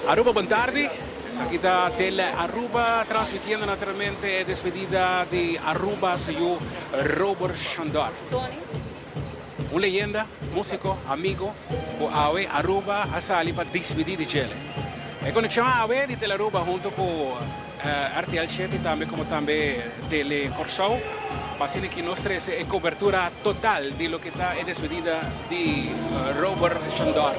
Aruba, buon tardi. Aquí está Tele Aruba transmitiendo naturalmente la despedida de Aruba, soy yo, Robert Shandar. Una leyenda, músico, amigo, Awe Aruba a salir para despedir de Chile. E conexión a Awe de Tele Aruba junto con RTL 7 también como también Tele Corsau. Pasando que nuestra cobertura total de lo que está en despedida de Robert Shandar.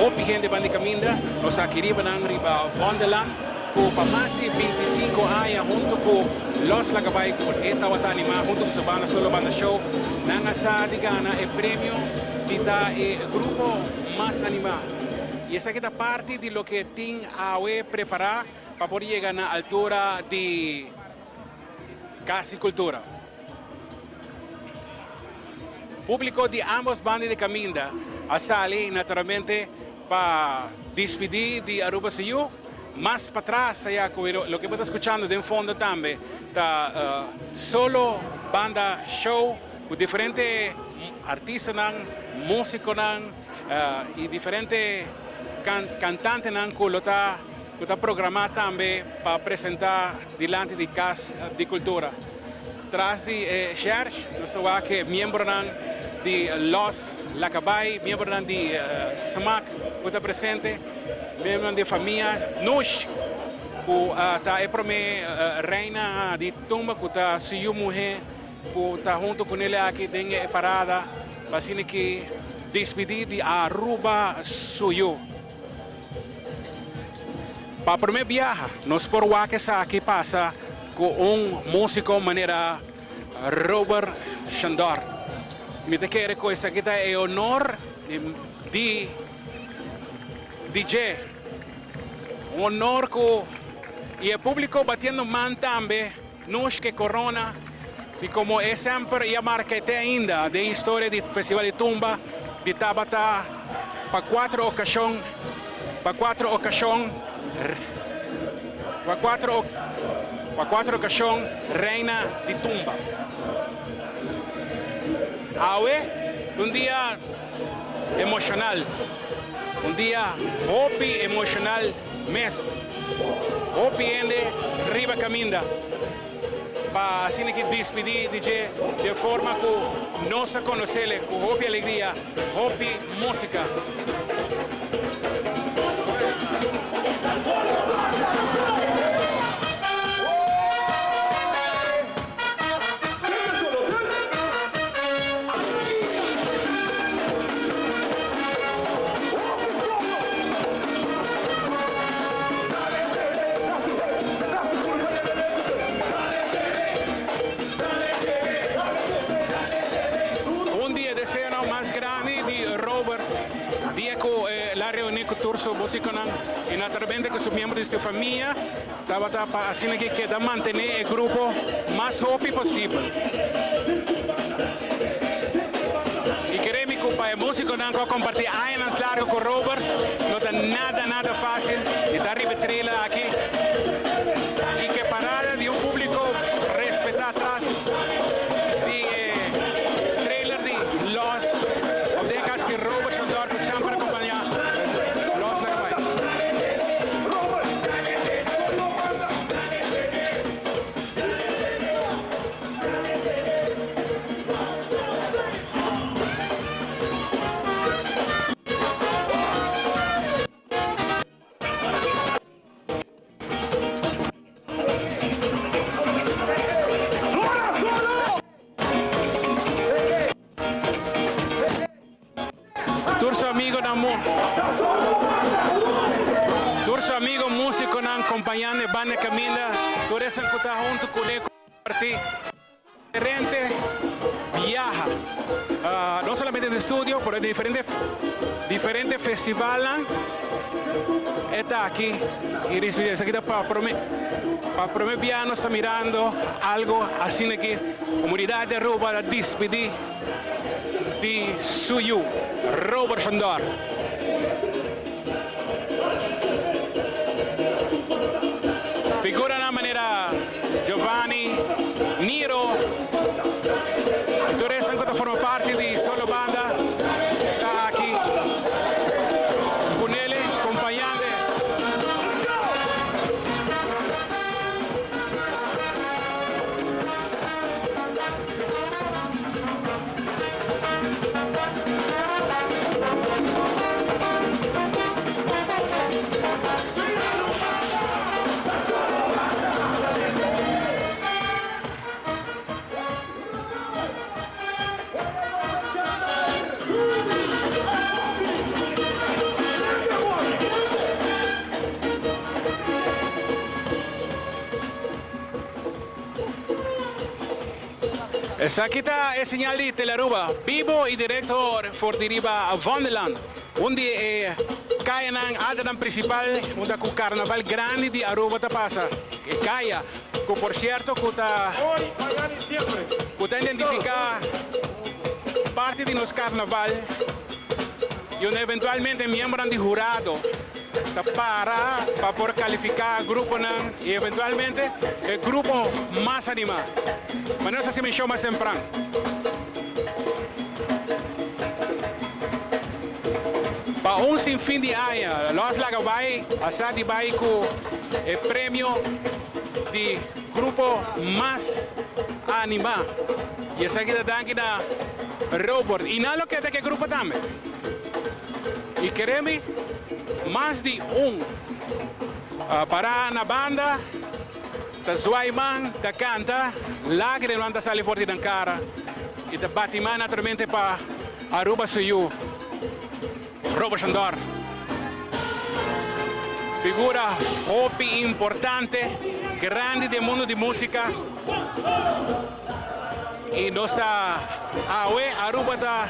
Hopi gente bandi caminda, nos akiriban en riba Vonderland, con más de 25 años junto con Los Lagabay, con esta Watanima, junto con su banda Solo Banda Show, Nangasa de gana el premio de el grupo más animado. Y esa es parte de lo que Team AOE prepara para poder llegar a la altura de casi cultura. Público de ambos bandas de Caminda a salir naturalmente para despedir de Aruba Siyu. Más para atrás, allá, lo que está escuchando de fondo también, está solo banda show con diferentes artistas, músicos y diferentes cantantes que lo está programado también para presentar delante de Casa de Cultura. Tras de Serge, nuestro que miembro de Los Lacabay, miembro de SMAC, que está presente, miembro de familia Nush, que está reina de tumba, que está su mujer, que está junto con él aquí en parada, para que despedir de Aruba suyo. Para el primer viaje, nos por que pasa con un músico de manera Robert Shandar. Me te quiero que esta es el honor de DJ. Un honor que y el público batiendo man también, no es que corona, y como es siempre ya marquete ainda de historia del Festival de Tumba, de Tabata, para cuatro ocasiones, reina de tumba. Awe, un día emocional, un día hopi emocional mes. Hopi ende riba caminda. Para así que despedir DJ de forma que nos conocerle, con hopi alegría, hopi música. Turso musical y naturalmente que sus miembros de su familia estaba así que queda mantener el grupo más hopi posible. Y queremos que para el músico no compartir años largos con Robert, no está nada fácil de dar ribetrila aquí y que parada de un público respetar atrás de trailer de los decas que Robert Shandar que están para acompañar. Turso amigo músico acompañando banda Camila, por eso que está junto con él compartir diferentes viaja, no solamente en el estudio, pero en diferentes festivales está aquí y recibir aquí para primer viaje nos está mirando algo así que comunidad de Aruba la despedir de suyo Robert Shandar. Figura de una manera Giovanni Niro, todo eso que forma parte de Solo Banda, está aquí con él, acompañando Essa aqui está é señal de Telaruba, vivo e direto for deriva a Wonderland, onde caia na área principal, onde o carnaval grande de Aruba está passa. Que caia, que por certo que está identificar parte de nosso carnaval e onde eventualmente membros de jurado para poder calificar grupo e eventualmente el grupo más animado. Mas nós hacemos show mais temprano. Para um sem fim de ano, nós lá vai com o prêmio de grupo mais animado. E essa aqui está aqui na Robert. E não é que é que grupo também. E queremos mais de para na banda, da Zwaiman, da canta, lágrima da sale forte da cara, e da Batiman naturalmente para Aruba Suyu, Robert Shandor. Figura hobby importante, grande do mundo de música. E nós está Aruba da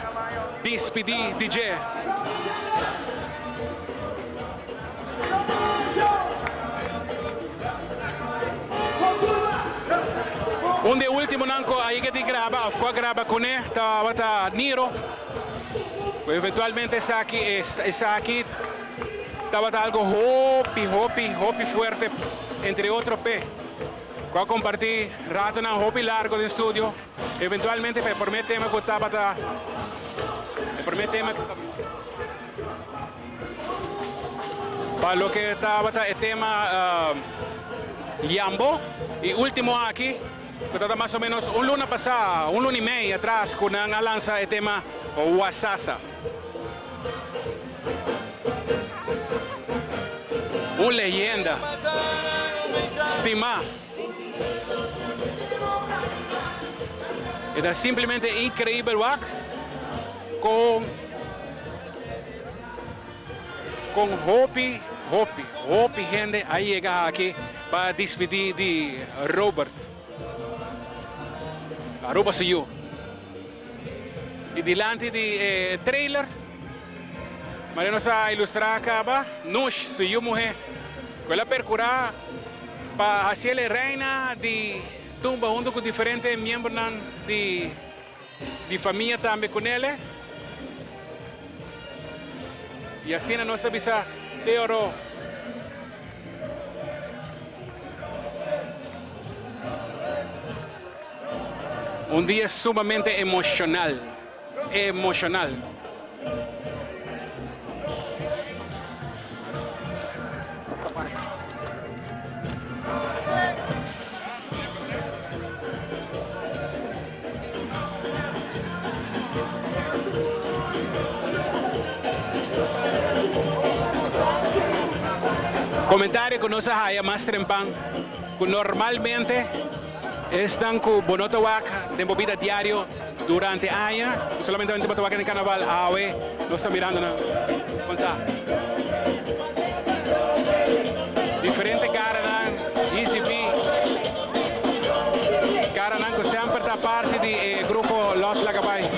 despedir DJ. Onde o último nanco aí que te grava, ficou grava com ele, estava Niro. Eventualmente essa aqui estava algo hopi forte, entre outros pé. Qual compartir rato na hopi largo do estúdio, eventualmente por mim tema que estava para lo que estava o tema Yambo e último aqui. Estava mais ou menos luna passada, luna e meia atrás, quando a lança o tema Wasasa. Uma leyenda, estimar. É simplesmente incrível com Hopi gente a chegar aqui para despedir de Robert. Aruba Suyu. E diante de trailer, Mariano sa ilustrar acaba, Nush Suyu mujer, com ela percurar para hacer a reina de tumba junto com diferentes membros de família também com ele. E assim a nossa visa teoro. Dia sumamente emocional. Comentário que nós haya mais trempan, que normalmente estão com bonotawak de movida diário durante año, solamente bonotawak en carnaval, ahora no está mirando na conta. Diferente cara ECP, cara que sempre está parte do grupo Los Lagabay.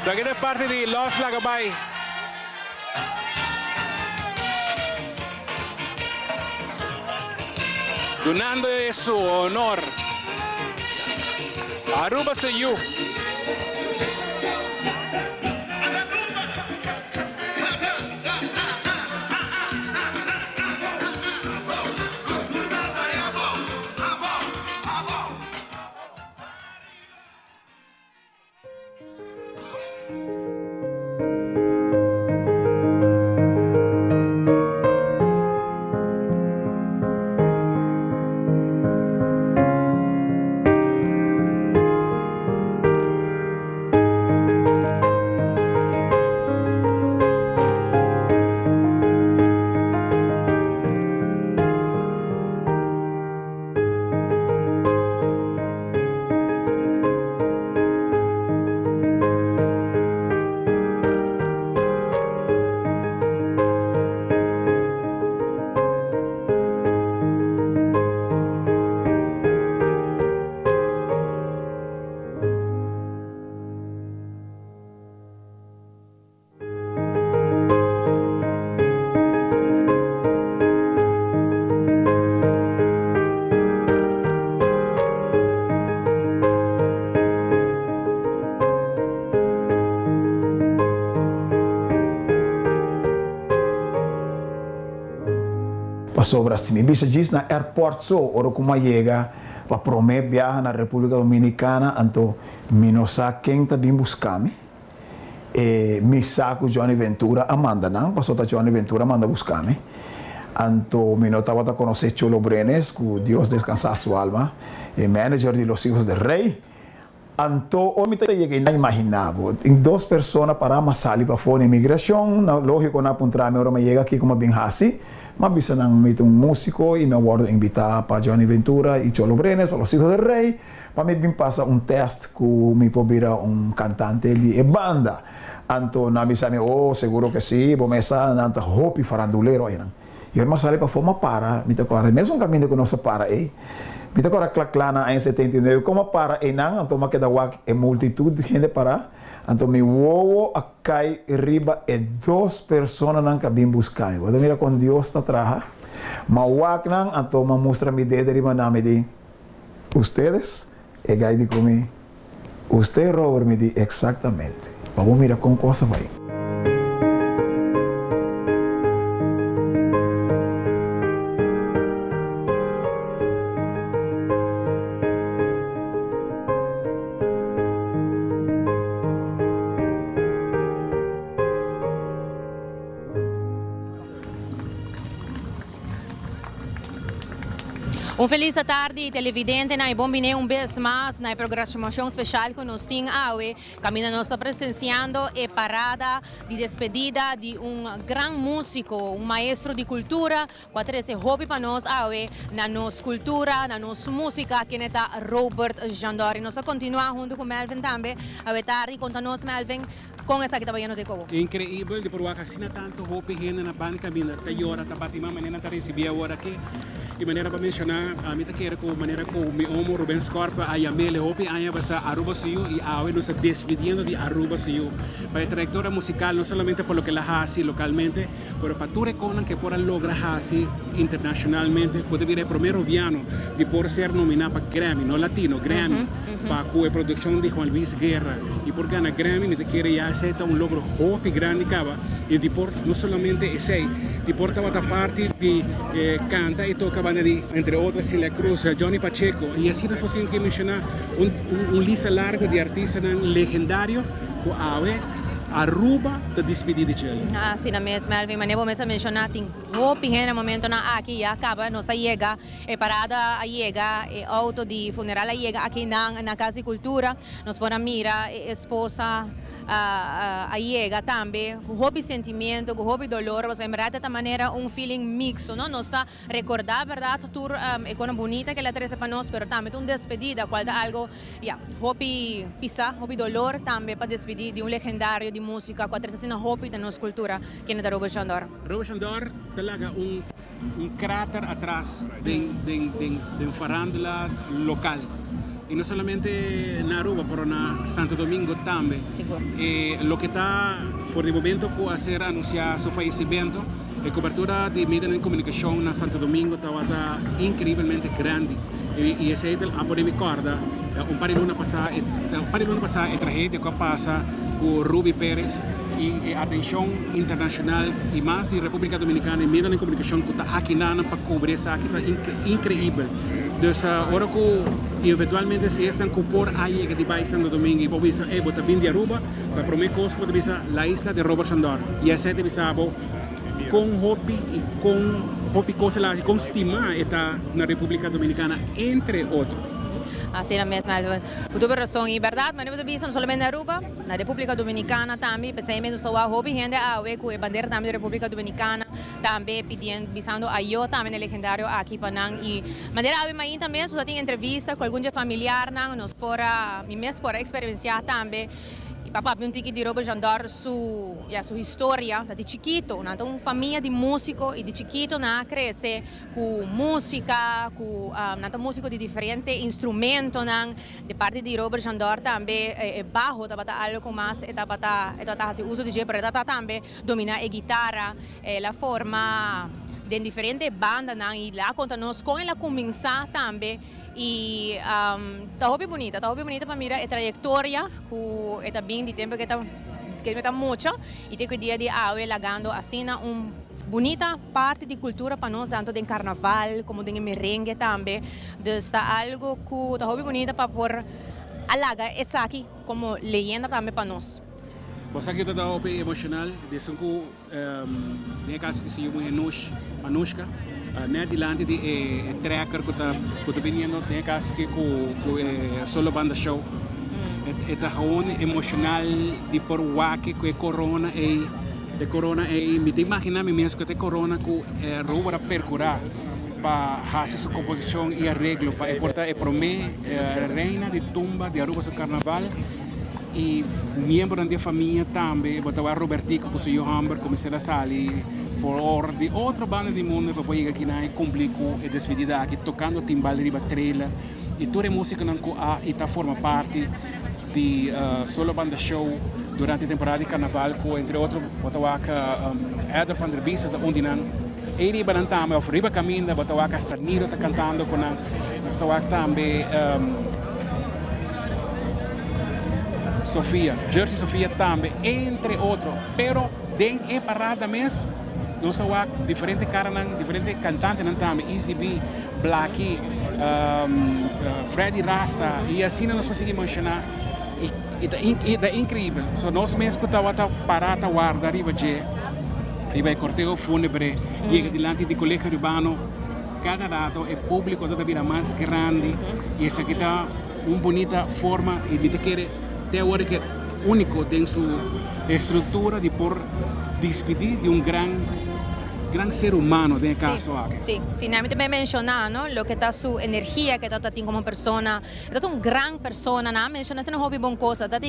So aquí es parte de Los Lagabay. Donando su honor. Aruba Sayu. Sobre assim, me diz na airport so, ora como chega, para prometer viajar na República Dominicana, então me não sabe quem está bem buscar-me, me saco Johnny Ventura, Amanda não, passou tá Johnny Ventura, manda buscar-me, então me não estava a conhecer Cholo Brenes, que Deus descansar sua alma, manager de Los Hijos del Rey. Então, eu me cheguei não imaginava, em duas pessoas para uma sala para fora imigração, lógico na pontra me ora me chega aqui como bem assim. Mas bisa nang meet um músico e me aguardo invitar para Johnny Ventura e Cholo Brenes, para Los Hijos del Rey, para me passa um teste que me pobira cantante de banda. Então, na missa me, seguro que sim, vou começar a hopi farandulero aí. E eu me saí para fora para, me tocou mesmo caminho que nós para aí. Me tocou a claclana em 79, como para aí não, então me queda multitud de gente para. Então, me voou a cair riba e duas pessoas não cabem buscar. Então, mira, quando Deus está atrás, mas wak não, então, me mostra me dedo e me nome de ustedes, e gai de comigo, usted, Robert, me diz exatamente. Vamos mirar com coisa vai. Feliz tarde, televidente, na bombine vez mais na programação especial que nós temos hoje. Camina nós está presenciando a parada de despedida de grande músico, maestro de cultura, que traz hobby para nós hoje, na nossa cultura, na nossa música, que é Robert Jandor. Nós continuamos junto com Melvin também, a tarde, conta-nos Melvin, com essa que trabalhando de como. Incrível, de por assim tanto hobby gente na banca, camina, até hora, tapati, maneira de receber agora aqui. E maneira para mencionar, a mim quero com maneira com o meu homo Rubens Corpa, a Yamele Hopi, a Yabasa Aruba Siyo, e a hoy nos despediendo de Aruba Siyo. Para a trayectoria musical, no solamente por lo que la hace localmente, pero para tu reconan que por lograr hacer internacionalmente, puede vir el primer piano de por ser nominado para Grammy, no latino, Grammy, para la producción de Juan Luis Guerra. Y por ganar Grammy, ni te quiere ya acepta un logro Hopi grande cava, y de por no solamente ese, de por esta parte de canta y toca de, entre otros, Celia Cruz, Johnny Pacheco, y así nos podemos mencionar un lista largo de artistas legendarios que Aruba de despedida de ele. Sim, mesmo, Melvin, mas eu vou mencionar que hopi no momento na aqui já acaba, nós chega, parada a chega, auto de funeral a chega aqui na Casa de Cultura, nós podemos mirar esposa a chega também, hobby sentimento, hobby dolor, mas em verdade de maneira feeling mixto, não? Nós está recordar verdade tour coisa bonita que ela traz para nós, mas também despedida, qual é algo, hobby pisa, hobby dolor também para despedir de legendário de música, que traz na hobby da nossa cultura, que é da Robert Jandor. Robert Jandor talaga cráter atrás de farándula local. y no solamente en Aruba, pero en Santo Domingo también. Seguro. Lo que está por el momento con hacer anunciar su fallecimiento, la cobertura de medios de comunicación en Santo Domingo estaba increíblemente grande. Y ese es el mi corda. Un par de luna pasada, la tragedia que pasa con Ruby Pérez y atención internacional y más de República Dominicana y medios de comunicación que está aquí nada para cubrir esa que está increíble. Entonces, ahora que eventualmente se están por ahí que te va a Santo Domingo y pues dice, vos también de Aruba, para prometer cosas que dice la isla de Robert Sandor. Y ese te dice, con hobby y con cosas con estima está en la República Dominicana, entre otros. Así es mesmo, tuve razón y verdad, mas não bisa não solamente na Aruba, na República Dominicana também, pensei só a hobby gente a ver com a bandeira também da República Dominicana, também pedindo, visando a eu também legendário aqui para nós e maneira a ver mais também, só tem entrevista com algum dia familiar, nos pora, me mesmo para experienciar também. Papà un tiki di Robert Sandor su storia da chiquito, una famiglia di musico e di chiquito na cresce con musica, con un musico di differenti strumenti, di parte di Robert Sandor tambe e bajo, tabata algo más, e tabata uso di per tambe domina e chitarra, la forma de diferentes bandas, e lá conta-nos com ela começar também. E está muito bonita para mirar a trajetória que está bem de tempo que está muito e tem que dia de ave lagando assim uma bonita parte de cultura para nós tanto de carnaval como de merengue também então algo que está muito bonita para por alaga essa aqui como leyenda também para nós. Você aqui está emocional desse que nem caso que se chama Anushka. Né dilante de tracker que está vindo tem caso que com solo banda show está gewoon emocional de por wake que corona e me te imaginar mesmo que te corona que rouba percurar para fazer sua composição e arreglo para portar e promê reina de tumba de Aruba seu carnaval e membro da família também botava Robertico com seu Hamburg começar a sair for de outra banda do mundo para poder aqui na cumprir com a despedida aqui tocando timbal riba trailer e toda a música não está forma parte de solo banda show durante a temporada de carnaval com entre outros botawaka Eder van der Bies da onde não ele banantama of riba caminda botawaka Starniro está cantando com não botawaka também Sofia Jersey Sofia também entre outros pero den é parada mesmo nós há diferentes caras, diferentes cantantes também, Easy B, Blackie, Freddy Rasta, e assim nós conseguimos mencionar. E é incrível. So, nós mesmos estamos parados a guardar riba o cortejo fúnebre, chega diante do colégio urbano, cada dado é público, toda vida mais grande, e essa aqui está uma bonita forma, e de querer ter agora que único em sua estrutura de por despedir de gran ser humano de caso aquí. Sí, realmente me mencionó, ¿no? Lo que está su energía que está como persona, está una gran persona, ¿no? Menciona no hobby bon cosa, está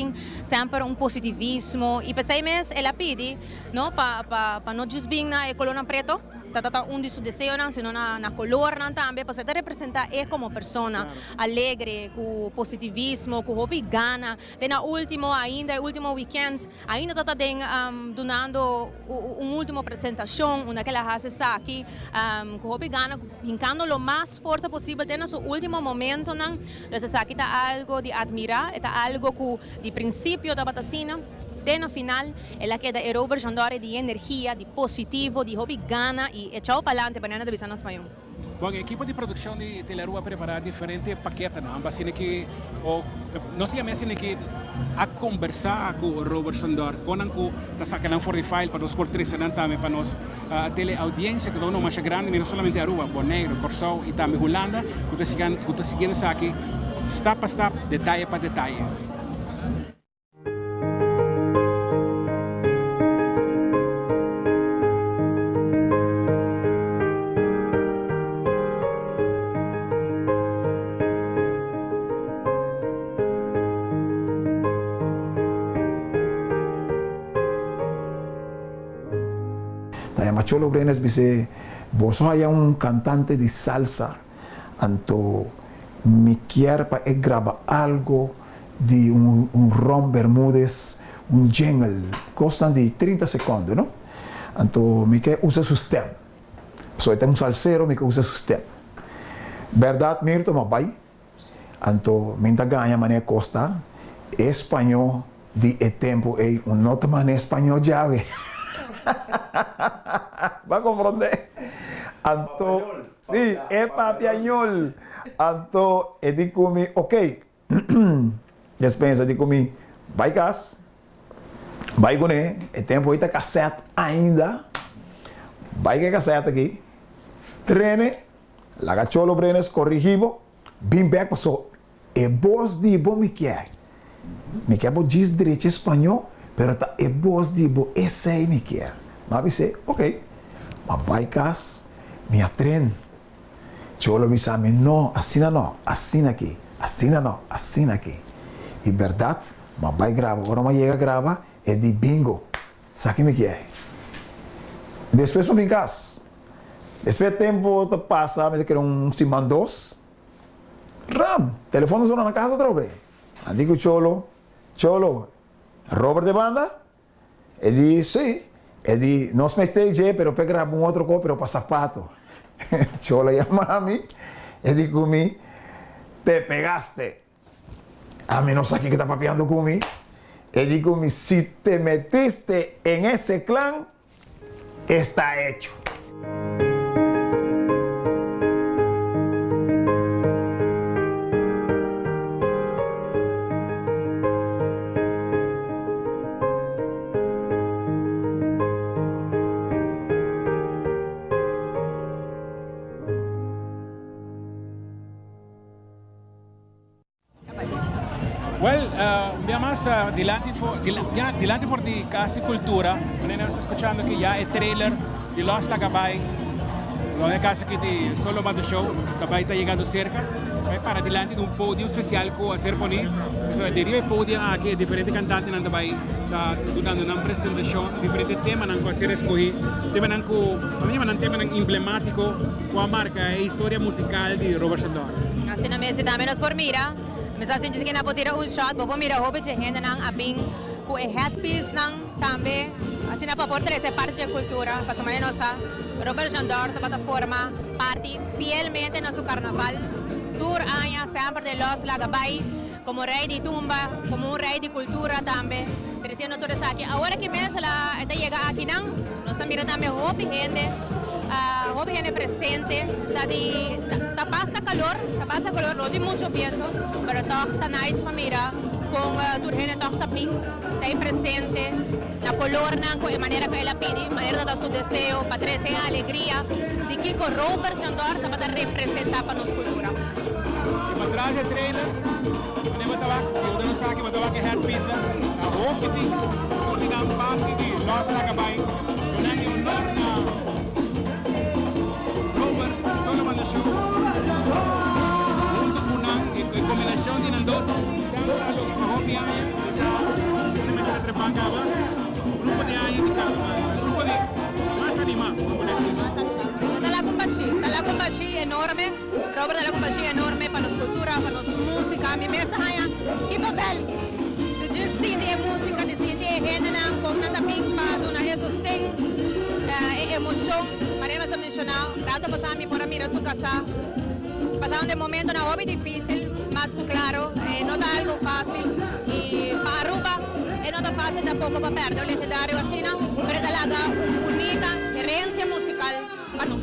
siempre un positivismo y pensé mes el apidi, ¿no? Pa no just bien na colona preto, está un de sus deseos, sino na color también, para se representar como persona alegre, con positivismo, con hobby gana. Tem último weekend, ainda está donando una última presentación, una que la hace aquí, con hobby gana, hincando lo más fuerza posible, en su último momento, entonces aquí está algo de admirar, está algo que de principio de batacina. No final, ela queda de Robert Sandor de energia, de positivo, de hobby gana e echado para adelante para nada de visão espanhol. Bom, a equipe de produção de Telearua preparar diferentes paquetes, não? Assim que nós temos assim que a conversar com o Robert Sandor, quando está sacando for the file para nós por três também para nós a teleaudiência que dá uma mais grande, não somente Aruba, Bonaire, Corsão e também Holanda, que está seguindo aqui, step a step, detalhe para detalhe. Cholo Brenes dice, vos hay un cantante de salsa, anto me quiero para grabar algo de Ron Bermúdez, un jingle, costan de 30 segundos, ¿no? Entonces, me quiero usar su stem. Soy un salsero, me quiero usar su stem. Verdad, mirto, ma vai. Entonces, me ganha maneira costa, espanhol de tempo, uma outra maneira espanhol já, vai compreender? Então, sim, é papianhol. Então, eu digo comigo, ok, despensa, digo comigo, vai gas, vai com ele, é tempo aí tá cassete ainda, vai que cassete aqui, treine, laga cholo brenes, corrigivo, bem back, passou, é voz de bom me quer diz direito espanhol, pero tá é voz de bom, esse aí me quer, mas você, ok, mas vai gas, me atrein. Cholo me sabe, não, assim aqui. E verdade, mas vai gravar, agora mas chega a gravar, é de bingo. Sabe o que é? Depois não vem casa. Depois do tempo passa, mas eu quero Simão 2. Ram, telefone só na casa outra vez. Digo Cholo, Robert de banda? Ele diz, sim. Ele diz, não se mete, pero pega gravar outro copo, pero para sapato. Cholo llama a mí y dice conmigo, te pegaste. A mí no sé quién está papeando conmigo. Y dice conmigo, si te metiste en ese clan, está hecho. Well, más delante por de Casa Cultura, estamos escuchando que ya el trailer de Los Lagabay, lo de casa que de Solo Bando Show, Cabay está llegando cerca, para delante de un podio especial que va a ser poner, deriva el podio aquí, diferentes cantantes en Cabay, está dando una presentación, diferentes temas que va a ser escogido, temas emblemáticos, que marca la historia musical de Robert Shandor. Assim na mesa também nós por mira, mas assim diz que na potira shot, vou mira roupa de renda nang abing com headpiece nang também, assim na por três é parte da cultura, para semana nossa Robert Shandor para forma parte fielmente no su carnaval, tour año sempre de Los Lagabay, como rei de tumba, como un rei de cultura também, diciendo todo isso aqui. Agora que mesa la está llega aqui nang, nós também também roupa gente presente, está pasa calor, no de mucho viento, pero está nice para mirar, con tu gente está pink, está presente, la color, de manera que ella pide, manera de su deseo, para traer alegría, de que con Robert Shandor para representar para nuestra cultura. Y para atrás el trailer, tenemos que headpiece, a roupa que tem parte de Los Lagabay, Solo Bando Show, junto con combinación de las dos, los Mahombi Ayan, una tres bancas, grupo de Ayan, grupo de más animado. Está la compañía enorme, Robert de la compañía enorme para nuestra cultura, para nuestra música, a mi mesa Ayan, qué papel, de sentir música, de sentir gente con nada ping para una sostén. Emoção, Maria se mencionou, tanto passamos por mira sua casa, passaram de momento na hobby difícil, mas claro, não é algo fácil e para Aruba não é fácil tampoco para perder o legendário assim, mas é algo bonita, herencia musical para nós.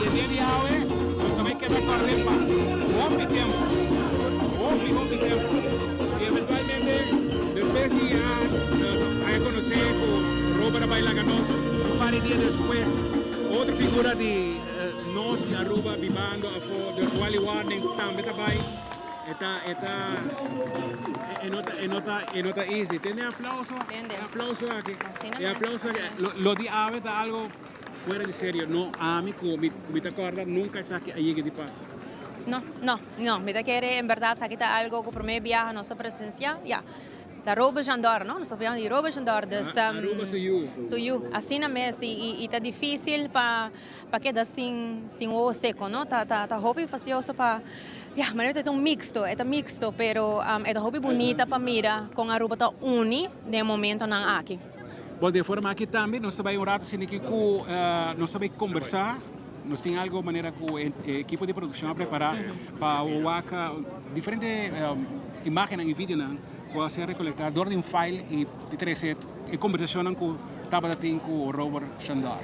E el día de hoy, nós também queremos recordar para hobby tempo, e eventualmente después de a conocer con Robert Bailaganos. Un par de días después, otra figura de nos y Aruba vivando de Swally Warning también está en otra easy. ¿Tiene aplauso? Aplauso aquí. Y aplauso aquí. Lo de ave está algo fuera de serio. No, a mí me te acuerdas, nunca es que allí que te pasa. No, me te quiere en verdad sacar algo que por mí viaja nuestra presencia, ya. Da Robert Shandor, não? Nós falamos de Robert Shandor, Aruba suyu. Assim na mesa e tá difícil para quedar sem o seco, não? Tá roupa facioso para Ya, maneira é um mixto, pero é hobby bonita para mira com a roupa tá uni de momento não aqui. Bom, de forma aqui também, nós também um rato sem que nós também conversar, nós temos algo maneira que o equipe de produção a preparar para o waka diferentes imagens e vídeos que ser recolectar dentro de file e de trazer e conversação com estava tendo com o Robert Shandar.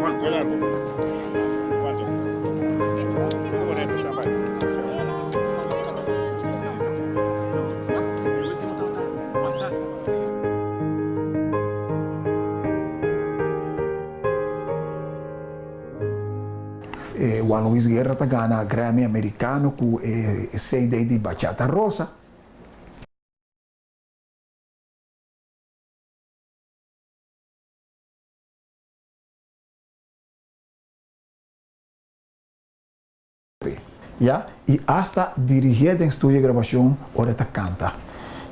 ¿Cuánto largo? ¿Cuánto? Por eso, chaval. Juan Luis Guerra está ganando Grammy americano com CD de Bachata Rosa. ¿Ya? Y hasta dirigir en estudio de grabación, ahorita canta.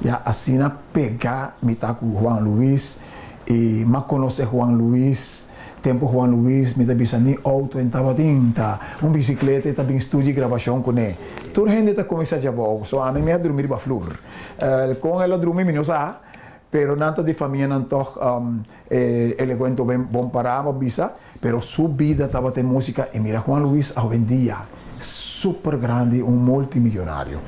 ¿Ya? Así na pega mitad con Juan Luis, y más conoce Juan Luis, tempo Juan Luis, me avisa ni auto en tabatinta, bicicleta, también estudio de grabación con él. Toda gente está começando a boa, só a mim me dormir ba flor. Com ela dormir me não sa, pero nanta de família não toch ele cuento bem bom para a bisa, pero su vida estava de música e mira Juan Luis hoje em dia super grande, multimillonário.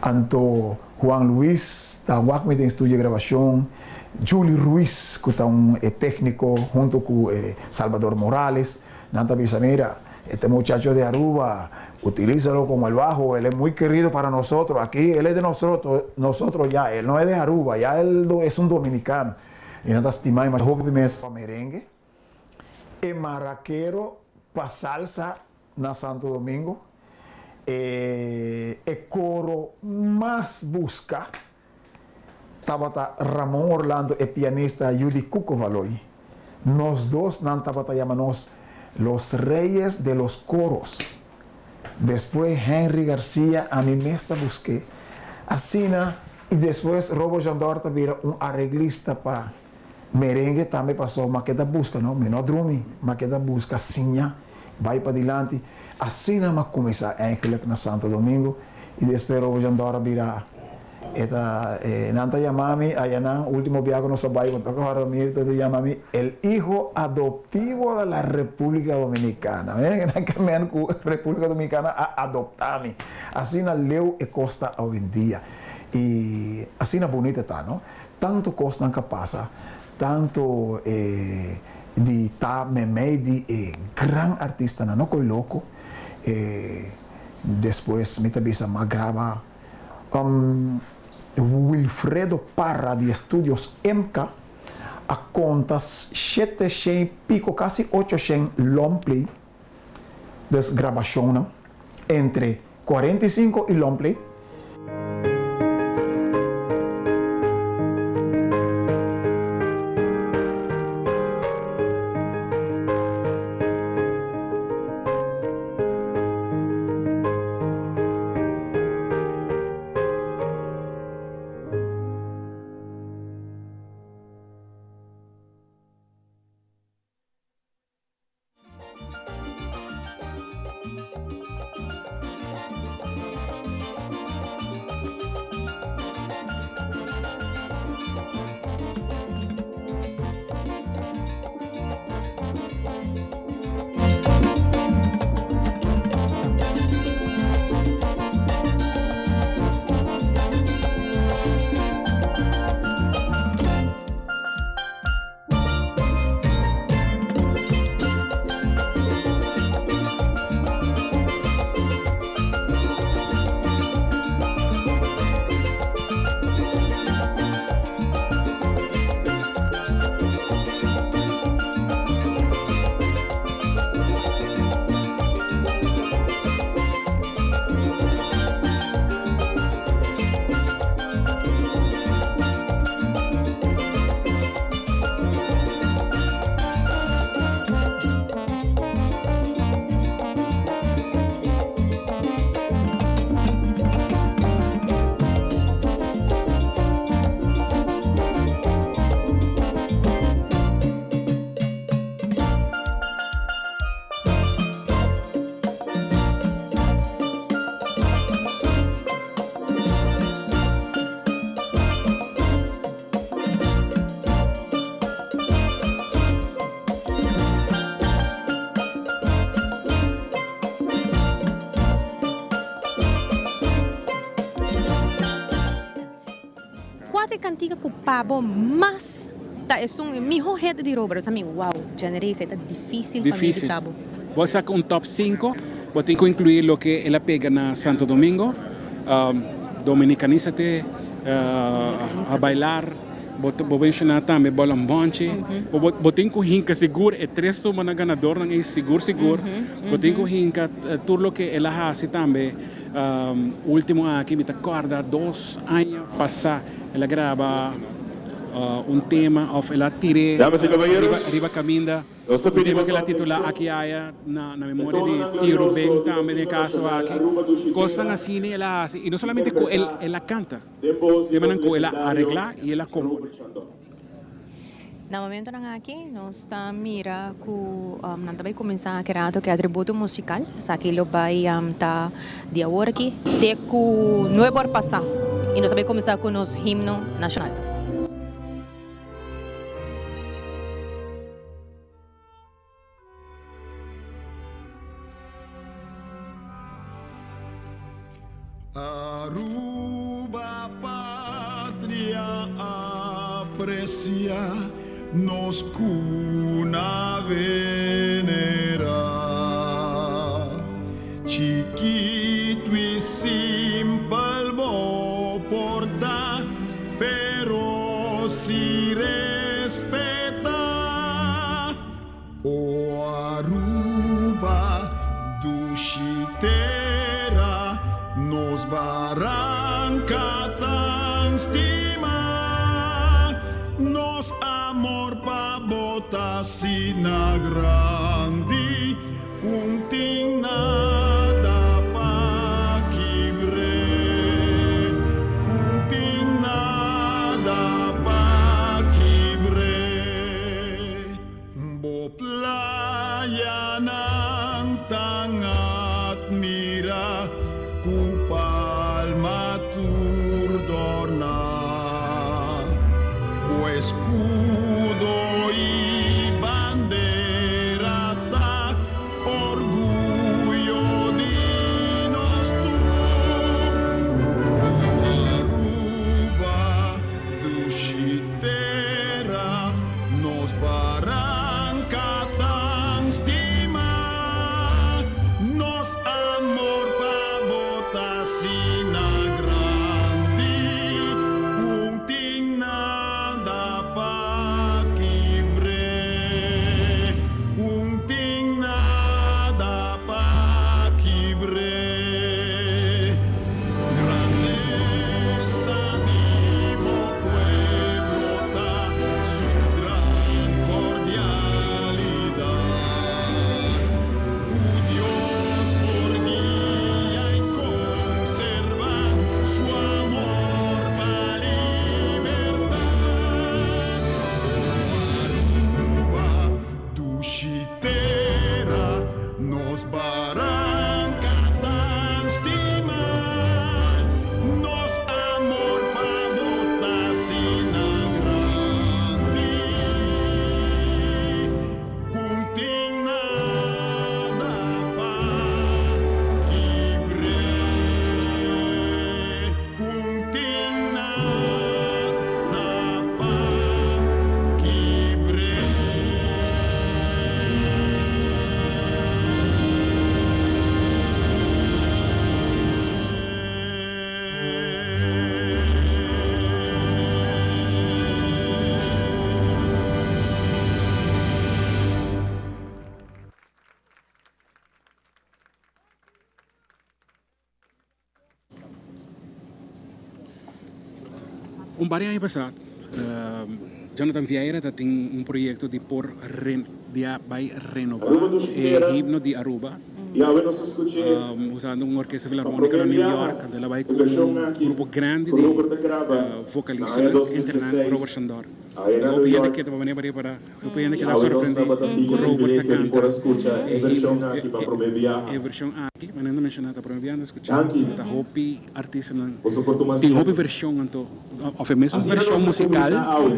Anto Juan Luis está com em estúdio de gravação, Julie Ruiz, que está técnico, junto com Salvador Morales. Nanta bisa, mira, este muchacho de Aruba, utilízalo como el bajo, él es muy querido para nosotros. Aquí él es de nosotros ya, él no es de Aruba, ya él es un dominicano. Y nada estimar más joven para merengue, el maraquero para salsa na Santo Domingo, el coro más busca, tabata Ramón Orlando, el pianista Judy Cuco Valoy. Nos dos nan tabata llamamos los reyes de los coros. Después Henry García, a mí me busqué. Asina, y después Robert Shandar también un arreglista para merengue, también pasó maqueta busca, ¿no? Menor drumming, maqueta busca, siña, va para adelante. Asina más comienza Ángel en Santo Domingo, y después Robert Shandar vira nanta llamami, allá último viaje no sabía, ahora mira, llamami el hijo adoptivo de la República Dominicana. República Dominicana a adoptami. Así na leu e costa hoy en día. Y así na bonita está, ¿no? Tanto costa que pasa, tanto de ta meme de gran artista, no coi loco. Después me avisa más grava. Wilfredo Parra de Estudios MK a contas 700 pico, casi 800 long play de grabación entre 45 y long play. pabo mas ta es un mijo head de Robert, a mí wow, generese está difícil para mí sabo. Voy a sacar un top 5, voy a incluir lo que él pega en Santo Domingo, dominicanízate, a bailar, vou mencionar também bolam bonche, vou ter que hinka seguro, é 3 semanas ganador, não é seguro, vou ter que hinka tudo que ela faz também, último aqui me acorda 2 anos passar, ela grava tema, ou ela tire, riba caminda, o tema que ela titula aqui há na memória de Tio Rubén também de caso aqui, coisas assim ela hace, e não somente com ela canta, também com ela arregla e ela compõe. No momento nang aqui, nós está mira ku nanta vai começar a criar que atributo musical, sa que lo vai ta de agora aqui, te ku nuevo passar. E nós vai começar com os himno nacional. Aruba patria aprecia nos cuna venera chiquito y simple bo porta pero si respeta o Aruba dushitera nos barranca tan stima nos amor pa bota sina grandi kunting nada pa kibre kunting nada pa kibre bo playa ng tangat mira kupal matur dorna o escudo y bandera ta orgullo dinos tú Aruba dushitera nos barranca tan stima nos amor sina grandi kunting nada pa kibre kunting nada pa kibre grandeza de mi pueblo ta su gran cordialidad Dios por guía y conserva su amor para libertad. Aruba dushitera nos barranca tan stima nos amor pa bota sina grandi kunting nada pa kibre kunting nada pa kibre Par de anos passado, Jonathan Vieira tem projeto de vai renovar o himno de Aruba, usando uma orquestra filarmônica na New York, ela vai com grupo grande de vocalistas internacionais, Robert Shandor. Eu penso que vai venir para eu penso que ela surpreende com Robert canta a versão aqui, mas não mencionar a primeira vez escutar a hopi artista tem hopi versão então a mesma versão musical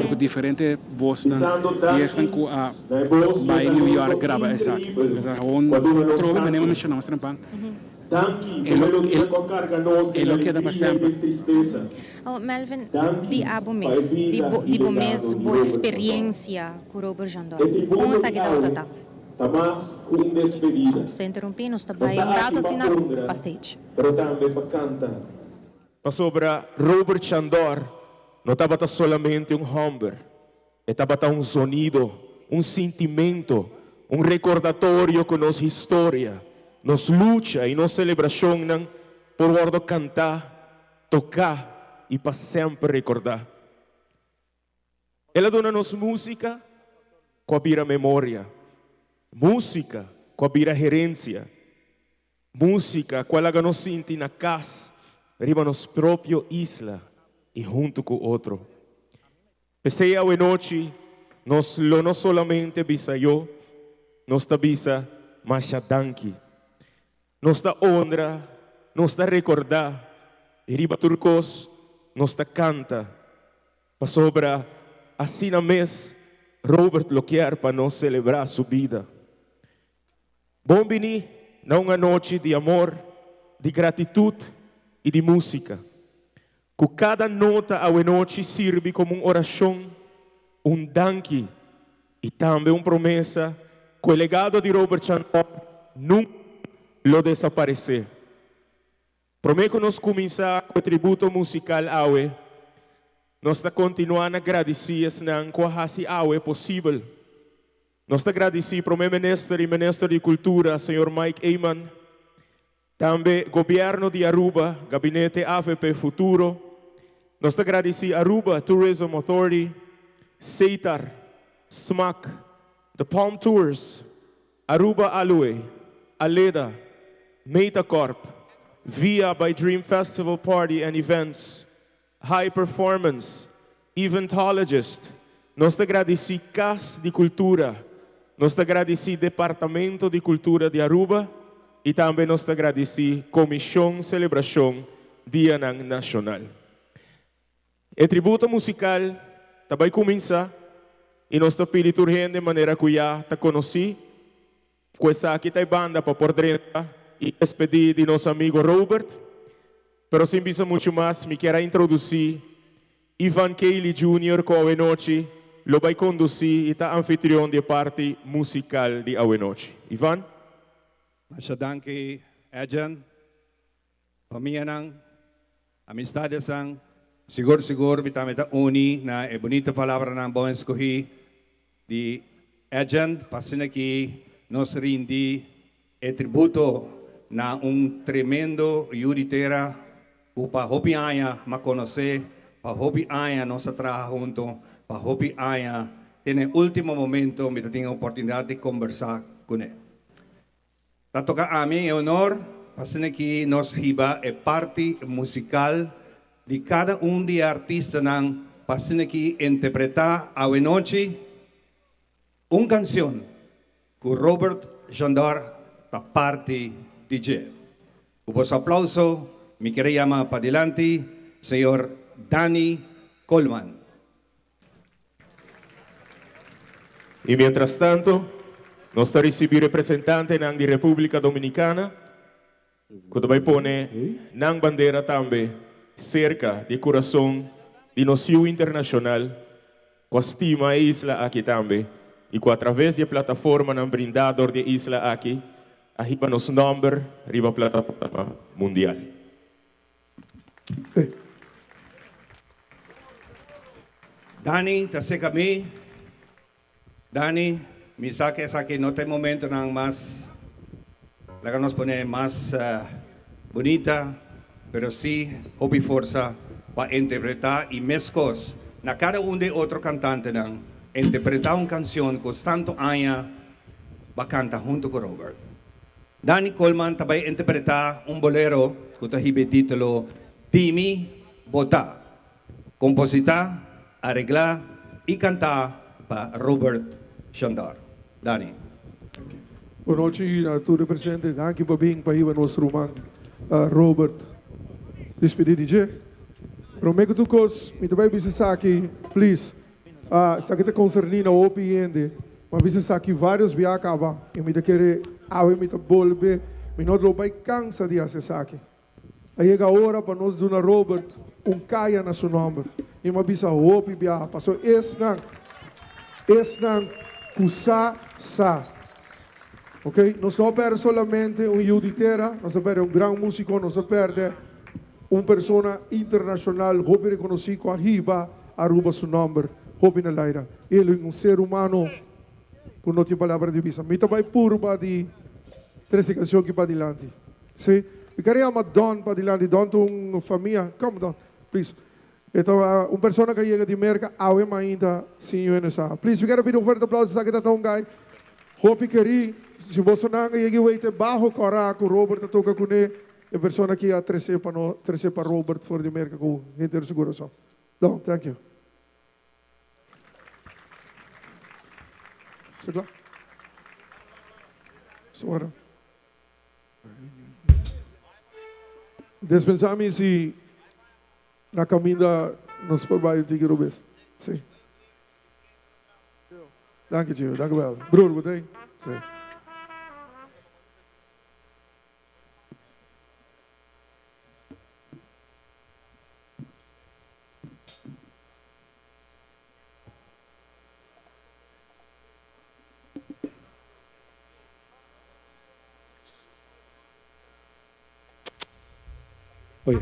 com diferentes vozes e estão com a by New York grava essa então trove venimos mencionar mas também e lo queda para sempre. Oh, Melvin, di abo mês, di bo mês, boa experiência com o Robert Jandor. Como sa kita utata? Tamas kung despedida. Sta interrompendo, sta by um rato assim na pastage. Pero também para cantar. Sobra Robert Jandor, não estava solamente humber, estava sonido, sentimento, recordatório com nossa história, nossa luta e nossa celebração por guardo cantar, tocar e para sempre recordar. Ela dona-nos música com a memória, música com a gerência, música com ela nos sente na casa, arriba nos próprio isla e junto com outro. Pensei a noite, nos lo não solamente bisa eu, nos ta bisa masha danki, nos ta honra, nos ta recordar, arriba turcos, nos ta canta, pa sobra assim na mês, Robert lo quer para nos celebrar sua vida. Bom vini na uma noite de amor, de gratitude e de música. Com cada nota a noite serve como uma oração, danke e também uma promessa que o legado de Robert Jandor nunca lo desaparecer. Prometo nos começar com o tributo musical awe, nós está continuando a agradecer com a awe possível. Nós está agradecidos para o ministro e ministro de Cultura, Sr. Mike Eyman, também governo de Aruba, gabinete AFP Futuro. Nós agradecemos Aruba Tourism Authority, CETAR, SMAC, The Palm Tours, Aruba Alue, Aleda, Metacorp, Via by Dream Festival Party and Events, High Performance, Eventologist. Nós agradecemos Cas de Cultura, nós agradecemos Departamento de Cultura de Aruba, e também nós agradecemos Comissão Celebração Dia Nacional. O tributo musical também começa e nós pedimos urgente de maneira que já te conheci, com essa aqui a banda para por dentro e despedir de nosso amigo Robert, mas sem bisa muito mais, me quero introduzir Ivan Cayley Jr. com a noite, lo vai conduzir e tá anfitrião de parte musical de a noite. Ivan? Masya danke, Adjan. Pamilya ng amistades ang siguro bitamita uni na bonita palabra ng bom escohi di Adjan pasinaki nos rindi tributo na tremendo yuditera upa hopi aya makonose pa hopi aya nossa trabajo junto pa hopi aya tiene último momento me tengo oportunidad de conversar con él. Tanto ka amin honor, pasin que nos hiba parte musical de cada de artista ng pasin que interpretar a noche canción con Robert Jandor ta parte DJ. Ubos aplauso, mi quería llama para adelante, señor Danny Coleman. Y mientras tanto, nós está recebendo representante da República Dominicana, que vai pôr na bandeira também cerca de coração de nosso internacional, com a estima a isla aqui também, e com através da plataforma na brindador de isla aqui, arriba nosso nome, arriba a plataforma mundial. Danny, tase kami. Danny, misa que no tem momento nang mas la nos pone más bonita, pero sí hopi forza para interpretar y mezcos na cada de otro cantante nang interpretar una canción que tanto años va canta junto con Robert. Danny Coleman tabay interpretar un bolero que tahibe título Timi Bota, compositar, arreglar y cantar para Robert Jandor. Danny. Boa noite a todo presente. Aqui para bem para ir nosso irmão Robert. Despedir DJ. Prometo tu cos, me também bisa aqui, please. Se aqui está concernindo a OPN, mas bisa aqui vários via acaba. E me querer, me volve, Mi não vai cansa de acessar aqui. Aí chega a hora para nós dar a Robert caia na seu nome. E uma bisa hopi bia, passou esnan kusa sa. Ok? Nós não perde solamente juditera, nós perde grande músico, nós perde persona internacional, hopi reconhecido a Hiba, Aruba seu nome, hopi na Laira. Ele é ser humano com não tem palavra de visa. Mita vai purba de 13 canções que para adiante. Sim? Eu queria chamar Don para adiante, Don tem família. Come Don, please. Então, persona que chega de América, auema ainda sim USA. Please, eu quero pedir forte aplauso a esta guy. Hope queri, se você não chega a baixo coraco, Robert toca com ele, a persona que a 13 para Robert for de América com inteiro segurança. Don, thank you. Você claro? Suara. Dispensar-me se na caminha nos trabalhos de Girubes. Sim. Dank je, dank u wel. Broer, meteen. Sim. Oye.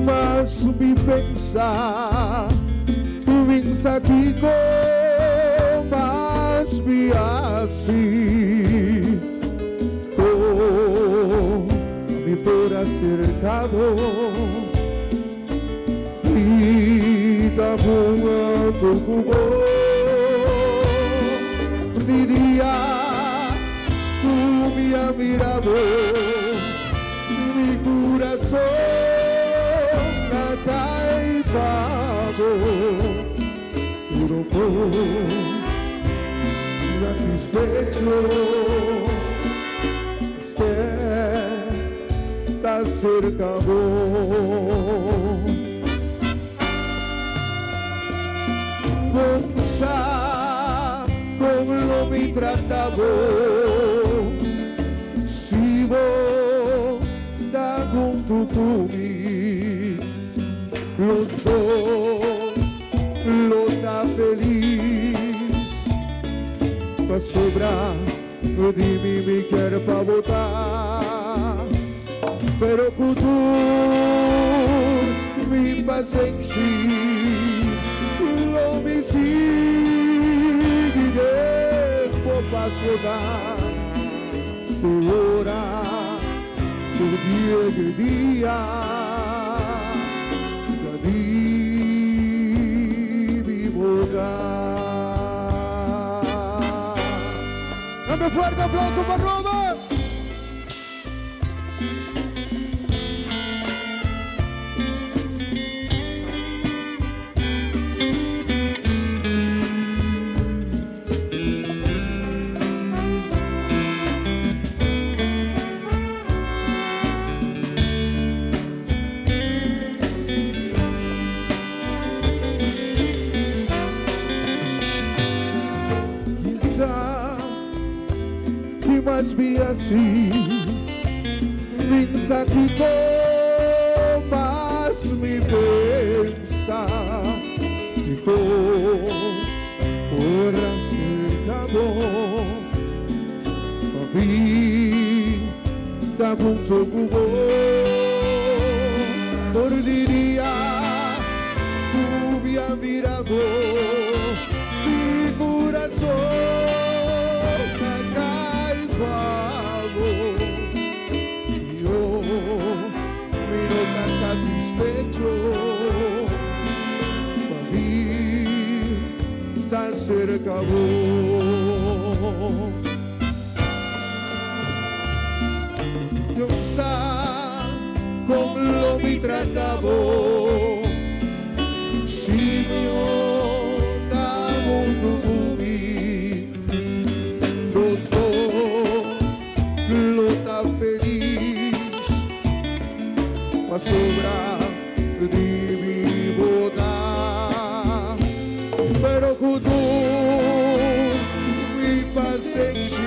Mas me pensa, tu pensa que mas me assim, me por acercado e da boa tu diria tu me mirado. Coração acaipado puro satisfecho está cercado Pensa como me tratado si vos junto conmigo, los dos, lo está feliz, para sobrar, de mí me quiere para botar, pero con tu mi paciencia, lo me sigue por pasonar, ahora. Por dia jadi divogar. Dame fuerte aplauso para Robert. Mas vi assim, pensa que mas me pensa que por acabou, a vida junto com por diria mira vos, mi corazón acá y vago. Yo miro tan satisfecho, para mí tan cerca vos. Yo sa como me trataba, si yo estaba tu mí, los dos lo está feliz, pa sobra de mi boda, pero cuando mi paciencia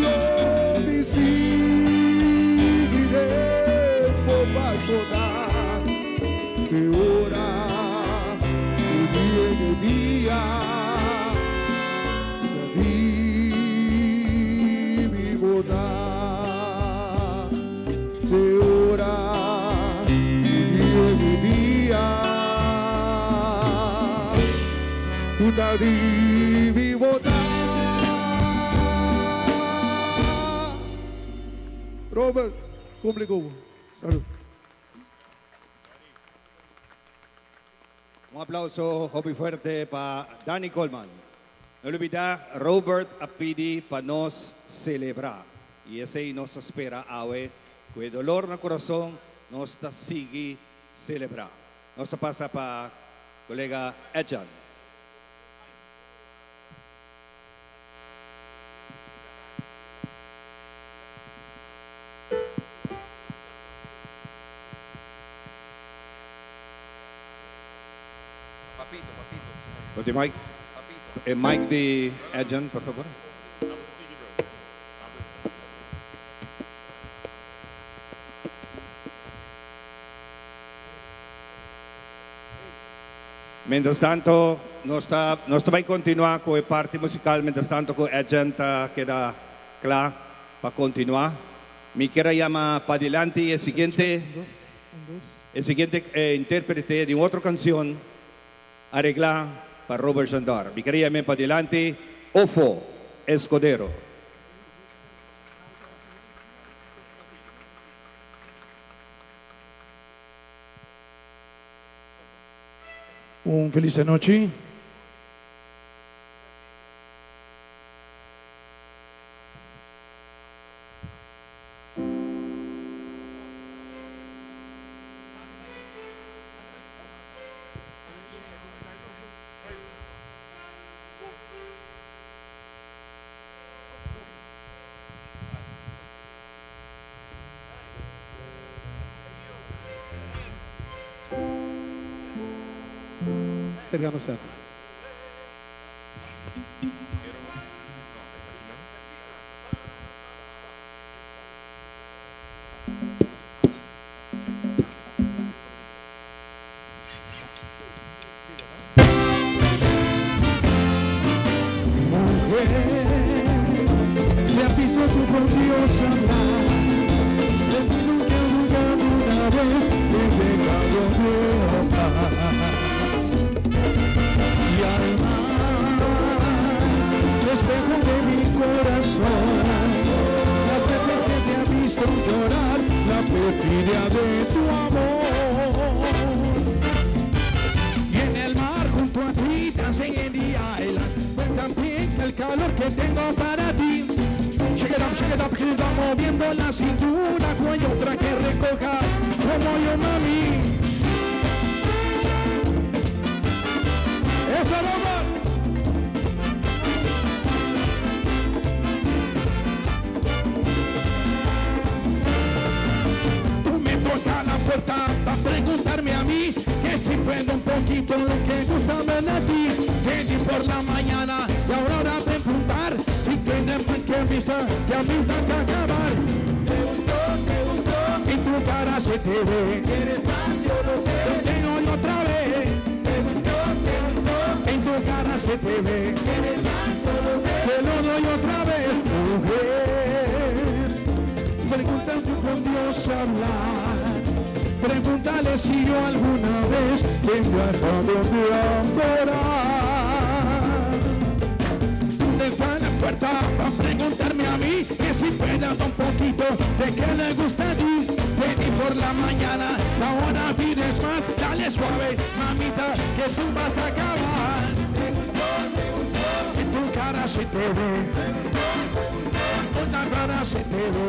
lo visité. Sonar que ora de día mi boda de ora de día puta di mi boda. Robert, complicado. Salud. Un aplauso muy fuerte para Danny Coleman. No olvida, Robert Apidi para nos celebrar. Y ese nos espera hoy, con el dolor en el corazón, nos sigue celebrar. Nos pasa para colega Ejan. Pati Mike. Mike de Ejan, por favor. Mientras tanto, nos va a continuar con la parte musical, mientras tanto con Ejan queda claro para continuar. Me quiero llamar para adelante el siguiente intérprete de otra canción, arreglar para Robert Chandor. Mi quería me para adelante, Ofo Escudero. Un felice noche. Sergano set. Se ha visto tu con Dios hablar, de ti nunca he jugado una vez, he pecado de amar. Y al mar, espejo de mi corazón, las veces que te ha visto llorar, la perfidia de tu amor. Y en el mar junto a ti, dancing in the island, fue también el calor que tengo para ti. Shake it up, moviendo la cintura, cuello otra que recoja, como yo, mami. ¡Esa bomba! Tú me tocas la puerta para preguntarme a mí que si puedo un poquito lo que gusta ver de ti. Te di por la mañana y ahora hora de apuntar. Si tienes que avisar, que a mí está que acabar. Te gustó, en tu cara se te ve. Quieres más, yo lo sé. Te tengo y otra vez. Te gustó, en tu cara se te ve. Quieres más, yo lo sé. Te lo doy otra vez, mujer. Pregúntate con Dios hablar. Pregúntale si yo alguna vez he viajado de adorar. Deja la puerta para preguntarme a mí que si puedas un poquito de que le gusta a ti. Vení por la mañana, ahora pides más. Dale suave, mamita, que tú vas a acabar. En tu cara se te ve, en la cara se te ve,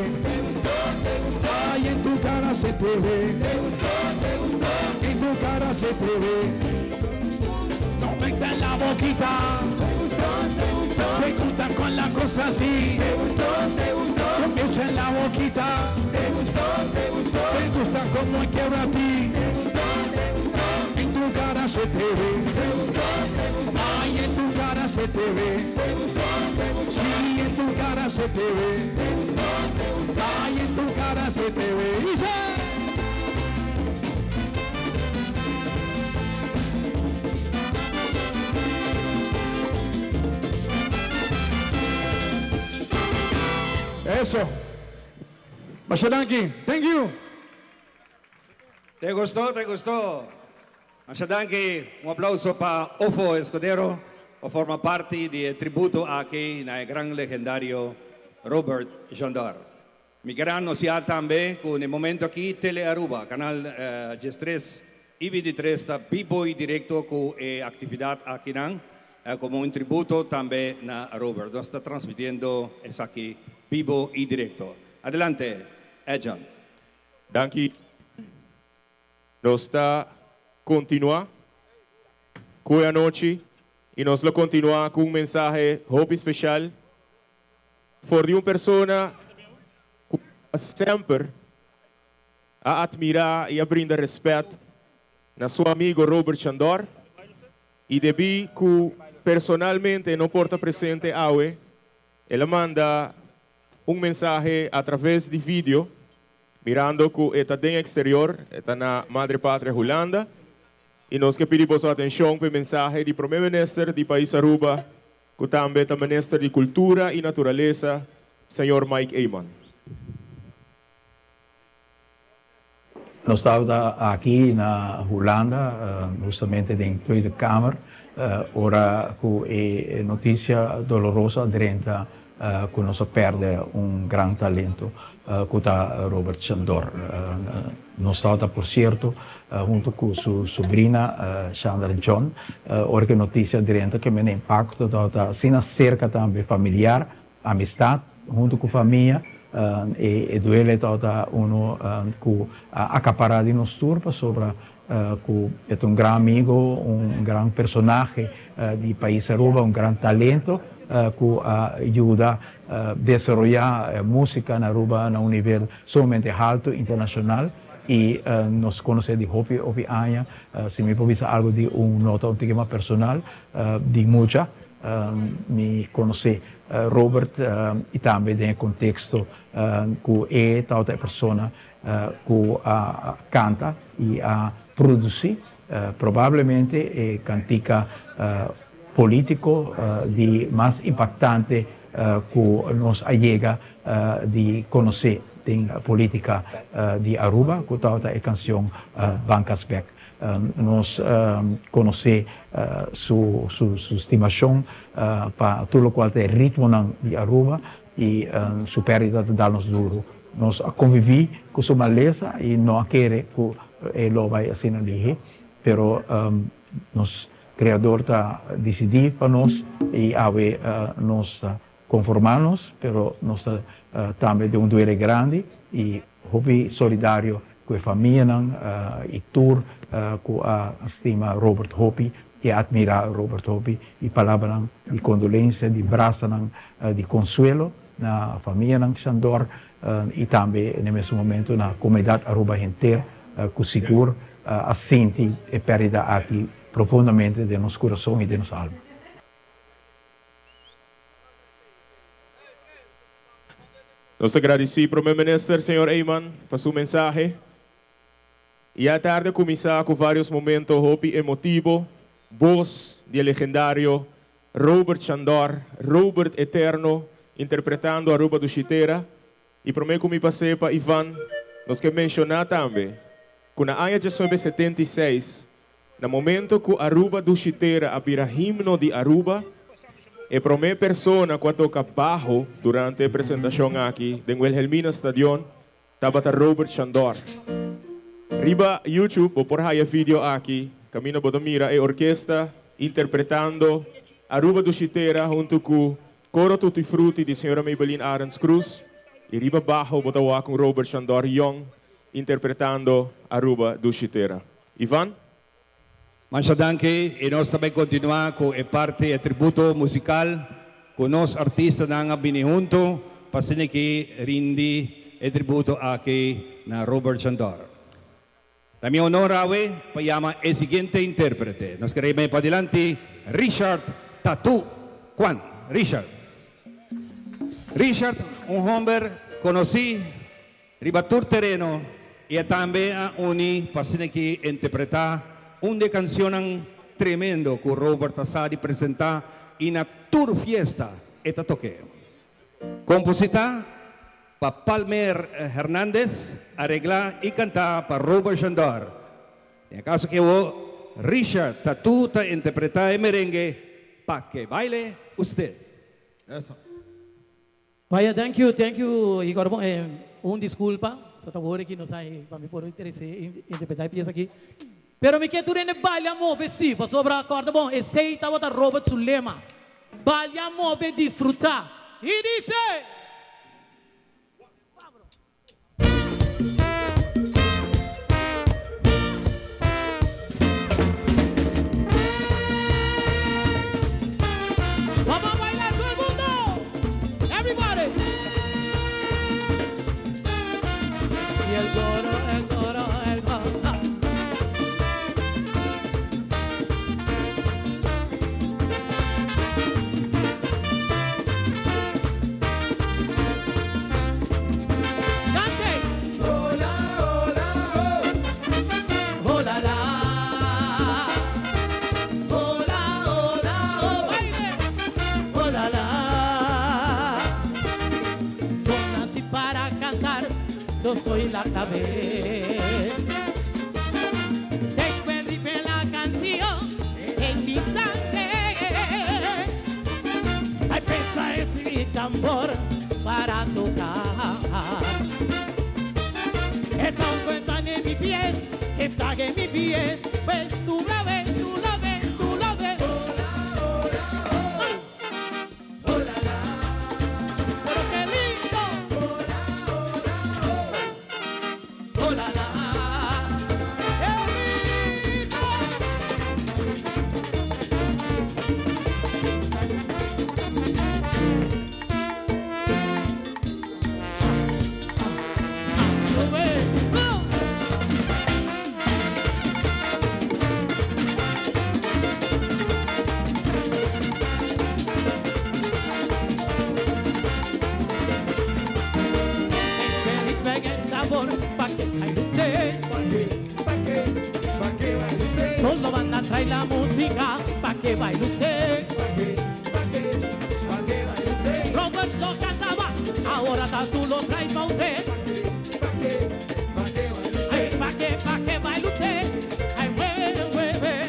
ay, en tu cara se te ve, en tu cara se te ve. No venga en la boquita, se juntan con la cosa así. Comienza en la boquita, te gusta como quiero a ti. En tu cara se te ve, ay, en tu cara se te ve, sí, en tu cara se te ve, ay, en tu cara se te ve. ¡Dice! Eso. Mashadanki, thank you. ¿Te gustó? ¿Te gustó? Mashadanki, un aplauso para Ofo Escudero, o forma parte del tributo aquí al gran legendario Robert Jandar. Mi gran nocia también con el momento aquí Tele Aruba, canal GS3 y 23 está vivo y directo con actividad aquí como un tributo también a Robert. Nos está transmitiendo es aquí vivo y directo. Adelante, Edjan. Danke. Nós está continuar com a noite e nós vamos continuar com mensaje muito especial for de uma pessoa que sempre a admirar e a brindar respeito na seu amigo Robert Jandar e debi que personalmente não porta presente hoje, ele manda mensaje através de vídeo mirando que está dentro exterior, está na Madre Pátria Holanda, e nós que pedimos atenção para o mensagem do primeiro-ministro do país Aruba, que também é o ministro de Cultura e Natureza, senhor Mike Eyman. Nós estamos aqui na Holanda, justamente dentro da Câmara, ora com a notícia dolorosa dentro que nós perde grande talento, que está Robert Jandar. Nós estamos, por certo, junto com sua sobrinha, Chandra John, ora que notícia dentro que me impacto, está sendo cerca também familiar, amistade, junto com a família, e duele toda uno que acaparado nos turpa sobre que é grande amigo, grande personagem do país Aruba, grande talento que ajuda a desenvolver música na Aruba a nível somente alto internacional e nos conhece de Hopi Anya, se me pode dizer algo de nota um tema personal de muita me conhece Robert e também no contexto que é tal pessoa que canta e produz provavelmente cantica político de mais impactante que nos chega de conhecer a política de Aruba, que tal é a canção Bancasbeck. Nós conhecemos sua estimação para tudo o qual é ritmo de Aruba e sua perda de dar-nos duro. Nós convivemos com sua maleza e não queremos que ele vai assim ali, mas nós criador está decidir para nós e nós conformamos, mas nós também de duelo grande e houve solidário com a família e tour com a estima Robert Hopi e admirar Robert Hopi e palavra de condolência, de braço, de consuelo na família Jandar e também no mesmo momento na comunidade Aruba inteira que seguro assente e perda aqui profundamente de nosso coração e de nossa alma. Nós agradecemos ao primeiro-ministro, senhor Eyman, por sua mensagem. E à tarde começar com vários momentos hopi emotivos, voz do legendário Robert Jandar, Robert Eterno, interpretando a Aruba do Chiteira. E para mim, como passei para Ivan, nós queremos mencionar também kuna aya 1976, no momento que Aruba do Chiteira abira himno de Aruba, a primeira pessoa que toca bajo durante a apresentação aqui, no Wilhelmina Stadion, estava Robert Chandor. Riba YouTube, vou pôr aí a vídeo aqui, Camino Bodomira, a orquestra interpretando Aruba do Chiteira junto com Coro Tutti Frutti de Senhora Maybelline Arends Cruz. E riba bajo, botawa com Robert Chandor Young, interpretando Aruba do Chiteira. Ivan? Mancha danke, e nós também continuar com a parte e tributo musical com os artistas na binihunto, pasine que rindi e tributo aqui na Robert Chandor. Também honorawe, payama el siguiente intérprete. Nos queremos para adelante, Richard Tatu Juan. Richard, hombre conocí, ribatur terreno, y también a uni, pasine que interpretar una canción tremendo que Robert Asadi presenta en la tour fiesta esta toque. Compositor para Palmer Hernández, arregla y canta para Robert Chandor. En el caso que Richard Tatu interpreta el merengue para que baile usted. Eso. Vaya, thank you, Igor. Disculpa, se favor que não sai para mim por interesse interpretar a peça aqui. Pero me quero ir baile move sim, para sobre a corda bom. Esse tá bota Robert Sulema. Baile move desfrutar. E dice yo soy la clave. Tengo el ritmo de la canción en mi sangre. Hay pesa ese mi tambor para tocar. Esa cuenta en mi piel, está en mi piel. Pues tú la ves, tú la ves, tú la ves. Solo van a traer la música pa' que baile usted. Robert lo cantaba, ahora tú lo traes pa' usted. Ay, pa' que baile usted. Ay, mueve, mueve.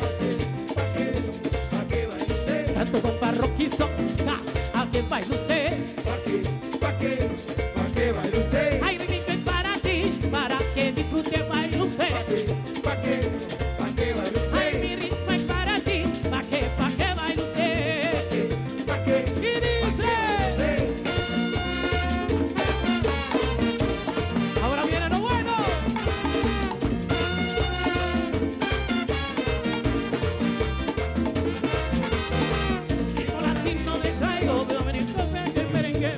Tanto con parroquizo, a que baile usted. Pa' que baile usted. Ay, ritmo es para ti, para que disfrute baile usted. Pa' que baile usted. Ay, mi ritmo es para ti, pa' que baile usted. Y dice. Ahora viene lo bueno. Ritmo latino de traigo, pero venir el merengue.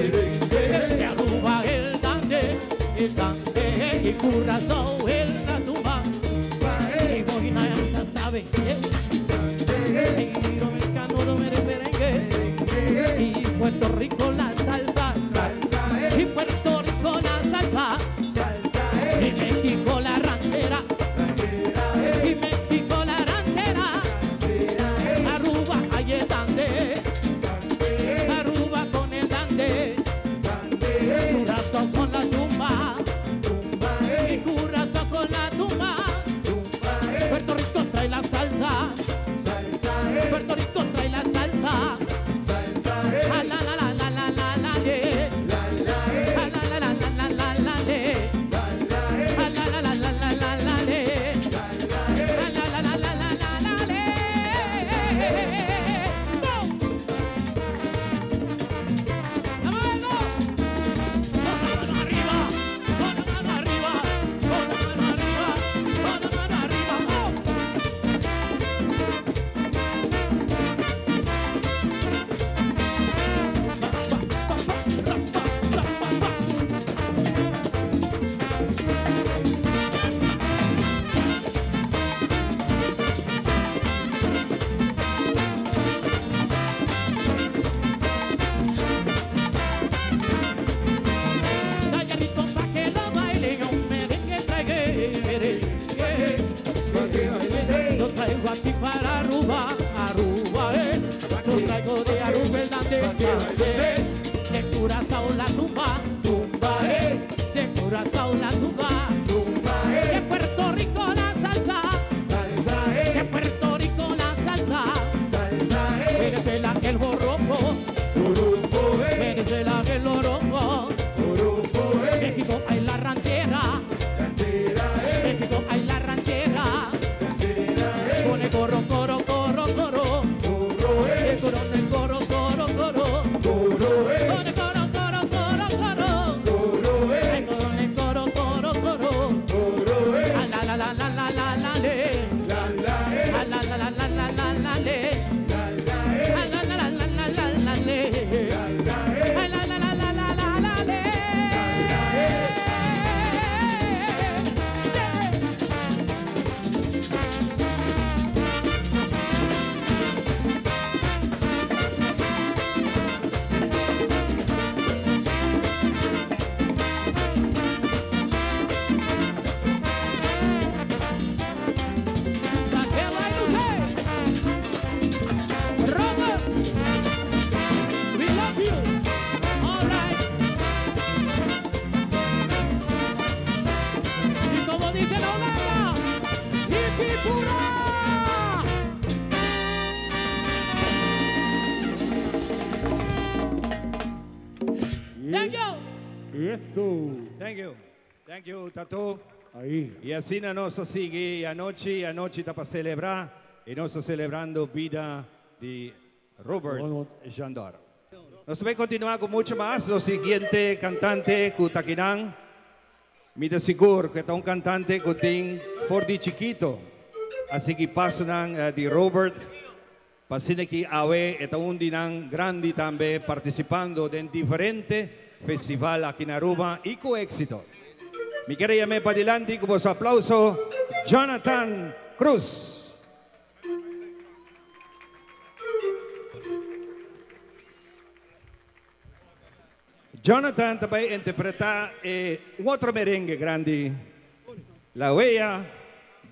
De Aruba el dante, y Curazao el natuba. Y Bojina ya sabe, y dominicano no me merengue. Y Puerto Rico la salsa, y Puerto Rico la salsa, y México la ranchera, y México la ranchera. Aruba ahí el dante, Aruba con el dante, Curazao con la tumba. el joropo, Venezuela el loropo, México hay la ranchera, México hay la ranchera, con el coro, coro, coro, coro, el coro, el coro, coro, coro, con el coro, coro, coro, coro, el coro, coro, coro, coro, la la la la la la la le, la la la la la la la le. Thank you, Tato. Y así nos sigue anoche está para celebrar y nos está celebrando vida de Robert Jandor. Nos va a continuar con mucho más. Lo siguiente cantante Kutakinan. Me da seguro que está un cantante que tiene por de chiquito. Así que pasan de Robert. Pasan que awe está un dinang grande también participando en diferentes festivales aquí en Aruba y con éxito. Mi quería llamar para adelante con vos aplauso Jonathan Cruz. Jonathan también interpreta un otro merengue grande, La Huella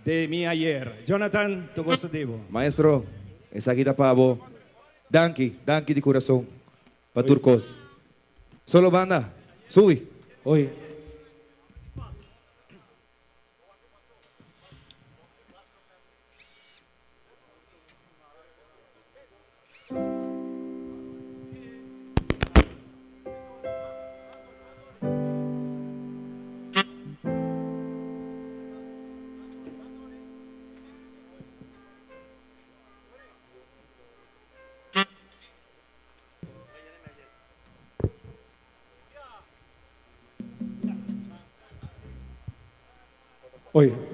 de mi ayer. Jonathan, tu gustativo. Maestro, esa guita para vos. Danke de corazón. Para Turcos. Solo banda, sube. Oye. Oye.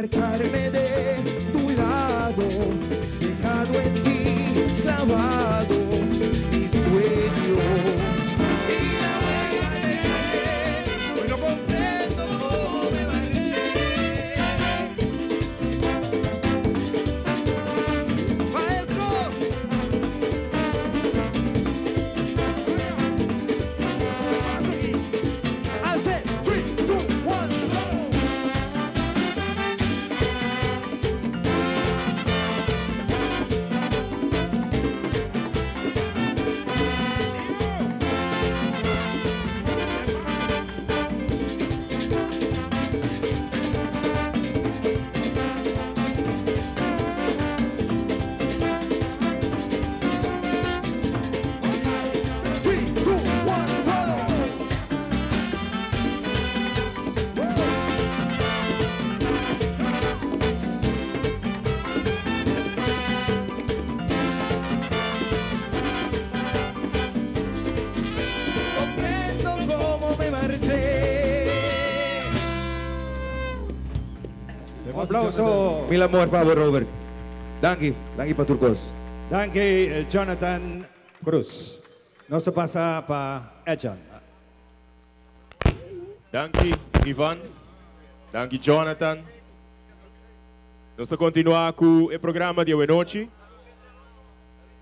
marcharme de tu lado, dejado en ti clavado mi sueño. Y la huella de hoy no comprendo cómo me marché. Maestro. I'll say 3, 2, 1, comprendo cómo me marché. Un aplauso. Mil amor, Pablo Robert. Danke Paturkos. Danke, Jonathan Cruz. No se pasa para Ejan. Danke, Ivan. Danke, Jonathan. Nós continuar com o programa de hoje.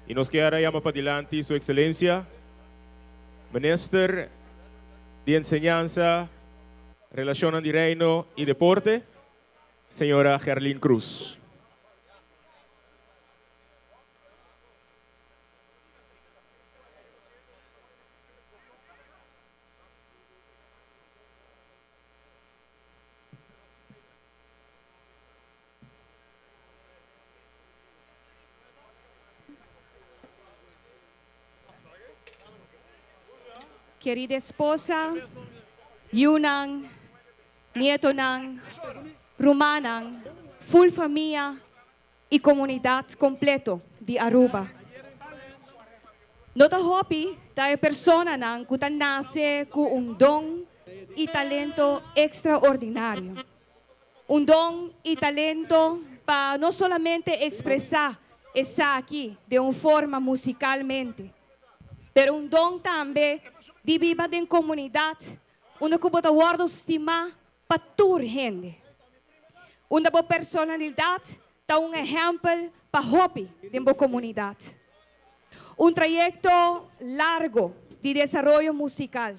E nós queremos chamar para adelante Sua Excelência, Ministro de Enseñanza, Relaciones de Reino y Deporte, Senhora Gerlin Cruz. Querida esposa, Yunang, nieto ng Rumanang, full familia y comunidad completo de Aruba. Nota hopi tayo persona ng kutanase ku un don y talento extraordinario. Un don y talento para no solamente expresar esa aquí de una forma musicalmente, pero un don también de viva en comunidad, onde que bota guarda estima para toda gente. Onde a personalidade está ejemplo para hobby de uma comunidade. Trayecto largo de desarrollo musical.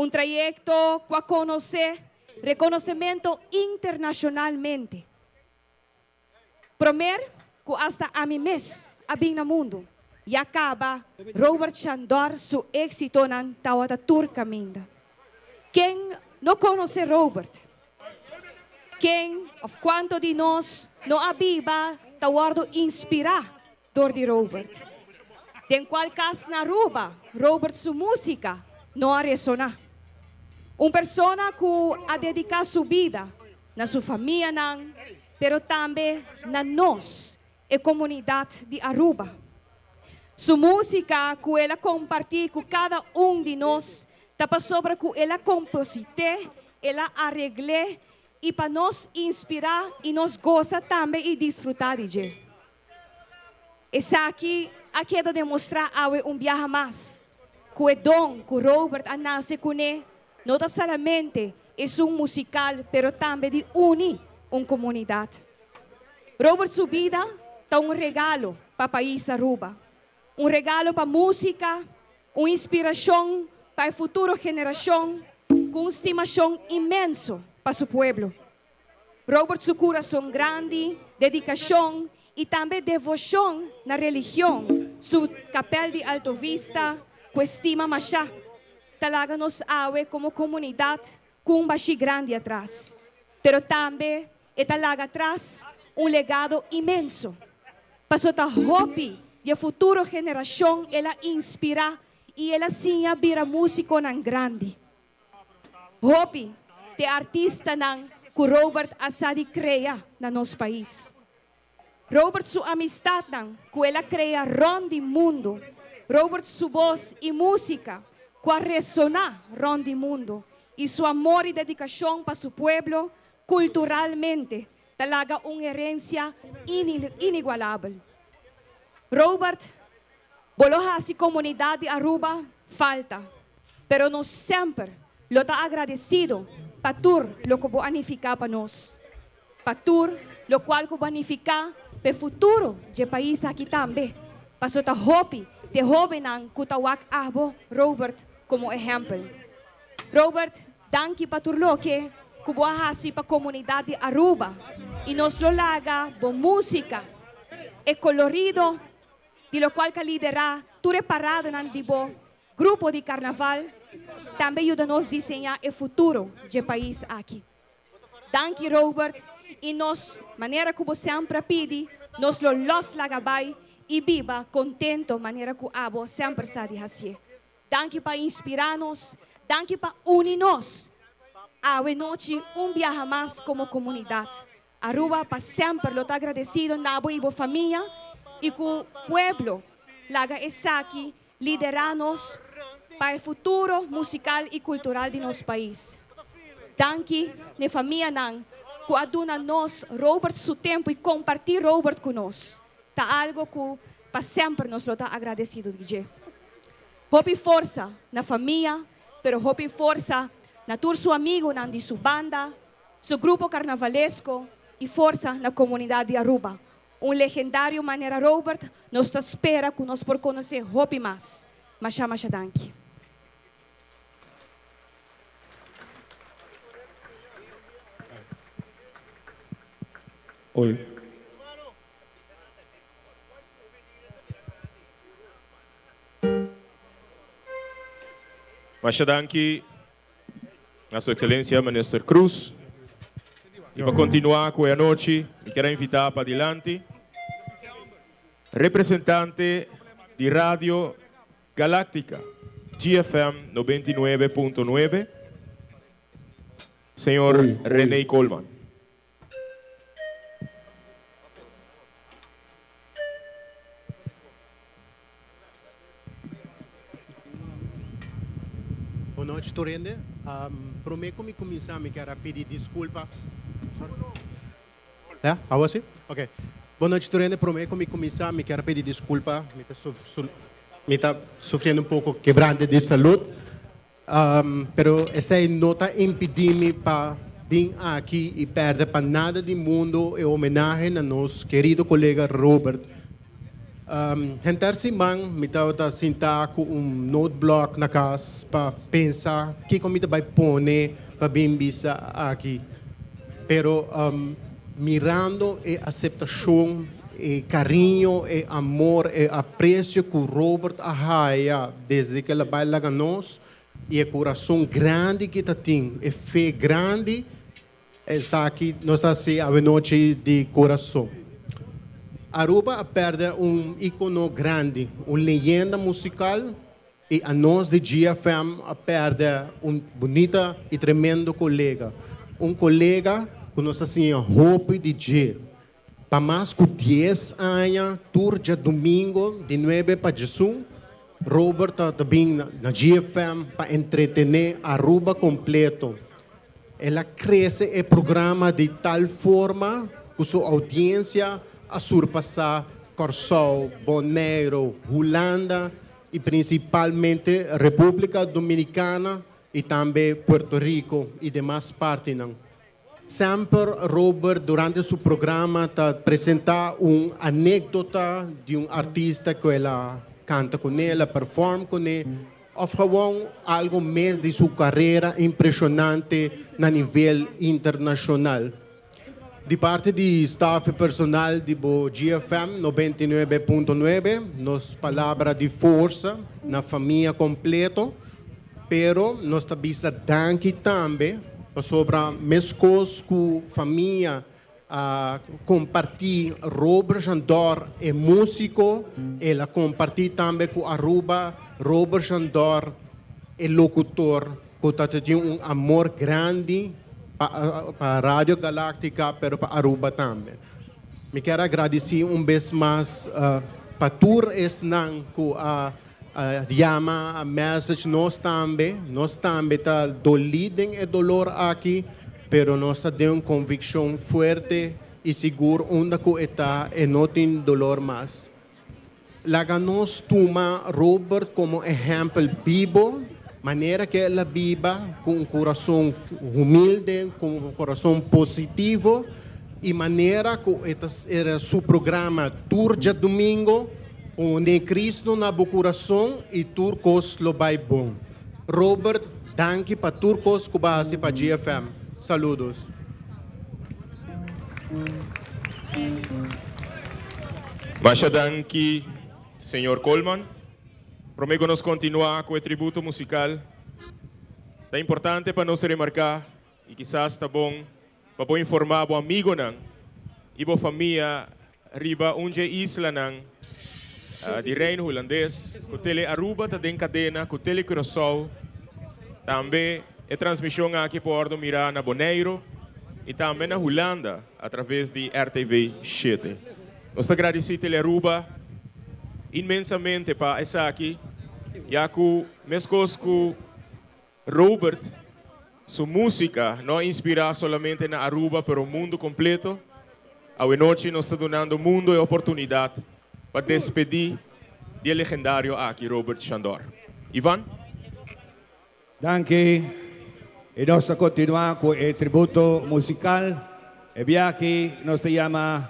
Trayecto para conocer reconocimiento internacionalmente. Primeiro, que hasta a mim mesmo, no mundo. E acaba Robert Chandor su éxito ng tawata turca minda. Quem não conhece Robert? Quem, of quanto de nós, não abiba tawado inspirar door de Robert? Den qual caso na Aruba, Robert su música não a ressonar. Persona que a dedicar sua vida na sua família, pero também na nós, a comunidade de Aruba. Su música que ela compartilha com cada de nós, tapa sobre que ela compositou, ela arreglou e para nos inspirar e nos goza também e desfrutar de. Essa aqui queda demonstrar viaje mais, que o dom que Robert nasce com ele, não somente é musical, pero também de unir uma comunidade. Robert sua vida está regalo para o país Aruba. Regalo para a música, inspiração para a futura geração, com estimação imenso para seu povo. Robert, seu coração grande, dedicação e também devoção na religião, seu capel de Alto Vista, com estima machá, talaga nos awe como comunidade com baixi grande atrás. Pero também talaga atrás legado imenso. Para a hopi e a futura geração, ela inspira e ela sim vira músico nan grande. Hopi, de artista nan que Robert asadi crea na nosso país. Robert su amistad nan que ela crea ronde mundo. Robert su voz e música que ressonar ronde mundo. E su amor e dedicação para su pueblo culturalmente talaga herencia inigualável. Robert, boloha si comunidad de Aruba falta, pero nós sempre lo tá agradecido patur lo que bonifica para nós. Patur lo qual que bonifica pe futuro de país aqui também. Paso ta hopi te jovenan kutawak abo Robert como exemplo. Robert, danke patur lo que kubuahasi pa comunidad de Aruba e nos lo laga bo música e colorido de lo qual que lidera tu reparado nan dibo grupo de carnaval também ajuda-nos a desenhar o futuro do país aqui. Danke Robert e nos maneira como sempre pede nos lo los lagabay e viva contento maneira que abo sempre sa de hacer. Danke para inspirarnos, danke para unirnos. Awe noite viaje mais como comunidade. Aruba para sempre lo está agradecido nabo e família e com o pueblo laga esaki liderarnos para o futuro musical e cultural de nosso país. Danke ne família nang que aduna nos Robert su tempo e compartir Robert conosco. Tá algo que para sempre nos lo está agradecido de. Hope força na família, pero hope força na tur su amigo nan de su banda, su grupo carnavalesco e força na comunidade de Aruba. Legendário maneira Robert nos espera que nós por conhecer hope mais. Masha danke. Oi. Masha danke a Sua Excelência Minister Cruz. E para continuar com a noite, eu quero invitar para adiante representante de Rádio Galáctica, GFM 99.9, senhor René Coleman. Boa noite, Torrende. Prometo me começar, me quero pedir desculpa. É? How was it? Ok. Boa noite, Torrende. Prometo me começar, me quero pedir desculpa. Me está sofrendo pouco quebrante de saúde. Pero essa nota impediu-me para vir aqui e perder para nada do mundo em homenagem a nosso querido colega Robert. Sentar-se me estava sentar com notebook na casa para pensar o que eu vai pôr para vir aqui. Pero mirando a aceitação, e carinho, e amor, e apreço que o Robert arraia desde que ele vai lá a nós, e o coração grande que tem, e fé grande, está aqui, nós estamos a noite de coração. Aruba perde ícone grande, uma leyenda musical, e a nós de GFM perde bonita e tremendo colega. Colega que nós assim, hope de G. Para mais de 10 anos, tour de domingo, de 9 para 18, Robert está também na GFM para entretener Aruba completo. Ela cresce o programa de tal forma que sua audiência a surpassar Corsol, Bonaire, Holanda e principalmente República Dominicana e também Puerto Rico e demais partes. Sempre Robert, durante seu programa, apresenta uma anedota de artista que ela canta com ele, performa com ele, ou gewoon algo mais de sua carreira impressionante a nível internacional. De parte do staff personal de GFM 99.9, nos palavras de força na família completa, pero nós também danke também sobre mescos com família compartir Robert Jandor é músico, ela compartir também com Aruba, Robert Jandor é locutor, que tem amor grande para a Rádio Galáctica, pero para Aruba também. Me quero agradecer vez mais para todos esses que chama a message nós também está dolido e dolor aqui, pero nós temos uma convicção forte e seguro onde que está e não tem dolor mais. Laga nós toma Robert como exemplo vivo, maneira que ela viva com um coração humilde, com um coração positivo e maneira que era seu programa Turja Domingo, onde Cristo na bo coração e turcos lo vai bom. Robert, danke para turcos que base para GFM. Saludos. Masha danke, Senhor Coleman. Prometo nos continuar com o tributo musical. É importante para nós remarcar e quizás está bom para informar o amigo nan e a família riba onde isla nan de Reino Holandês, com tele Aruba está em cadena, com tele Curaçao, também é transmissão aqui por mirar na Bonaire e também na Holanda através de RTV 7. Nós agradecemos tele Aruba imensamente para essa aqui, já que mesmo Robert, sua música não inspira somente na Aruba, para o mundo completo. A noite nós estamos dando o mundo a oportunidade para despedir do legendário aqui, Robert Chandor. Ivan? Danke. E nós continuamos com o tributo musical. E via aqui nós se chama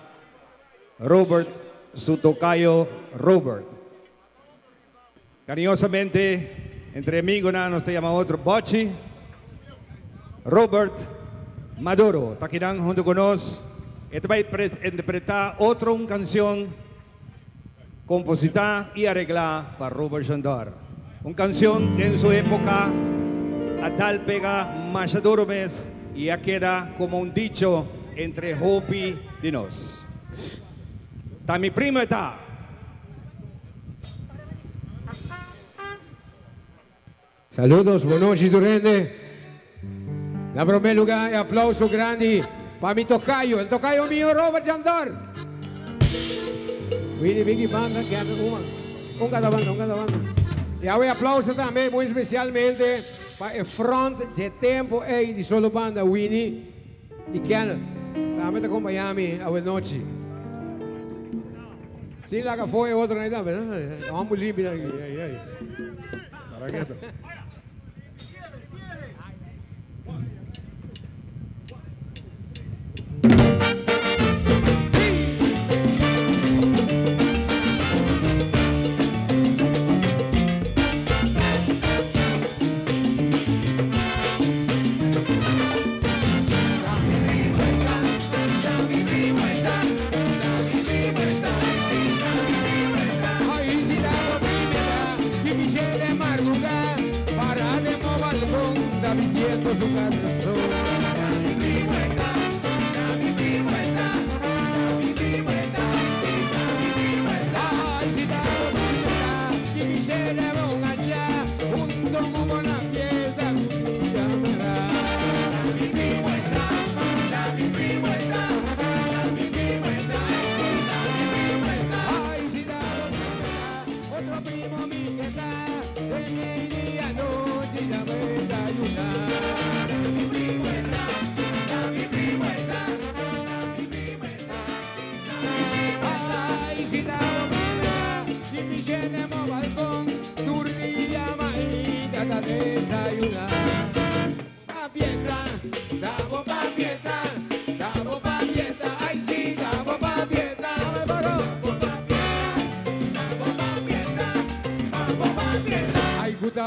Robert, su tocayo Robert. Cariñosamente, entre amigos nos se llama otro Bochi, Robert Maduro. Está aquí junto con nosotros. Este va a interpretar otra canción compositada y arreglada para Robert Chandor. Una canción que en su época a tal pega más duro mes y ya queda como un dicho entre Hopi y nos. Está mi primo está. Saludos, boa noite, Durende. Na primeiro lugar, aplauso grande para mi tocayo, el tocayo mío, Robert Chandor. Winnie Biggie Banda, que um cada banda. E aí, aplauso também, muito especialmente, para o front de tempo aí de solo banda, Winnie e Kenneth. Também te acompanhamos a boa noite. Sim, lá que foi outro, né? Vamos limpar aqui. Para quieto.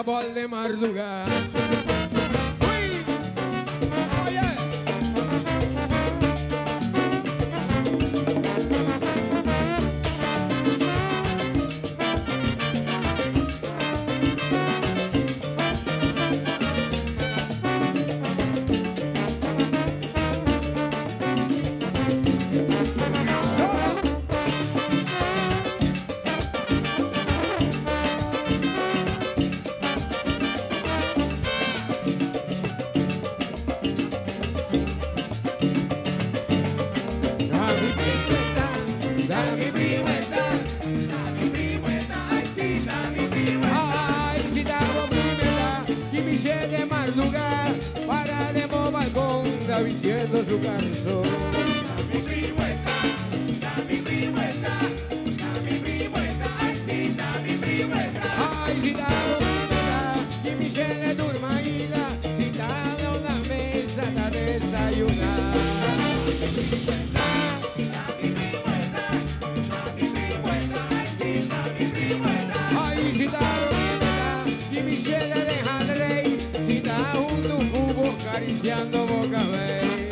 Bol de madrugada. Vistiendo su canción. Ay, si está dormida y mi cielo deja de rey, si está junto a un cubo acariciando boca vey.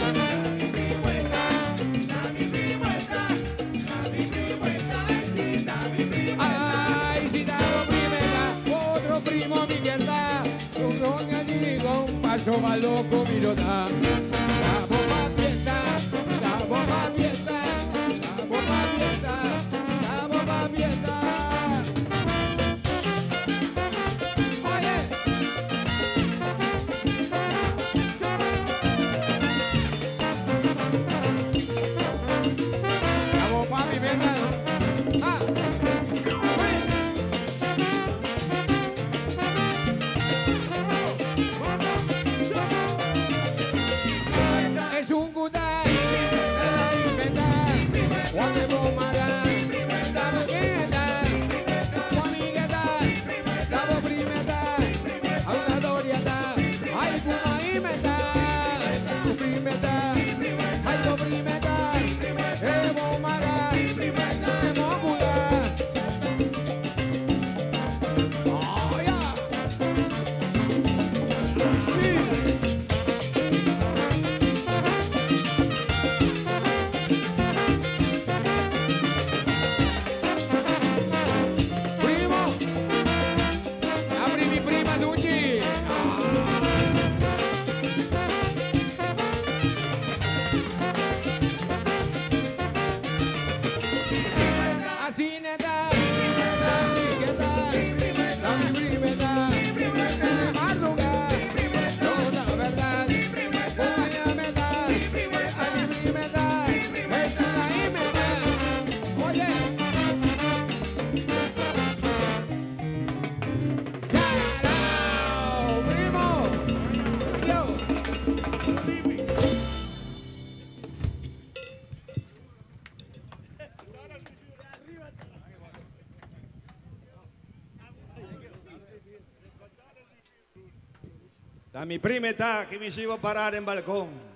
Ay, si está dormida, otro primo mi mierda, un doña y con paso va loco mi lota. La bomba fiesta, la bomba fiesta, la bomba fiesta, la bomba fiesta. Vamos, papi, venga. Ah. Es un gudai, cuando bomba da, dame queda, conmigo dabo primeta, audatoria da, ay kuma imeta, tu primeta, ay tu primeta, bomba da, mogula. Oh yeah. Primo, apri mi prima Ducci. Así neta, la mi primeta, madruga, toda verdad, una meta, a mi primeta, es una meta. Oye. ¡Salao, primo! Yo. Da mi prima età che mi scivo a parare in balcone.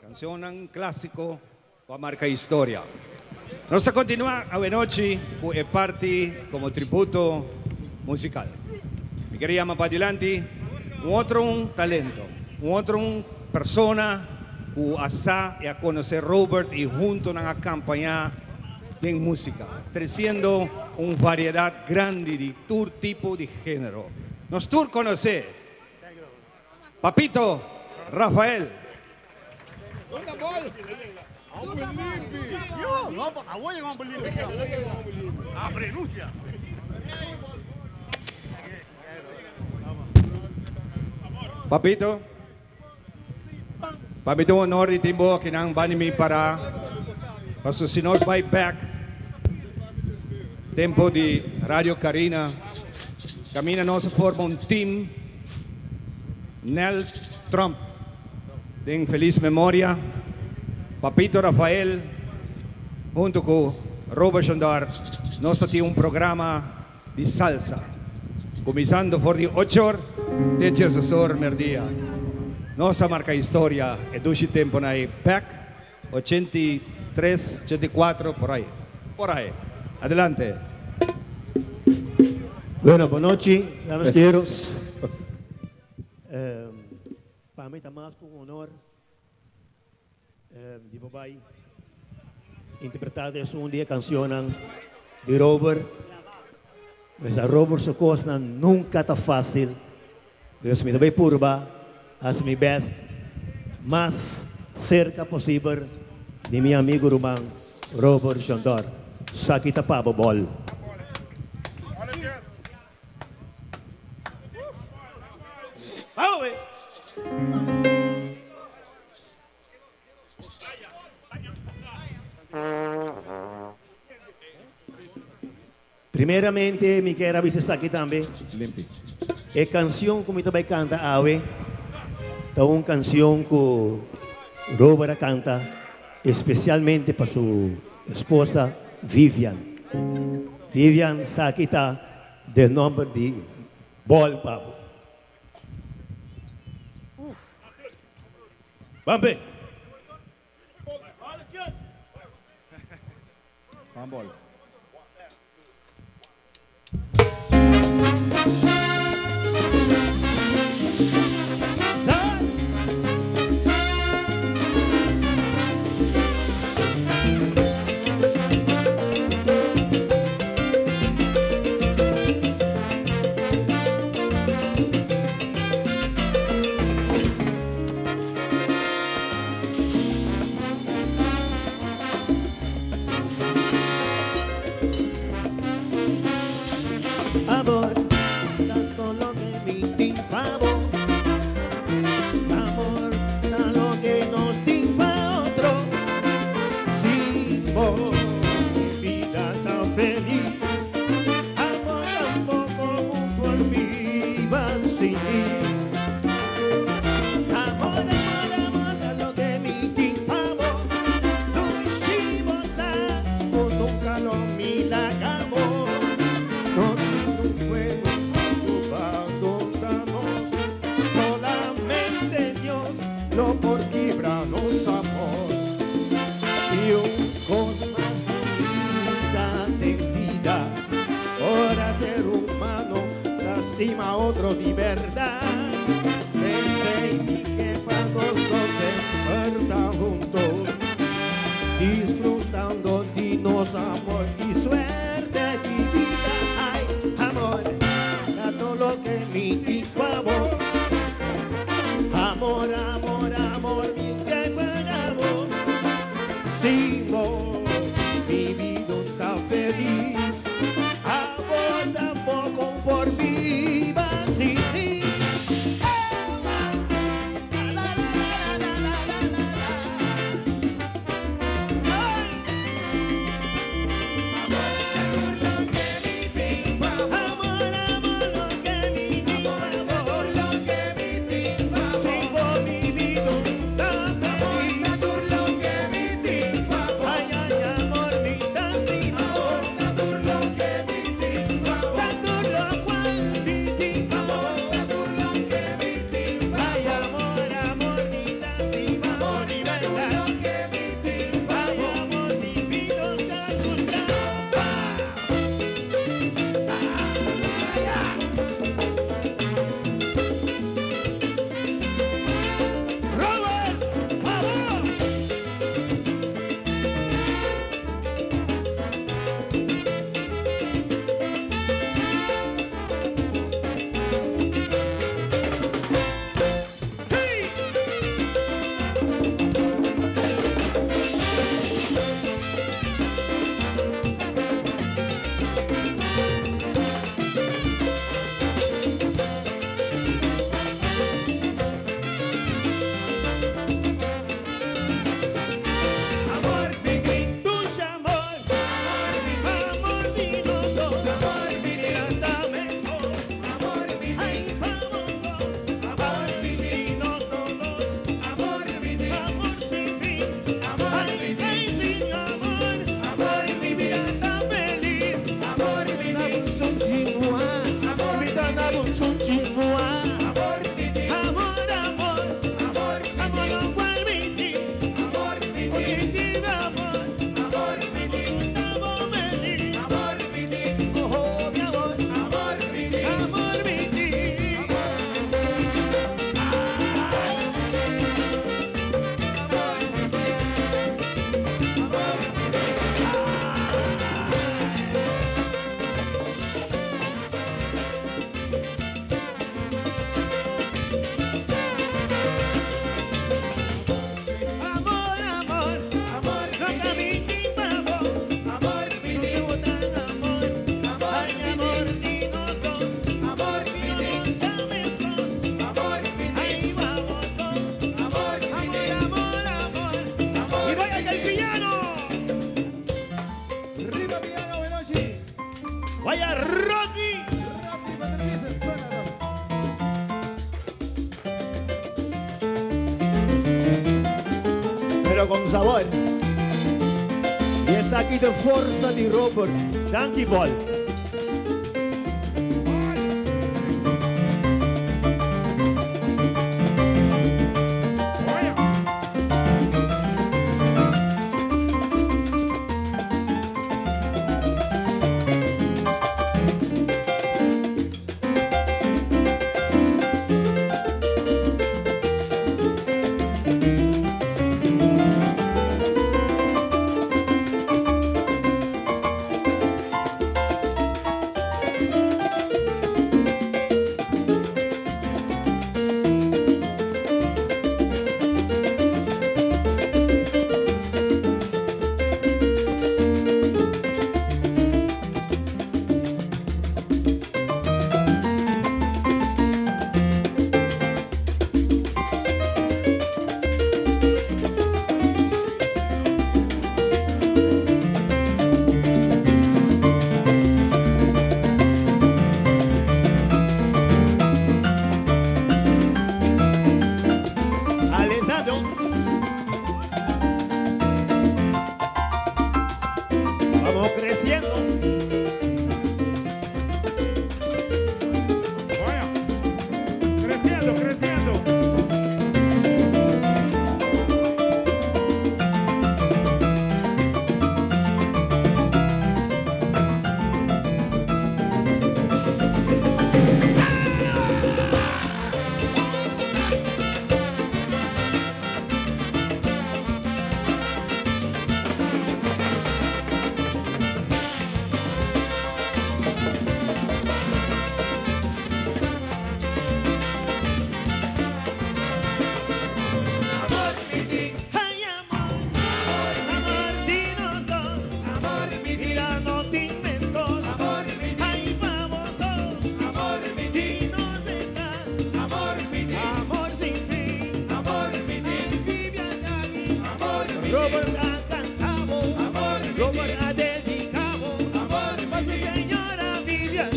Canzone un classico para marca historia. Vamos a continuar a noche con el party como tributo musical. Mi quería más para adelante un otro talento, un otro persona que asa y a conocer Robert y junto a una campaña de música, creciendo una variedad grande de todo tipo de género. Nos tour conocer Papito Rafael. Papito honor di timbo kinang banimi para sinos by back tempo di Radio Carina. Camina nos forma un team Nel Trump de feliz memoria. Papito Rafael junto con Robert Chandar nos tiene un programa de salsa comenzando por de 8 horas de asesor merdía. Nossa marca historia e duci tempo na back 83, 84 por ahí. Adelante. Bueno, buenas noches, damas y caballeros. Para mí está más un honor de poder interpretar un día canción de Robert. Mas a Robert su cosa nunca está fácil. Deus me dá purba, haz mi best, más cerca posible de mi amigo rumán Robert Chandar. Sakita Pabo Bol. Primeiramente, me quero avisar aqui também. É canção que eu também canta, Awe. É uma canção que Robert canta especialmente para sua esposa Vivian. Vivian aqui está de nome de Bol Pabo. Vamos ver. Handboll. Amor, tanto lo que mi timpavo. Amor, tanto lo que nos timpa otro. Sin vos, mi vida tan feliz. Amor, tampoco por mí vas sin ti. Amor, amor, amor, lo que mi timpavo. Tú hicimos o nunca lo milagamos. No solamente Dios lo por nos amor y un cosa linda de vida. Ahora ser humano lastima a otro de verdad. Pensé en mi jefa, los dos en verdad juntos, disfrutando de nos amor y suerte de vida. Ay, amor, todo lo que mi tipo amor. Amor, amor, amor, mi tiempo amor. Sin vos, mi vida no está feliz. Amor, tampoco por mí va sin ti. Vaya Rodney. Pero con sabor. Y está aquí de fuerza de Robert Danky Ball. Robert ha cantado, Robert ha dedicado, para su señora Vivian,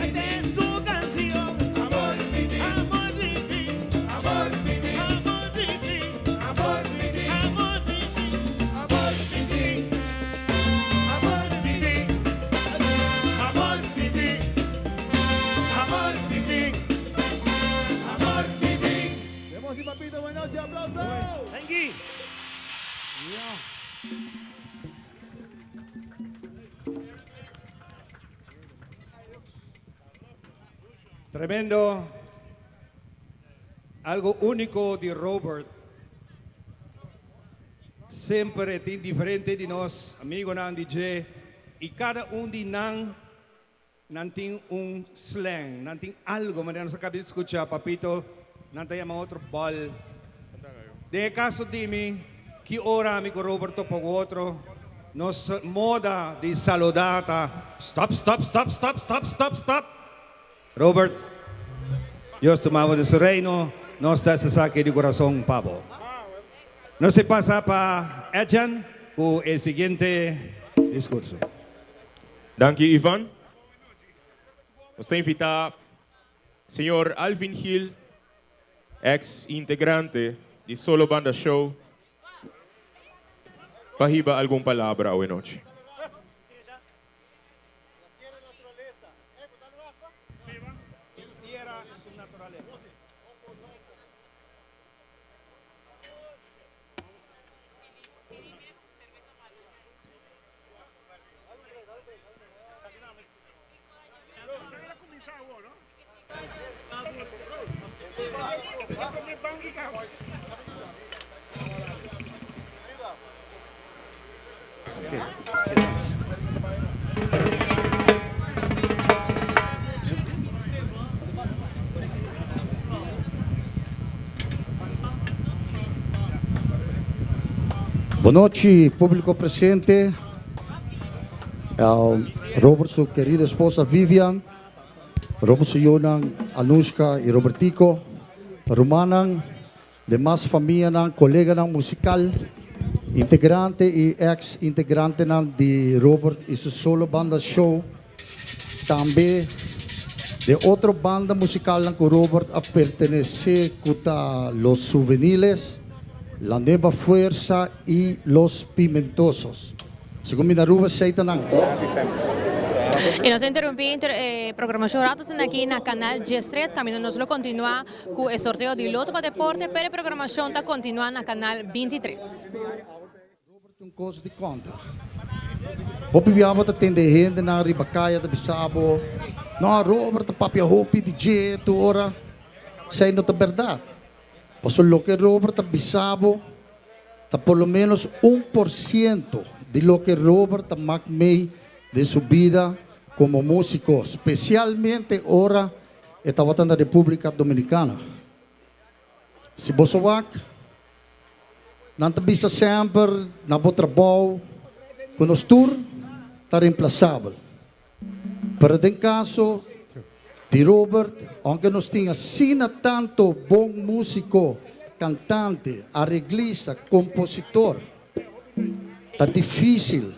esta es su canción. Amor viví, amor viví, amor viví, amor viví, amor viví, amor viví, amor viví, amor viví, amor viví, amor viví, amor viví. Demos y papito, buenas noches, aplausos. Thank you. Tremendo. Algo único de Robert. Sempre tem diferente de nós, amigo ng DJ. E cada de nang nanting slang, nanting algo, manera sa kabit escucha, papito, nantay mga otro ball. De caso di mi, que ora amigo Roberto pag otro, nos moda de saludata. Stop, stop, stop, stop, stop, stop, stop. Robert, Dios tomado de su reino, nos da saque de corazón, pavo. No se pasa para Edjan con el siguiente discurso. Danke, Ivan. Nos invita señor Alvin Hill, ex integrante de Solo Banda Show, pahiba alguna palabra hoy noche. Boa noite, público presente. Robert, sua querida esposa Vivian, Robert, sua Yonang, Anushka e Robertico, Romanang, demais família, colega musical, integrante e ex-integrante de Robert e sua solo banda show, também de outra banda musical que Robert a pertenece a Los Juveniles, La Nueva Fuerza y Los Pimentosos. Según mi naruba, E nós interrompimos a programação ratos aqui na canal G3, caminho nós vamos continuar com o sorteio de loto para deporte, mas a programação está continuando na canal 23. Um coisa de conta. Hopi viava ta tende gente na ribacaia da Bisabo. Não, Robert, papia hopi DJ, tu ora. Sei não ta verdade. Paso lo que Robert Bisabo, está por lo menos 1% de lo que Robert McMay de su vida como músico, especialmente ahora estaba en la República Dominicana. Si vos sabés, não bisa sempre na bo trabalho, com os tour, está reemplaçável. Pero em caso de Robert, aunque nos tenha sina tanto bom músico, cantante, arreglista, compositor, está difícil.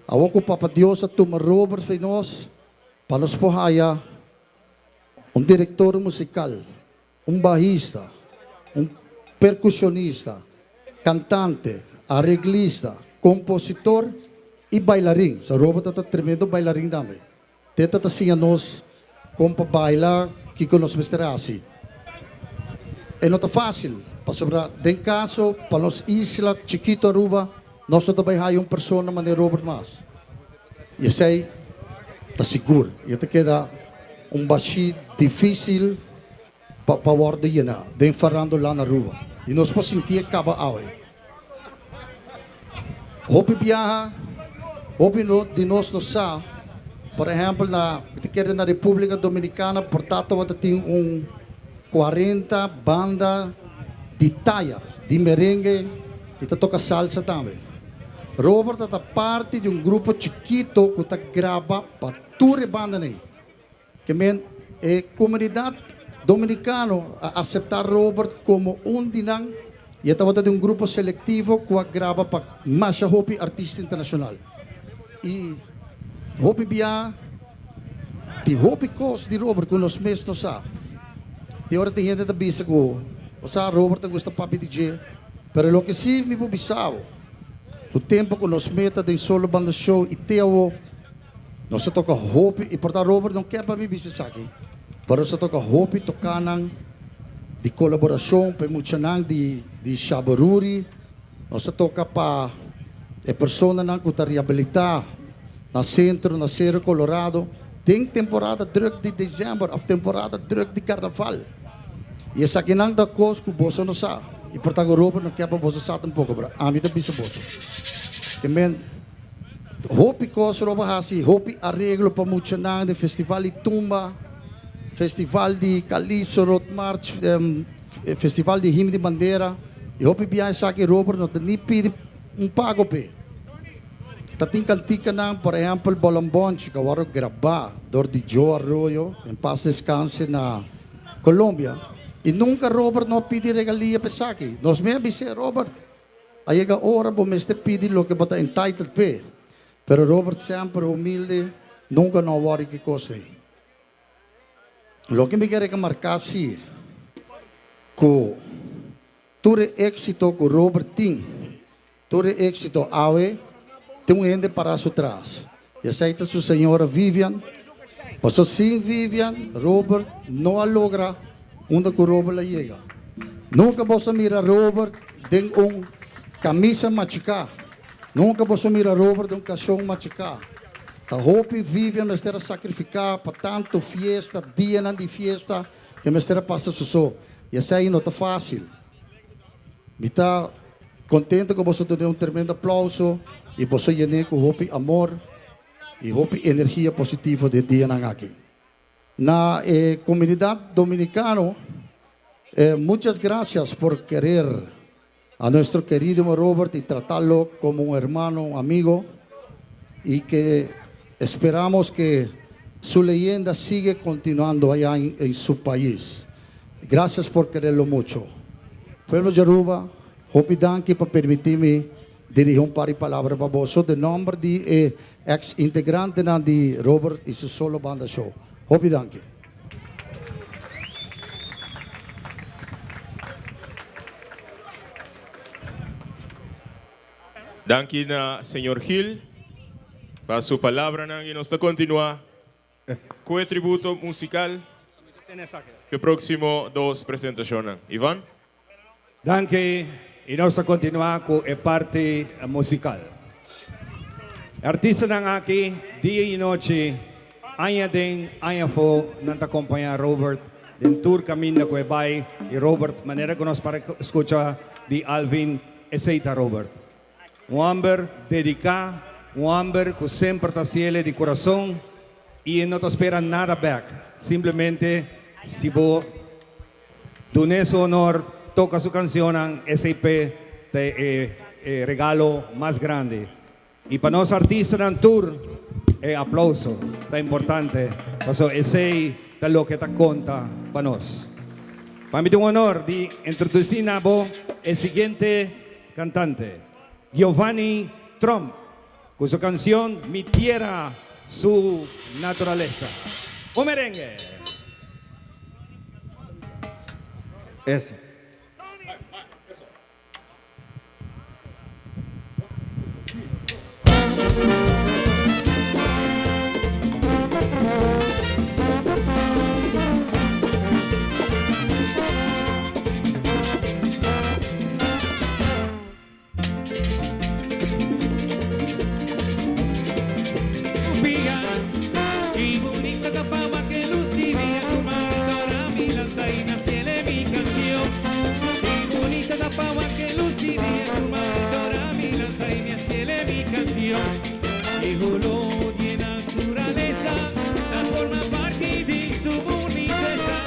Awan ko Papa Dios at tuma Robert sa nós, para nos pohaya, diretor musical, bahista, percussionista, cantante, arreglista, compositor e bailarín. Sa Robert at tremendo bailarín dami. Teta ta siya nos kung pa baila, kiko nos mesterasi. E não está fácil. Para sobra, den caso, para nos isla, chiquito Aruba, nós não trabalhamos uma pessoa maneira Robert Mas. E sei, está seguro. E até queda baixi difícil para guardar yena, den farando lá na Aruba. E nós podemos sentir que acaba awe. Hopi viaja, hopi de nós não sabe, por exemplo, na República Dominicana, portanto, tem 40 bandas de talla, de merengue, e toca salsa também. Robert é parte de grupo chiquito que grava para toda a banda. Que a comunidade dominicana a aceitar Robert como dinang E estava de um grupo seletivo que grava para mais hopi artista internacional. E hopi bia, de hopi cos de Robert que nós mesmos não sabe. De hora tem gente da bisa que o Robert gosta papi DJ, pero lo que sim me bisao, o tempo que nós meta de solo banda show e teo, nós toca hopi e portar Robert não quer para me bisa aqui, pero nós toca hopi tocanang de colaboração, pemuchanang de Shabaruri, nós toca para a pessoa não que está reabilitar na centro, na Cerro Colorado, tem temporada druk de dezembro, a temporada druk de carnaval. E essa aqui não dá coisa que o bolso não sabe. E portanto o Robert não quer para o bolso sabe um pouco, para a mim também se bolso. Também, hopi coisa Robert hasi, hopi arreglo para muchanang de festival de tumba, festival de Calypso, Road March, festival de himno de bandeira. E hopi biar aqui Robert não tem nem pede pago pe. Tating cantica na, por exemplo, Bolambon, que agora gravar, dor de Joe Arroyo, em paz descanse na Colômbia. E nunca Robert não pede regalia para aqui. Nós me avisamos, Robert, aí é a hora para me pedir o que está entitled pe. Pero Robert sempre humilde, nunca não worry que coisa. O que me quer marcar assim, que todo êxito que Robert tem, todo êxito awe, tem um ende para trás. E aceita sua senhora Vivian. Passou sim Vivian, Robert não a logra onde que Robert chega. Nunca você mira Robert tem camisa machucada. Nunca você mira Robert tem cachorro machucado. Tá hope Vivian me estará sacrificar para tanto fiesta, dia de fiesta, que me estará passando so. E essa aí não está fácil. Me está contente que você tenha tremendo aplauso. E você llene com hopi amor e hopi energia positiva de dia aqui. Na comunidade dominicana, muitas graças por querer a nosso querido Robert e tratá-lo como um irmão, um amigo, e que esperamos que sua leyenda siga continuando allá em seu país. Graças por quererlo muito. Pueblo de Aruba, hopi danke para permitir-me dirigir par de palavras para você, de nome de ex-integrante de Robert e seu solo banda show. Hopi danke. Danke na Senhor Gil, para sua palavra e nós continuar com o tributo musical que próximo dos apresentações. Ivan? Danke. E nós continuar com a parte musical. Artista ng aqui, dia e noite, anya din, anya fo, nanta acompanhar Robert, den tour caminho que vai, e Robert, maneira que nós para escutar de Alvin, aceita Robert. Amber dedicado, Amber que sempre está cielo de coração, e não te espera nada back. Simplesmente, se vos dones honor, toca su canción en SIP de regalo más grande. Y para los artistas en tour, aplauso, está importante. Eso ese es lo que te conta para nos. Para mí es un honor de introducir a vos el siguiente cantante, Giovanni Trump, con su canción Mi Tierra, Su Naturaleza. Un merengue. Eso. Y bonita tapaba que lucía tu mano, mi lanza y naciele mi canción. Y bonita tapaba que lucía tu mano, mi lanza y naciele mi canción. Y color de naturaleza, la forma parte de su boniteza.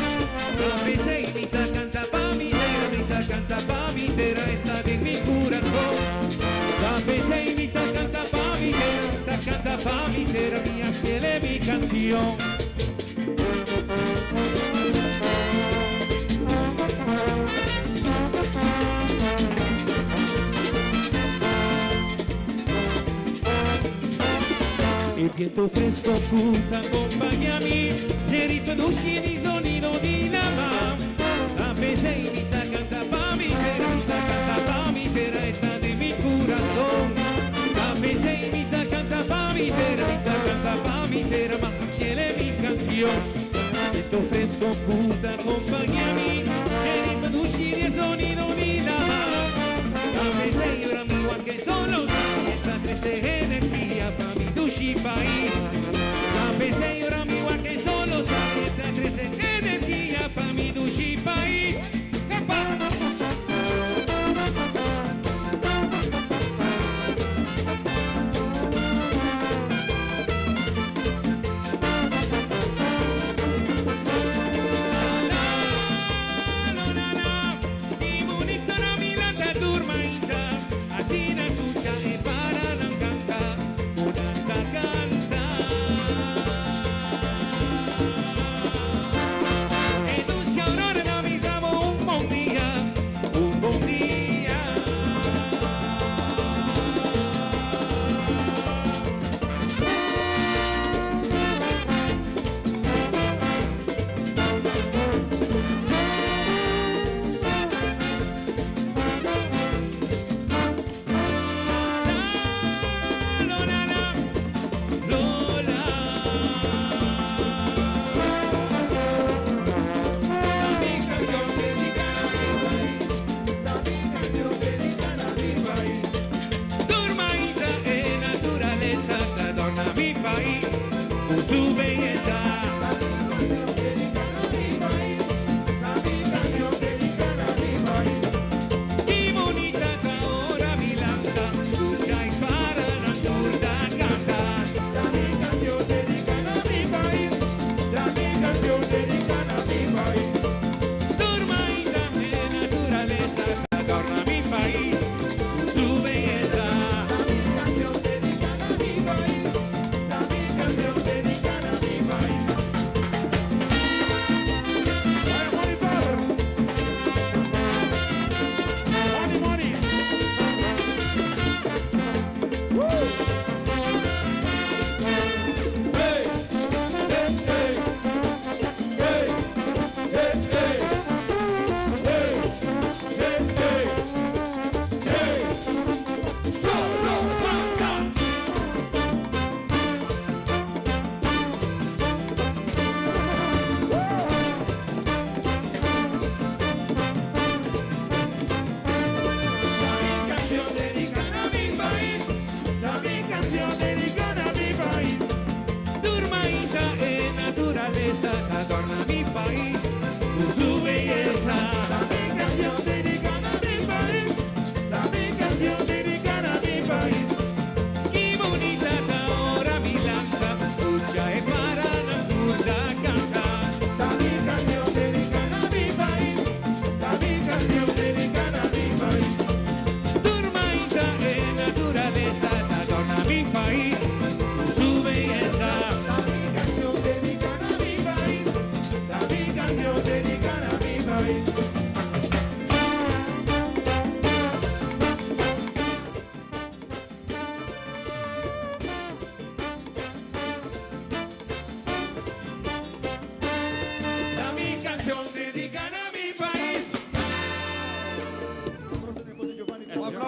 La peseñita canta pa' mi tierra, canta pa' mi tierra, está de mi corazón. La peseñita canta pa' mi tierra, canta pa' mi tierra, mía fiel mi canción. viento fresco punta acompañami, el ritmo dulce di sonido di lama. La peseñita canta pa' mi perrita, canta pa' mi perrita de mi corazón. La peseñita canta pa' mi perrita, canta pa' mi perra, más fiel mi canción. Viento fresco punta acompañami, el ritmo dulce di sonido di lama. La peseñora amiga que solo esta crece energía pa' mi dulce país. La peseñora amiga que solo esta crece energía pa' mi dulce país. ¡Epa!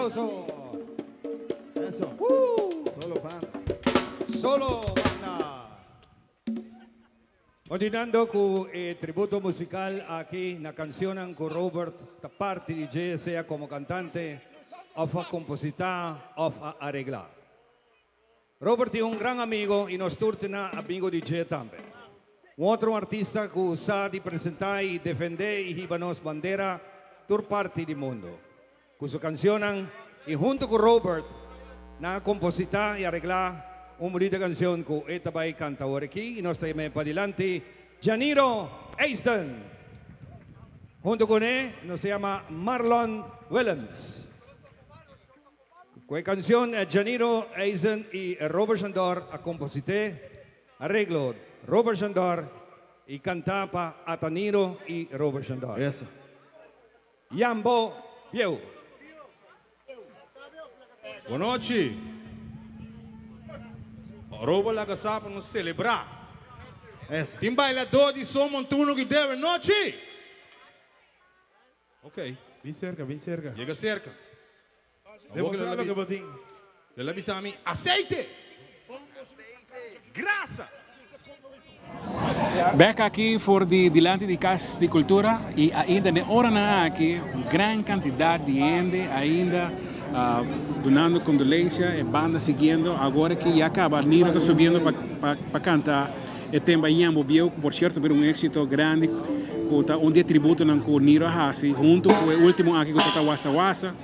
aplauso. Eso. Solo banda. Solo banda. Continuando con el tributo musical aquí na cancionan con Robert da parte di Jay, sea como cantante of a compositor of a arreglar. Robert è un gran amigo e nostro amigo di Jay también. Un altro artista che sa di presentare e difendere i hibanos bandera tur parte del mondo. Con su canción y junto con Robert na compositar y arreglar una bonita canción que esta va a cantar ahora aquí y nos trae para adelante Janiro Easton. Junto con él nos llama Marlon Williams. La canción Janiro Easton y Robert Shandor a composité arreglo Robert Shandor y cantaba a Taniro y Robert Shandor. Yes. Yambo Bieu. Boa noite. Robert laga sa para nos celebrar. Tem bailador de som montuno que deve noite. Ok. Bien cerca, bien cerca. Llega cerca. Debo que lo que botín. Le avisa a mí, aceite. Grasa. Back aqui for delante de Casa de Cultura e ainda na hora na aqui grande quantidade de gente ainda donando condolência e banda seguindo agora que já acaba Niro está subindo para cantar e tem Yambo Biel por certo ver êxito grande com dia tributo não com Niro Hasi junto com o último aqui que está Wasa Wasa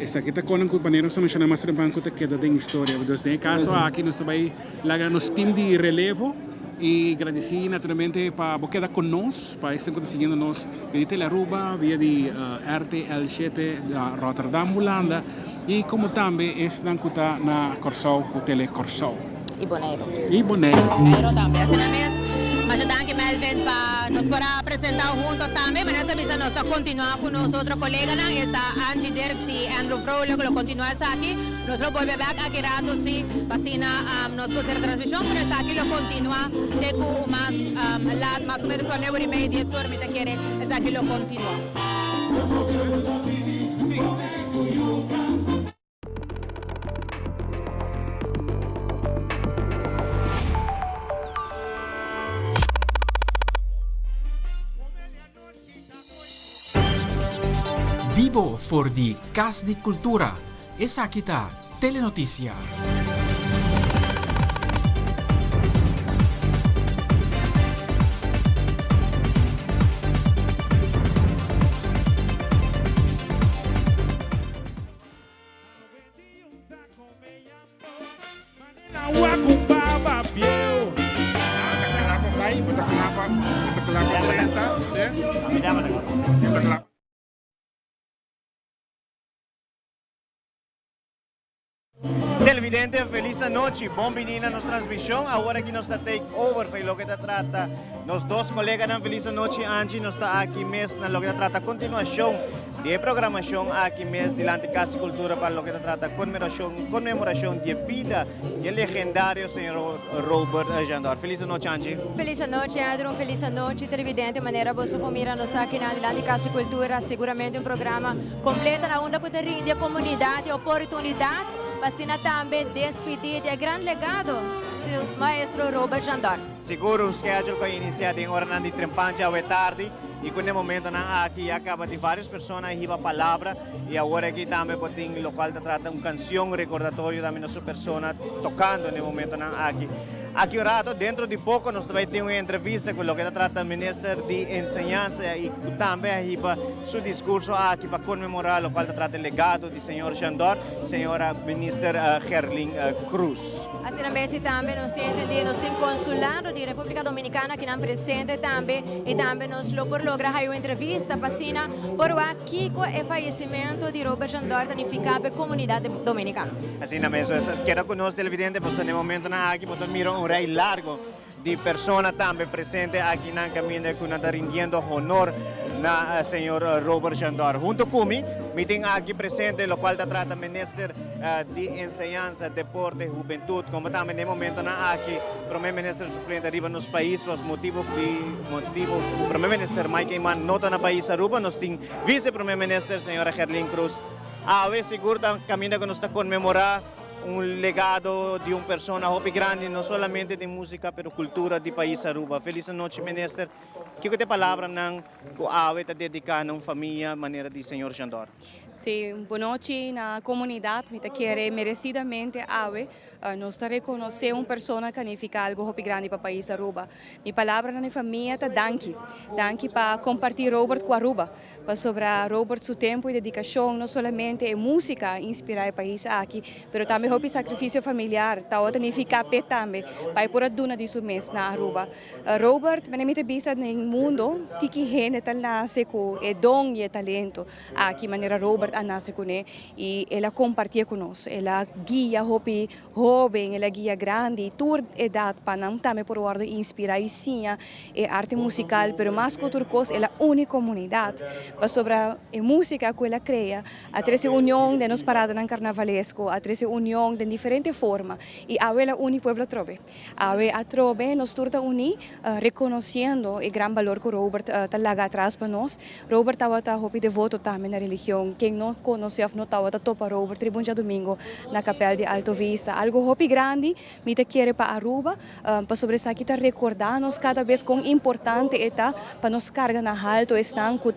essa aqui está com o companheiro que se chama Master Banco que queda em história então nesse caso aqui nós vai largar nosso time de relevo e agradecer naturalmente para você quedar conosco para estar seguindo nós via de Aruba via de RTL7 da Rotterdam Holanda e como também estão na Corsol o Tele Corsol e Bonaire Bonaire também assim mesmo mas eu tenho que Melvin para nos para apresentar junto também mas essa vez nós continuar com nosso outro colega lá está Angie Dirks e Andrew Frohle que lo continua aqui nós lo volvemos aqui rato sim para nos fazer transmissão mas está aqui lo continua de com mais ou menos uma hora e meia 10 horas me te quer está aqui lo continua Vivo for di Casa di Cultura. Esa kita Telenoticia. Televidente, feliz noite, bom menina nos transmissão. Agora que nós está take over, foi lo que está trata. Nos dois colegas na feliz noite, Angie, nós está aqui mesmo na lo que trata continuação de programação aqui mesmo delante da Casa Cultura para lo que trata comemoração de vida de legendário senhor Robert Jandor. Feliz noite, Angie. Feliz noite, Andrew. Feliz noite, televidente. Maneira você mira nós está aqui na delante da Casa Cultura, seguramente programa completo na onda que rende a comunidade, oportunidades. Vacina também despedir de grande legado do maestro Robert Jandor. Seguro o schedule que iniciado em hora de trempante à tarde e com o momento na aqui acaba de várias pessoas aí a palavra e agora aqui também tem local que trata uma canção recordatório também da sua pessoa tocando no momento na aqui. Aqui o rato, dentro de pouco, nós vamos ter uma entrevista com o que trata o ministro de Enseñança e também aí para seu discurso aqui para comemorar o qual trata o legado do senhor Jandor, senhora ministra Herling Cruz. Assim também nós temos consulado da República Dominicana que não presente também e também nós logramos uma entrevista para por aqui com o falecimento de Robert Jandor danificar a comunidade dominicana. Assim mesmo, quero conosco televidente, porque no momento na aqui podemos mirar rei largo de pessoas também presentes aqui na caminho que está rendendo honor na senhor Robert Jandor. Junto comigo, me tem aqui presente o qual trata o ministro de Enseñança, Deporte e Juventude, como também no momento na aqui, o primeiro-ministro suplente arriba nos países, por motivo o primeiro-ministro Mike Iman nota na país Aruba, nós temos vice-primeiro-ministro, senhora Herling Cruz. A vez seguro caminho que nos está comemorar legado de uma pessoa grande, não somente de música, mas cultura do país Aruba. Feliz noite, ministro. Que te palavra não a dedicar a uma família maneira de senhor Jandor? Sim, boa noite na comunidade. Me quero merecidamente nós reconhecer uma pessoa que significa algo grande para o país Aruba. Minha palavra na família é danke. Danke para compartilhar Robert com Aruba. Para sobre Robert seu tempo e dedicação, não somente em música inspirar o país aqui, mas também o sacrifício familiar. Tá outra significa também para por a duna de seu mês na Aruba. Robert, me bisa no mundo, tiki gente tal nasce com o dom e o talento. Aqui maneira Robert nasce com ele e ela compartilha conosco. Ela guia hopi jovem, ela guia grande, toda idade para não também por ordem inspirar e sim é arte musical, pero mais que outra coisa, ela une comunidade. Para sobre a música que ela cria, a treze união de nos parada no carnavalesco, a treze união reunião de diferente forma e awe la uni pueblo trove. Awe a trove nos turta uni reconhecendo o grande valor que Robert talaga atrás para nós. Robert estava hopi devoto também na religião. Quem não conhece não estava topa Robert tribunja domingo na capela de Alto Vista. Algo hopi grande, me te quer para Aruba, para sobre essa kita recordar nos cada vez com importante eta para nos carga na alto estão que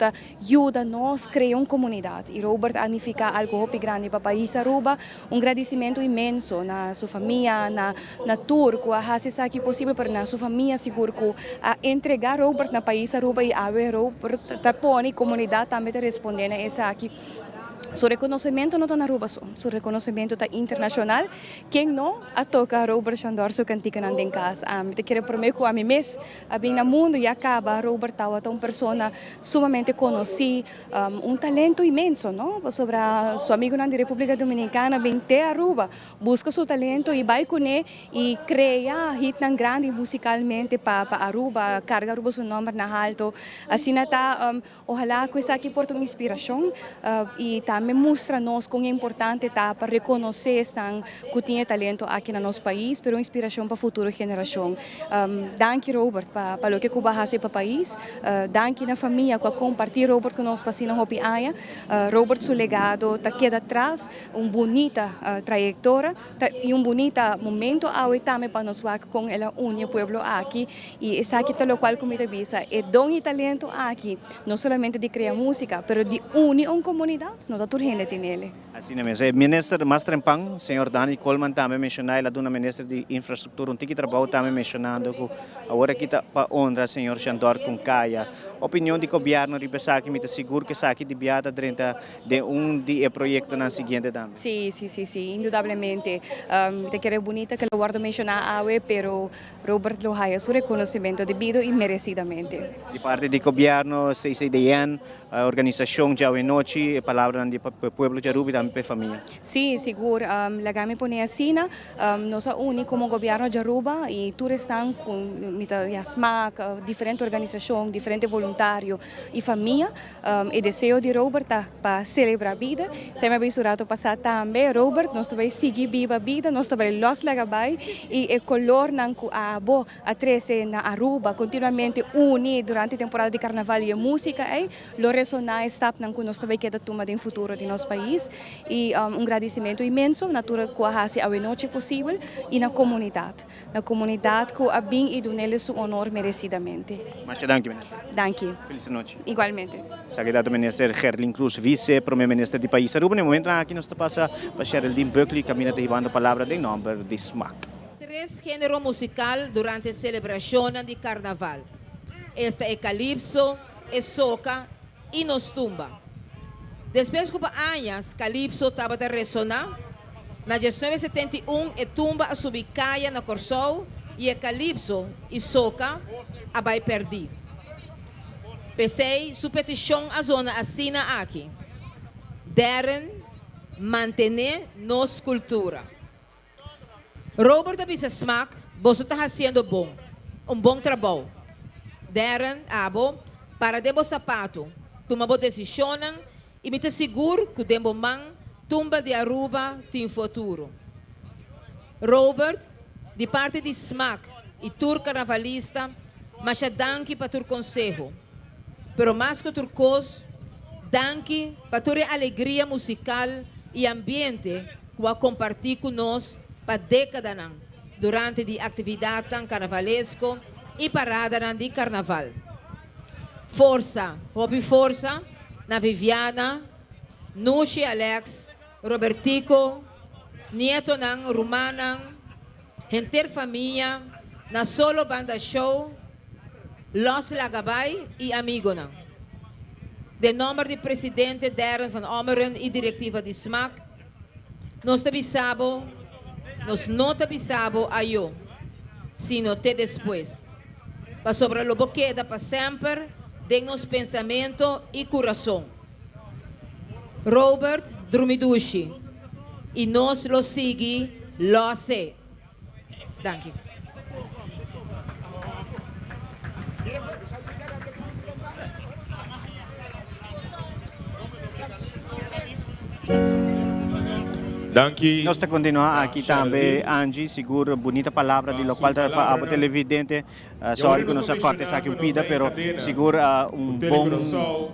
ajuda nos criar uma comunidade. E Robert anifica algo hopi grande para o país Aruba, agradecimento imenso na sua família, na tour que a se aqui possível para na sua família seguro que a entregar Robert na país Aruba e a Robert tapone comunidade também te respondendo a essa aqui. Su reconocimiento no está na Aruba, su reconocimiento está internacional. Quem não a toca Robert Chandor su cantica não tem casa. Te quero prometer que a mim mesmo, a bem no mundo e acaba Robert estava uma pessoa sumamente conhecida, talento imenso, não? Sobre seu amigo na República Dominicana, vem até Aruba, busca seu talento e vai com ele e cria hit tão grande musicalmente para Aruba, carga Aruba seu nome na alto. Assim está, ojalá que isso aqui porte uma inspiração e também mostra-nos como é importante para reconhecer que tem talento aqui no nosso país, mas uma inspiração para a futura geração. Danke Robert para o que Cuba faz para o país, danke na família que compartilhar Robert conosco para si na Hopi Aya. Robert seu legado está queda atrás, uma bonita trajetória e bonito momento também para nós com ela unia pueblo aqui e isso aqui é o qual como te visa é dom e talento aqui, não somente de criar música, mas de unir uma comunidade. Não está urgente nele. Assim mesmo. O ministro mais trempang, senhor Dani Coleman, também mencionou, ela dona ministra de infraestrutura, um tiki trabalho também mencionando que agora aqui está para honra senhor Chandor com Caia. Opinião do governo de pensar que me está seguro que essa aqui de biata dentro de de projeto na seguinte também. Sim, indudablemente. Te quero bonita que o guardo mencionar awe, pero Robert lo haya su reconocimiento debido e merecidamente. De parte do governo, CCDN, a organização Jaue Noche, palavra do pueblo de Aruba e também para a família. Sim, seguro. Lagami pone assim, nós uni como governo de Aruba e todos estão com SMAC, diferentes organizações, diferentes voluntários e família. E desejo de Robert para celebrar a vida. Se me abençoado passar também, Robert, nós também seguir viva a vida, nós também los lagabay e o color ng abo a 13 na Aruba continuamente uni durante a temporada de carnaval e música, lo ressonar está nang nós também queda toma do futuro de nosso país e agradecimento imenso na tura que a noite possível e na comunidade que a bem e do nele su honor merecidamente. Mas danke, ministro. Danke. Feliz noite. Igualmente. Secretário ministro Gerlin Cruz, vice-primeiro-ministro do país Aruba. No momento aqui nós passa para Sherilyn Buckley, caminha derivando a palavra de nome de SMAC. Tres géneros musical durante a celebração de carnaval. Esta é calypso, é soca e nos tumba. Depois de anos, calypso estava a ressonar. Na 1971, a tumba a subicaia na Corsol e a calypso e soca a vai perder. Pensei, sua petição a zona assina aqui. Devem manter nossa cultura. Robert avisa SMAC, você está fazendo bom trabalho. Devem, para debo sapato, toma boa decisão e me seguro que o tempo tumba de Aruba tem futuro. Robert, de parte de SMAC e tour carnavalista, mas danke para o conselho. Pero mais que turcos, danke para a alegria musical e ambiente que a compartilhar conosco para décadas durante a atividade carnavalesco e parada de carnaval. Força, hobby força, na Viviana, Nushi Alex, Robertico, Nieto ng Rumanang, Henter Família, na Solo Banda Show, Los Lagabay e Amigo nang. De nome do presidente Darren van Omeren e diretiva de SMAC, nós não tabisabo a eu, sino te depois. Para sobre lo boqueda para sempre, de nos pensamento e coração. Robert Drumidushi, e nós lo sigue, lo sé. Thank you. Nós te continuar aqui também, Angie, seguro, bonita palavra de local para o televidente. Sorry que não se corte essa aqui pida, pero seguro bom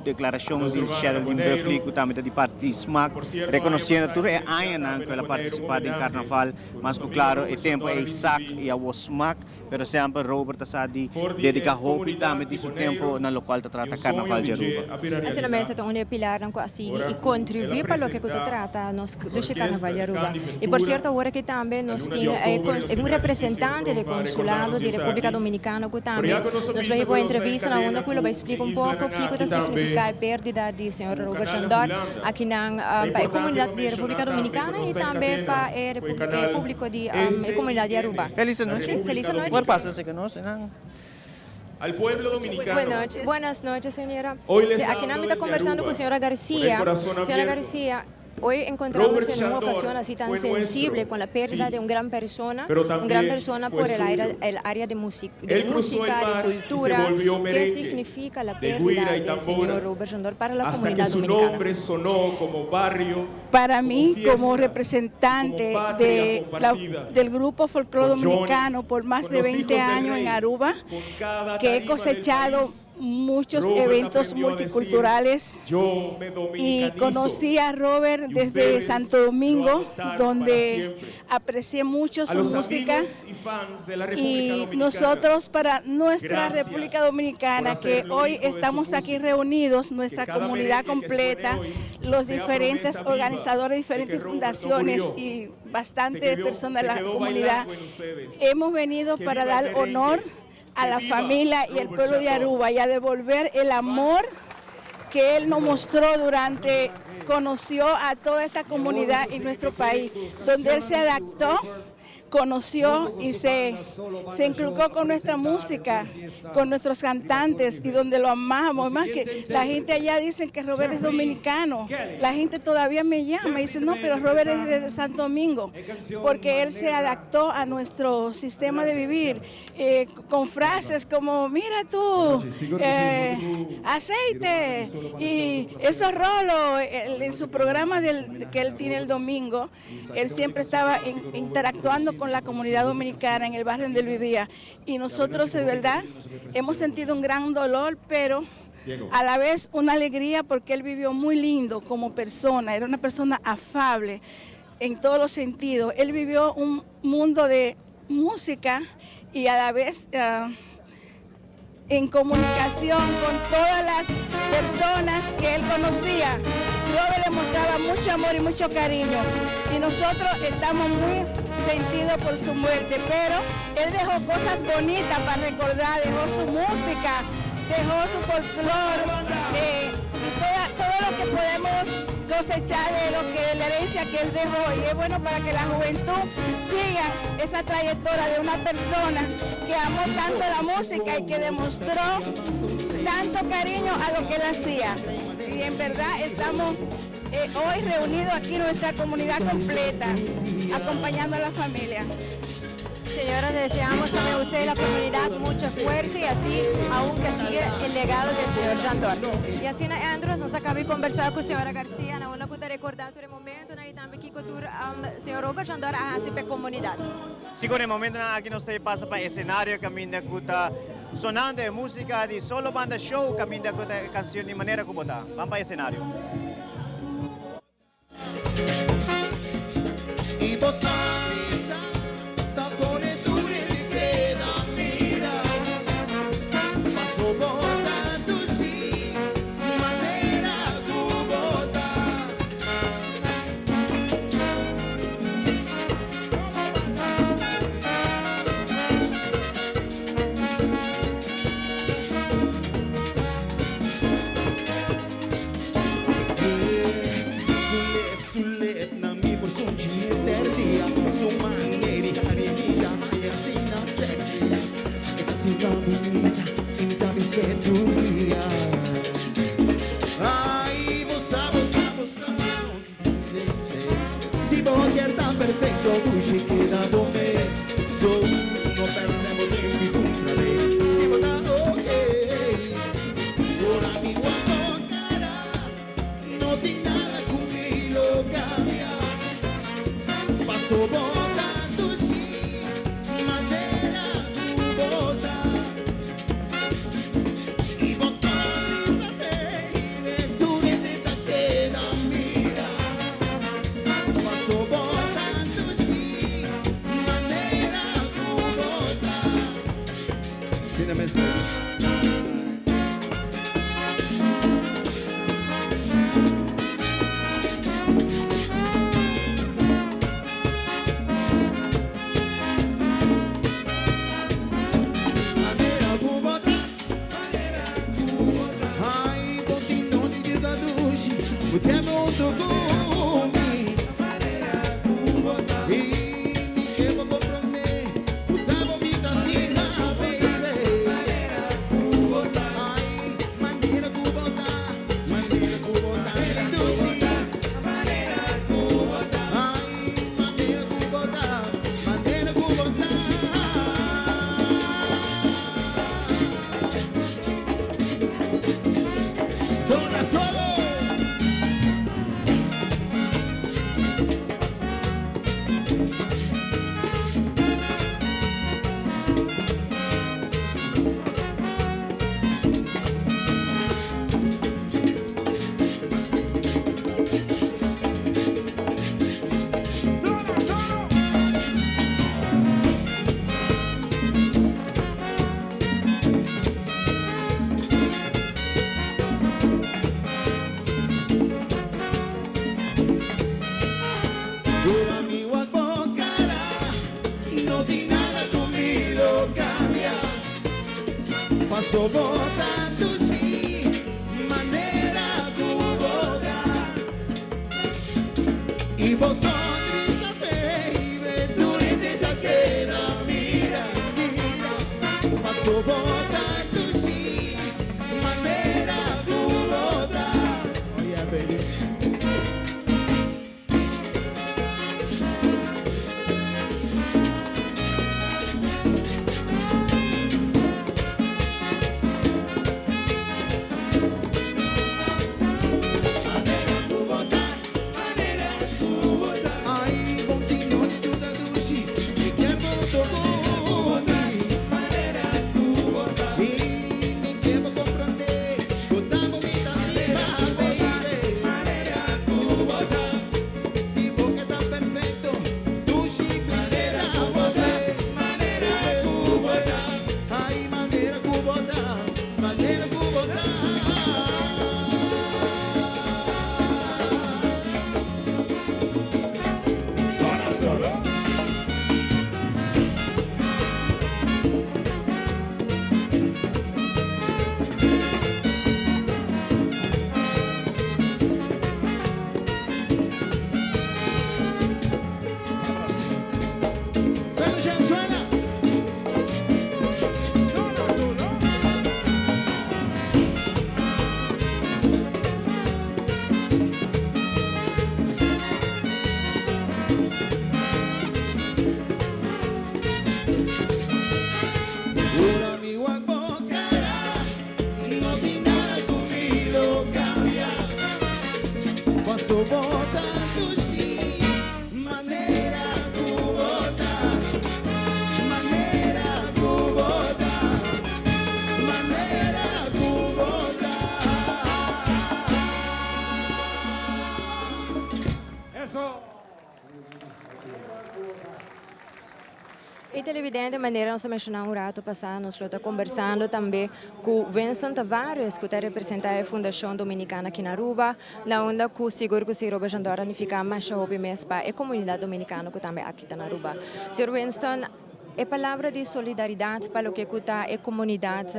declaração de Sherilyn Berkeley, que também de parte de SMAC, reconhecendo tudo é ainda que ela participa em carnaval, mas claro, o tempo é SAC e a SMAC, pero sempre Robert está de dedicar hobby também de seu tempo na local que trata carnaval de Aruba. Assim, também se torna pilar não assim e contribuir para o que tu trata nos do carnaval de Aruba. E por certo, agora que também nós temos representante do consulado da República Dominicana que também nos vai para entrevista na onde que ele vai explicar pouco o que significa a perda de senhor Robert Chandor aqui na comunidade da República Dominicana e também para o público da comunidade de Aruba. Feliz noite. Feliz noite. What pasa se conoce, não? Al pueblo dominicano. Buenas noches, señora. Hoy les Aquí hablo está desde conversando Aruba, con señora García. con el corazón Señora abierto. García, hoy encontramos Robert en una Chandor ocasión así tan fue sensible nuestro, con la pérdida sí, de una gran persona, pero una gran también persona fue por el suyo. área de música, Él cruzó el mar de y se cultura. volvió ¿Qué merengue, significa la de pérdida güira y del tambora, señor Robert Chandor para la hasta que comunidad su dominicana? nombre sonó como barrio. Para mí, fiesta, como representante como patria compartida, del Grupo Folclore con Johnny, Dominicano por más con de los 20 hijos del años rey, en Aruba, con cada que he tarima del cosechado país, muchos Robert eventos aprendió a multiculturales decir, yo me y dominicanizo, conocí a Robert y desde ustedes Santo lo Domingo, adoptaron para donde siempre. aprecié mucho A su los música. amigos y fans de la República Y Dominicana, nosotros para nuestra gracias República Dominicana, por que hacerlo hoy hijo de su estamos aquí música, reunidos, nuestra cada comunidad merengue que completa, suene hoy los sea diferentes promesa viva organizadores, diferentes de que Robert no fundaciones murió. y Se bastantes quedó- personas de se la quedó comunidad, bailando en ustedes. hemos venido Que para viva el dar merengue, honor a que la viva familia y al Robert pueblo de Chandor. Aruba y a devolver el amor que él nos mostró conoció a toda esta comunidad y nuestro país, donde él se adaptó, conoció y se inculcó con nuestra música, con nuestros cantantes y donde lo amamos. Más que la gente allá dice que Robert es dominicano, la gente todavía me llama y dice, no, pero Robert es de Santo Domingo, porque él se adaptó a nuestro sistema de vivir, con frases como, mira tú, aceite, y esos rolos, en su programa que él tiene el domingo, él siempre estaba interactuando con la comunidad dominicana en el barrio donde él vivía. Y nosotros, de verdad, hemos sentido un gran dolor, pero a la vez una alegría porque él vivió muy lindo como persona, era una persona afable en todos los sentidos. Él vivió un mundo de música y a la vez en comunicación con todas las personas que él conocía. Robert le mostraba mucho amor y mucho cariño y nosotros estamos muy sentidos por su muerte, pero él dejó cosas bonitas para recordar, dejó su música, dejó su folclore, todo lo que podemos cosechar de la herencia que él dejó, y es bueno para que la juventud siga esa trayectoria de una persona que amó tanto la música y que demostró tanto cariño a lo que él hacía. Y en verdad estamos hoy reunidos aquí nuestra comunidad completa, acompañando a la familia. Señora, deseamos también a usted y la comunidad mucha fuerza y así aún que siga el legado del señor Chandor. Y así, Andros, nos acaba de conversar con la señora García, na una que está recordando el momento, y también aquí con el señor Robert Chandor a la comunidad. Sí, con el momento aquí nos pasa para el escenario, camina cuta sonando de música de solo banda show, camina cuta canción de manera como está. Vamos para el escenario. Y vos sabes, tapones sobre mi queda, mira, paso botando sí, manera tu bota. Sulet na mi por terdia, su manera harinita, y así no sexy. Esta ciudad bonita, invita mi seducía. Ay, vos sabes, si vos eres tan perfecto, pues queda donde no perdemos tiempo y otra vez. Si vos estás ok, por amigo a cara, no tiene nada conmigo cambia. Butiamo outro gume E me chego a compreender Butavo vidas rima, baby Ai, maneira cubota Maneira cubota Maneira cubota Ai, maneira cubota Maneira cubota Sola solo Ora mi guapocara, no di nada conmigo cambia. Paso votando sí, manera tu boda. Y vosotros baby, tú eres la que era, mira, mira. Paso votando sí, manera tu boda. Oh yeah, baby. Ai, continua de tudo dushi, me quebra todo maneira cubota, e me quebra compreender, botamos vida cima, baby, maneira cubota, se boca tá perfeito, dushi, please get out of it, maneira cubota, ai, maneira cubota, maneira cubota. Suena, gente, suena. Ora mi guapocara, no di nada conmigo cambia. Paso votando sí, manera cubota, manera cubota, manera cubota. Eso. E televidente, maneira nós mencionamos um rato passado, nós estamos conversando também com Winston Tavares, que representa a Fundação Dominicana aqui na Aruba, na onda que seguro que o Sr. Jandora fica mais hobby mesmo para a comunidade dominicana que também aqui na Aruba. Sr. Winston, é palavra de solidariedade para o que está a comunidade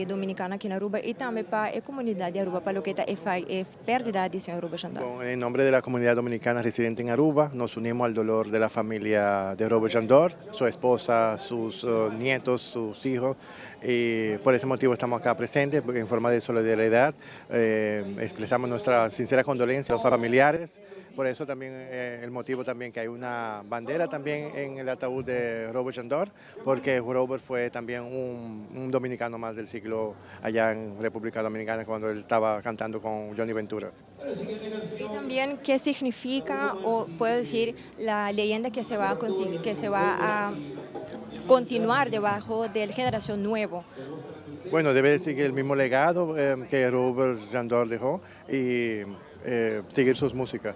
dominicana aqui na Aruba e também para a comunidade de Aruba para o que está a pérdida de Sr. Jandora. Bon, en nombre de la comunidad dominicana residente en Aruba, nos unimos al dolor de la familia de Robert Jandor, su esposa, sus nietos, sus hijos, y por ese motivo estamos acá presentes en forma de solidaridad. Expresamos nuestra sincera condolencia a los familiares. Por eso también el motivo también que hay una bandera también en el ataúd de Robert Jandor, porque Robert fue también un dominicano más del siglo allá en República Dominicana cuando él estaba cantando con Johnny Ventura. Y también qué significa, o puedo decir, la leyenda que se va a conseguir, que se va a continuar debajo de la generación nueva. Bueno, debe seguir el mismo legado que Robert Jandor dejó y seguir sus músicas.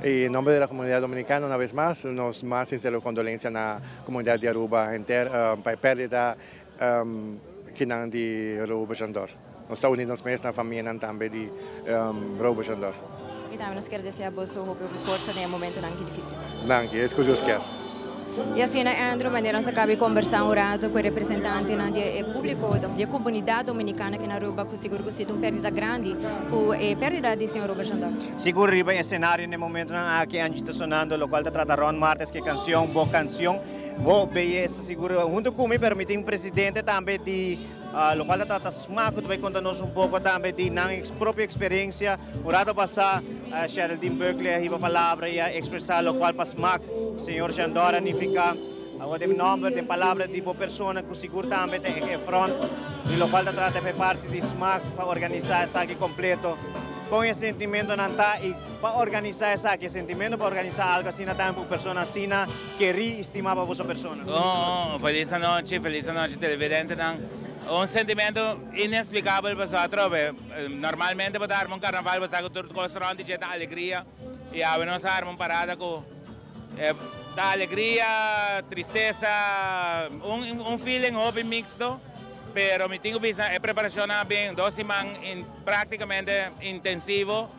Y en nombre de la comunidad dominicana, una vez más, nos más sinceras condolencias a la comunidad de Aruba entera, para pérdida que nan de Robert Jandor. Nos está unidos más na família também de Robert Jandor. E também nós queremos desejar a boa força nesse momento tão difícil. Danke, é isso que eu quero. E assim, Andrew, maneira nós acaba conversando um rato com o representante do público, da comunidade dominicana que na Aruba, que seguro que é uma perda grande, com a perda de senhor Robert Jandor. Seguro riba em cenário no momento na aqui antes está sonando, lo cual te trata Ron Martes que canção, boa canção, boa beleza, seguro junto com me permitir presidente também de lo cual te trata Smack, tu vai contar-nos pouco também de na própria experiência, o rato passar Sherilyn Berkeley a palavra e a expressar lo qual para Smack, senhor Jandor, nifica o nome de palavra de boa pessoa que seguro também tem em front, e lo qual te trata de parte de Smack para organizar essa aqui completo. Com esse sentimento não está e para organizar essa aqui, sentimento para organizar algo assim não por pessoa assim que estimava a vossa pessoa. Feliz noite televidente un sentimento inexplicável para nosotros. Normalmente para dar un carnaval vas a todo el restaurante y da alegría y a veces nos arma parada con da alegría, tristeza, un feeling hobby mixto. Pero mi tengo visa es preparación bien 2 semanas prácticamente intensivo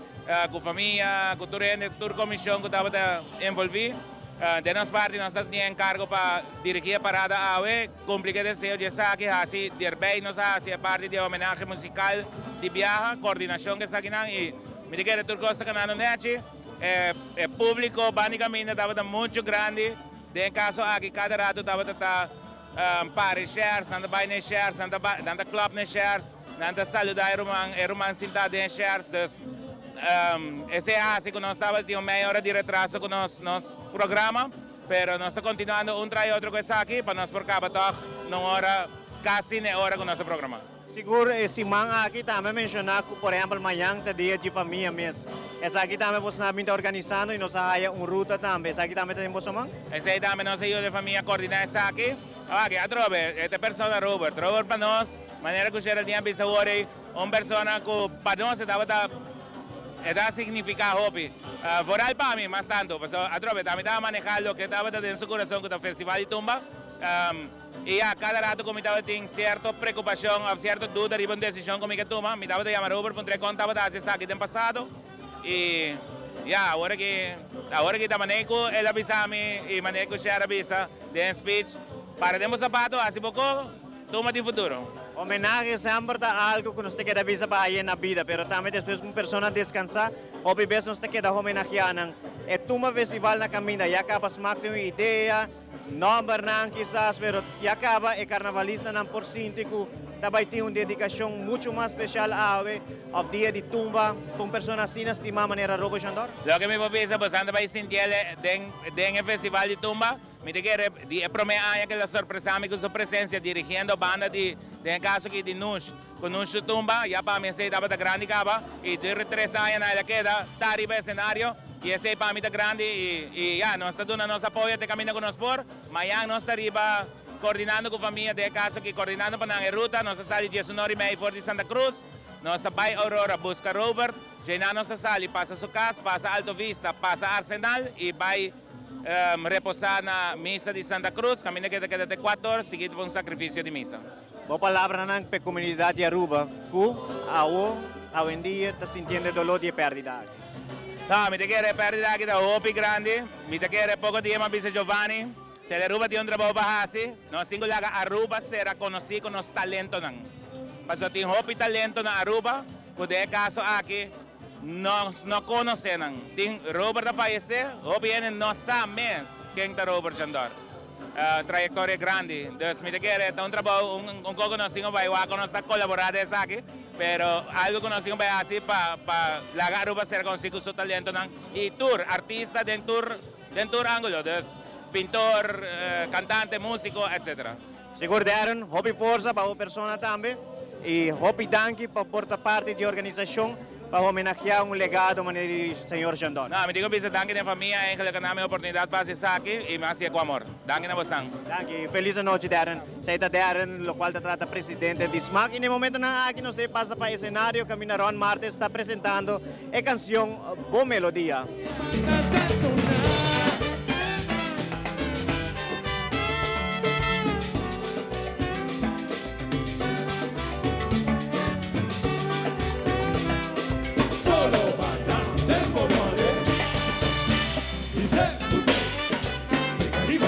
con familia, con toda comisión que estaba envolvida. De nossa parte, nós temos encargo para dirigir a parada AUE, cumprir o desejo de saque, assim, de nós a parte de homenagem musical de viagem, coordenação que está aqui, e me diga que tudo costa que não é, público, basicamente, estava muito grande, de caso aqui, cada rato estava para shares, anda by ne shares, anda club ne shares, anda saludar irmão sentado em shares, esse é assim que nós estávamos tinha meia hora de retraso com nosso programa, mas nós estamos continuando trai outro com isso aqui para nós por cabo numa hora quase na hora com nosso programa. Seguro esse man aqui também mencionar que por exemplo amanhã é dia de família mesmo. Essa aqui também você está organizando e nós há ruta também. Essa aqui também tem você man? Essa aí também nós de família coordenar essa aqui. Aqui a trobe, esta pessoa Robert para nós, maneira que o Sherilyn bisa hoje, uma pessoa que para nós estava da significa hobby. Voral para mí, más tanto. Pues, a través de estaba manejando lo que estaba en su corazón con el Festival de Tumba. Y a cada rato como estaba tenía cierta preocupación, cierta duda de una decisión como que toma. Me estaba de llamar Robert, porque contaba de hacer aquí en pasado. Y ya, ahora que está manejo, él avisa a mí y manejo share avisa de speech. Para demos zapatos, hace poco, toma de futuro. Homenagem sempre a algo que nós temos que avisar para aí na vida, mas também depois que uma pessoa descansar, ou bem nós temos que homenagear. É uma festival na caminha, e acaba de uma ideia, não não quizás, mas e acaba é carnavalista não por síntico, também tem uma dedicação muito mais especial ao dia de tumba, com pessoas assim estimada maneira Robert Jandor. Lo que me pasa pues anda para sentir en el Festival de Tumba, me dice que promete que la sorpresa con su presencia dirigiendo banda de caso que de Nush, con Nush Tumba, ya para mí se estaba de grande capa y de 3 años la queda está arriba del escenario y ese para mí está grande y ya nos apoya de camino con nosotros, mañana nos está arriba coordinando con familia de caso que coordinando para la ruta, nos sale 19:30 por de Santa Cruz, nos está by Aurora busca Robert, llena nossa sala, passa sua casa, passa Alto Vista, passa Arsenal e vai repousar na missa de Santa Cruz, caminha que queda de 4 horas, seguido por um sacrifício de missa. Boa palavra na comunidade de Aruba, que hoje em dia está sentindo dolor de perda. Não, me quer perda aqui da Hopi grande, me quer pouco dia mais bisa Giovanni, Teleruba tem trabalho bahasi, nós temos lá Aruba será conhecido com nosso talento não. Mas tem Hopi talento na Aruba, que de caso aqui não conhecem. Tem Robert a falecer, Hopi não sabe quem é Robert Jandor. Trayectória grande, então me quer é um trabalho pouco nós temos vai com nós colaborar dessa aqui, pero algo que nós temos vai assim para lá Aruba ser conhecido seu talento não. E tour artista dentro ângulo, pintor, cantante, músico, etc. Seguro deram, Hopi força para a pessoa também. E Hopi danke para portar parte de organização para homenagear legado do senhor Jandor. Não, me digo que danke na família, que eu tenho a oportunidade para fazer aqui e mais com amor. Danke na bastante. Danke, feliz noite Darren. Seita Darren, o qual trata presidente de SMAC. E no momento na aqui nós passa para o cenário, Camina Ron Martes está apresentando a canção Boa Melodia. Arriba,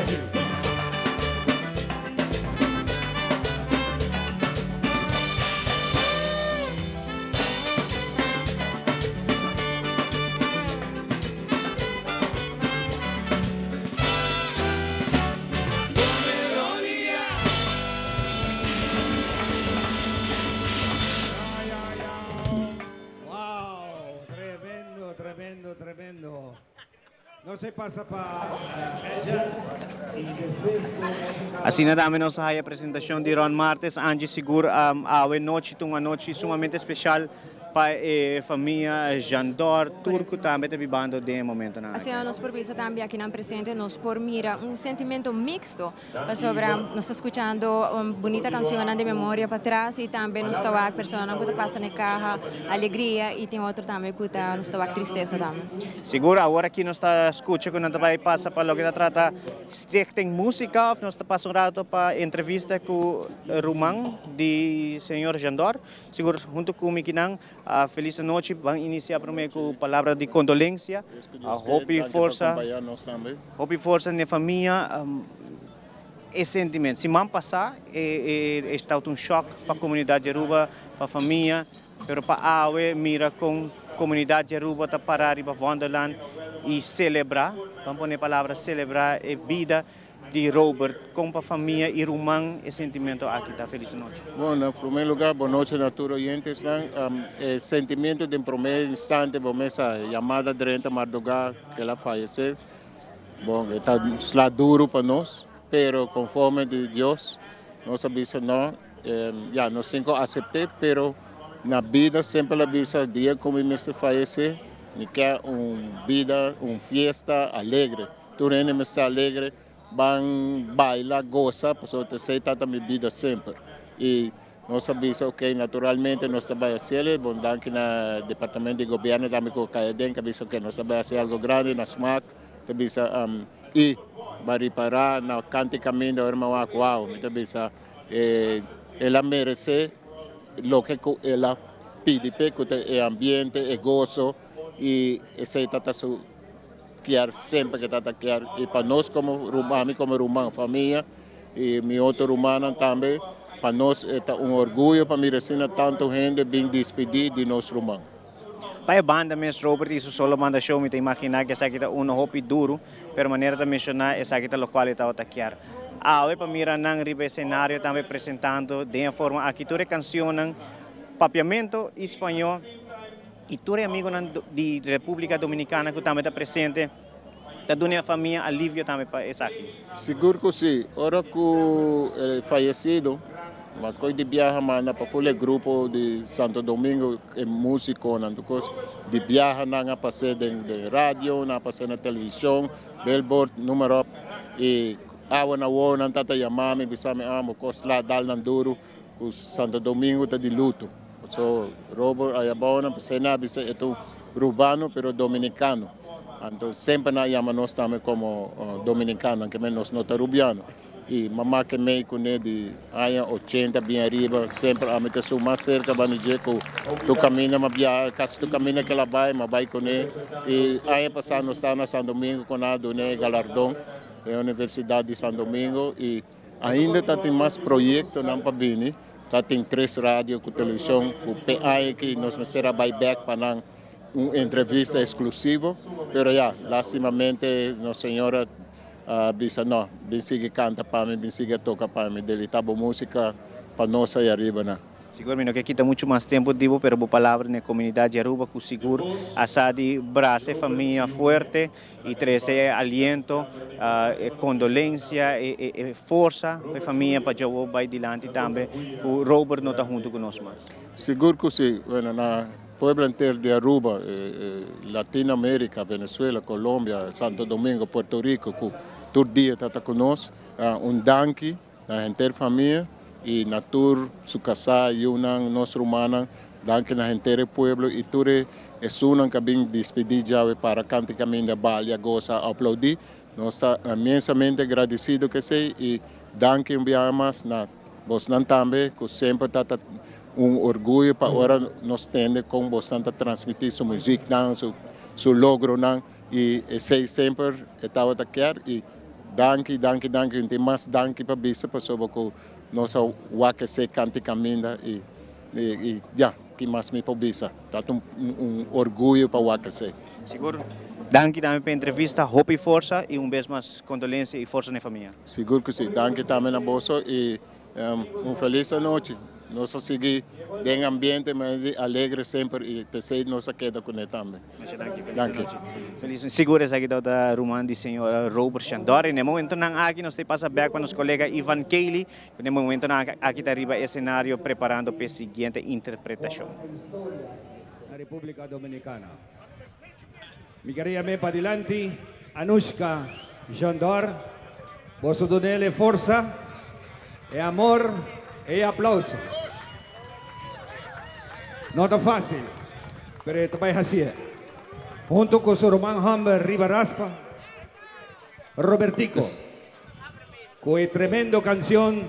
No se pasa para ella. Assim na dami nossa apresentação de Ron Martes, Angie seguro a noite, uma noite sumamente especial para a família Jandor, turco também está vivendo de momento. Assim, nós por isso também aqui na presente, nós por mira sentimento mixto, sobre nós está escutando uma bonita canção de memória para trás e também nós está a pessoa que passa na carro, alegria e tem outro também que está nós está a tristeza também. Seguro agora aqui nós está escutando quando nós vai passar para o que trata stichting música, nós está passando rato para entrevista com o Rumang de senhor Jandor, seguro junto com o Mikinang. Feliz noite, vamos iniciar primeiro com palavra de condolência, hope força na família, e sentimento. Se man passar, está um choque para a comunidade de Aruba, para a família, mas para a AUE, mira com a comunidade de Aruba, para parar para Wonderland e celebrar, vamos pôr a palavra celebrar a vida de Robert, com a família e Rumang e sentimento aqui, tá? Feliz noite. Bom, em primeiro lugar, boa noite a todos os oyentes. O sentimento de primeiro instante, bom, essa chamada de Mardogar, que ela faleceu. Bom, está duro para nós, mas conforme de Deus, nós sabemos não, já nós temos que aceitar, mas na vida sempre a vida dia como Mr. faleceu, e quer uma vida, uma festa alegre. Tudo está alegre. Van bailar, goza, porque você está também vida sempre. E nós sabemos, ok, naturalmente nós trabalhamos assim, bom, daqui no departamento de governo, também com o Caedem, que diz que nós trabalhamos algo grande na SMAC, que diz e para reparar na cante caminho da irmã Uau, que diz ela merece o que ela pede, porque é ambiente, é gozo, e esse está sempre que está e para nós como Rumang, família e minha outra rumana também, para nós é orgulho para me receber tanto gente bem despedido de nosso Rumang. Para a banda, mesmo Robert, isso só manda show, me imaginar que essa aqui é um hopi duro, pero maneira de mencionar essa aqui é o qual está a taquear. Para mirar nang ribe cenário também apresentando de forma aqui toda canção papiamento espanhol. E todo amigo da República Dominicana que também está presente, está dando a família alívio também para isso aqui. Seguro que sim. Ora que ele falecido, mas quando viaja manda para o grupo de Santo Domingo, é músico, de viaja na passar de rádio, na passar na televisão, billboard, número, e awa na wona tata yamami bisame amo kosla dal nanduro ku Santo Domingo está de luto. So, Robert Ayabona, Sena, é urbano, pero dominicano. Então, sempre nós chamamos também como dominicano, que nós não estamos rubiano. E mamá que me conhece de 80, bem arriba, sempre a meter mais cerca, vai dizer que tu caminha, mas caso tu caminha que ela vai com ele. E aí passado nós estamos na São Domingo, com a Dona Galardão, da Universidade de São Domingo, e ainda tem mais projetos na Pabini. Tem 3 rádios com televisão, com PA que nós vamos ter buyback para uma entrevista exclusiva. Mas, lastimamente, nossa senhora disse, não, bem siga canta para mim, bem siga toca para mim, dele tá boa música para nós aí arriba, né? Seguro que quita muito mais tempo, digo, pero boa palavra na comunidade de Aruba, que seguro, asa de braço, família forte, e trazer aliento, condolência e força para a família para jogar vai adiante também, que o Robert não está junto conosco mais. Seguro que sim, na pueblo inteiro de Aruba, Latinoamérica, Venezuela, Colômbia, Santo Domingo, Puerto Rico, que todo dia está conosco, danke na inteira família. E na tour su casa Yunan nosso humana danke na inteiro pueblo e tudo é sunan que bem despedir já para canticamente balia goza aplaudir nós está imensamente agradecido que sei e danke mais na vos não também que sempre tá orgulho para ora nós tende com bastante transmitir sua música seu logro não e sei sempre estava a querer e danke tem mais danke para bisa para sobre nossa waka se canta caminha e que mais me pobisa tá orgulho para waka se seguro danke também para a entrevista hope e força e vez mais condolência e força na família seguro que sim danke também na bolsa e feliz noite Nos seguir en ambiente alegre sempre e te nos queda com ele também. Danke. Seguro aqui da Roman de senhor Robert Chandor. E no momento não aqui nós temos back para nosso colega Ivan Kelly. No momento não aqui está arriba o cenário preparando para a seguinte interpretação. Na República Dominicana. Mi queria me para adelante Anushka Chandor. Por su donele força, e amor e aplauso. Não está fácil, pero vai fazer. Junto com o Roman Humber Ribaraspa, Robertico, com a tremenda canção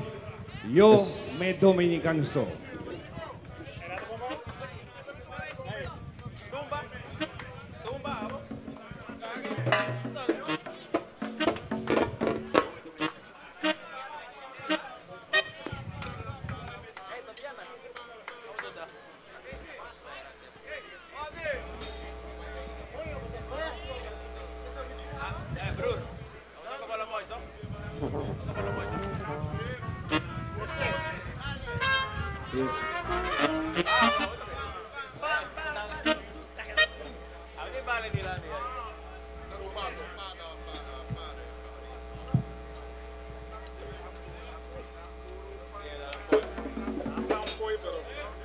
Eu Me Dominicanzo.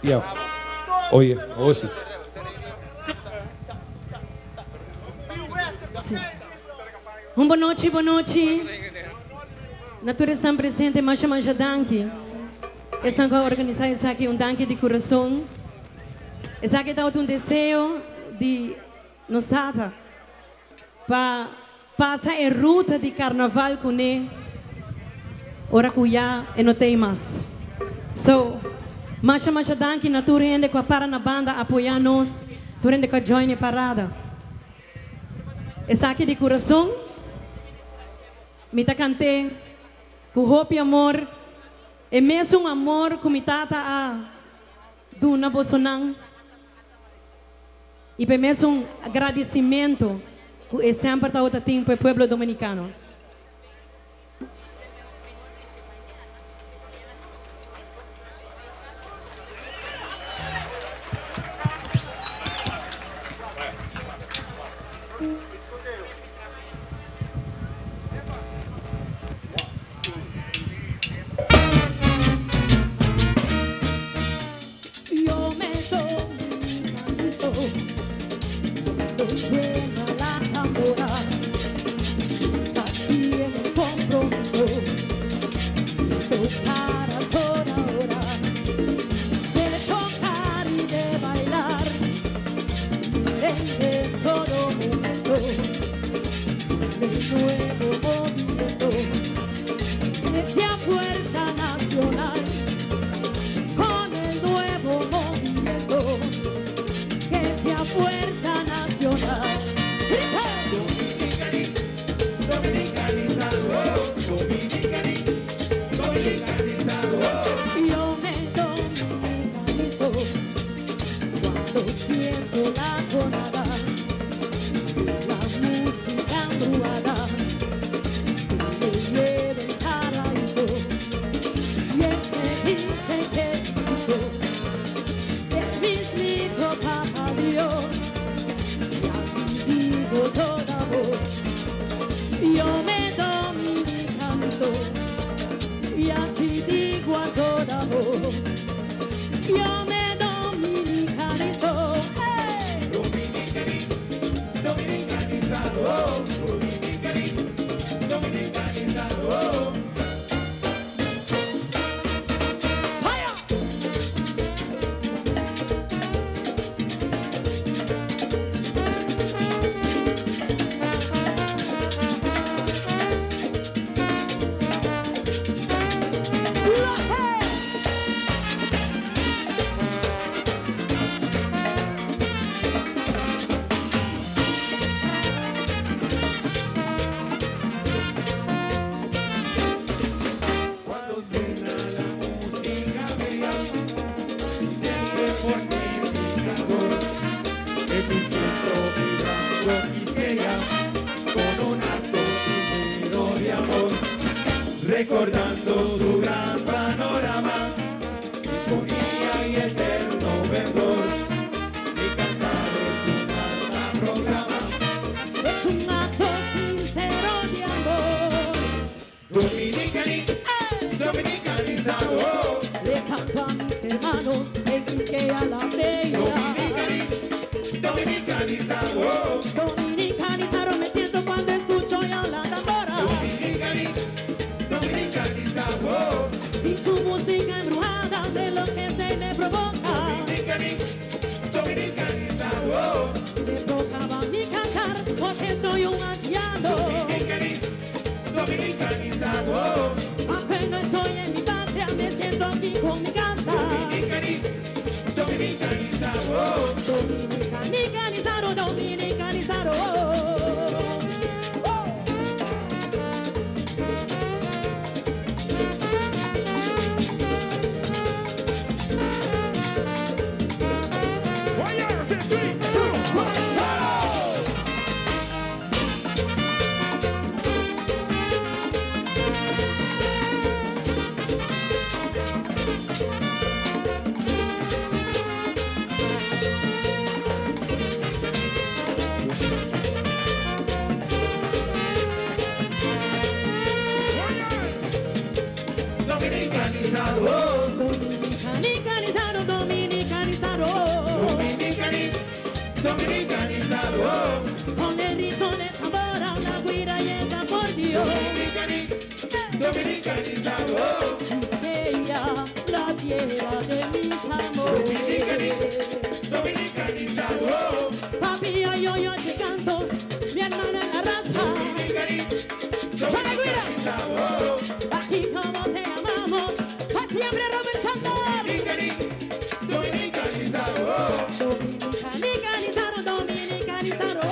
Yeah. Oye, sí. Sim. Boa noite. Natureza estão presente, mas já danke. Estão a organizar isso aqui, danke de coração. Isso aqui está um desejo de nos data para passar a ruta de carnaval com ele. Ora que já não tem mais. So, mas danke na tu rende com a para na banda apoiar nós, tu rende com a join a parada. Essa aqui de coração, me tá cante, com hope e amor, e mesmo amor que me tata a duna bolsonang, e mesmo agradecimento que sempre tá outra tempo para o povo dominicano. Recordando su gran panorama, Dominicanizado, Dominicanizado me siento cuando escucho ya la tambora. Dominicanizado, Y su música embrujada de lo que se me provoca. Dominicanizado, Me tocaba a mí cantar porque soy un anciano. Dominicanizado, Aunque no estoy en mi patria, me siento aquí con mi casa. Dominicanizado, Dominicanizado, dominicanizado. Dominicanizado, Dominicanizado, dominicanizado. Dominicanizado, Con el ritmo de tambora, la guira llega por Dios. Dominicanizado, Ella, la tierra de mis amores. Dominicanizado, Papi, yo te canto, mi hermana en la raza. Dominicanizado, Así como te amamos, para siempre Robert Chandor. Dominicanizado, Dominicanizado, dominicanizado.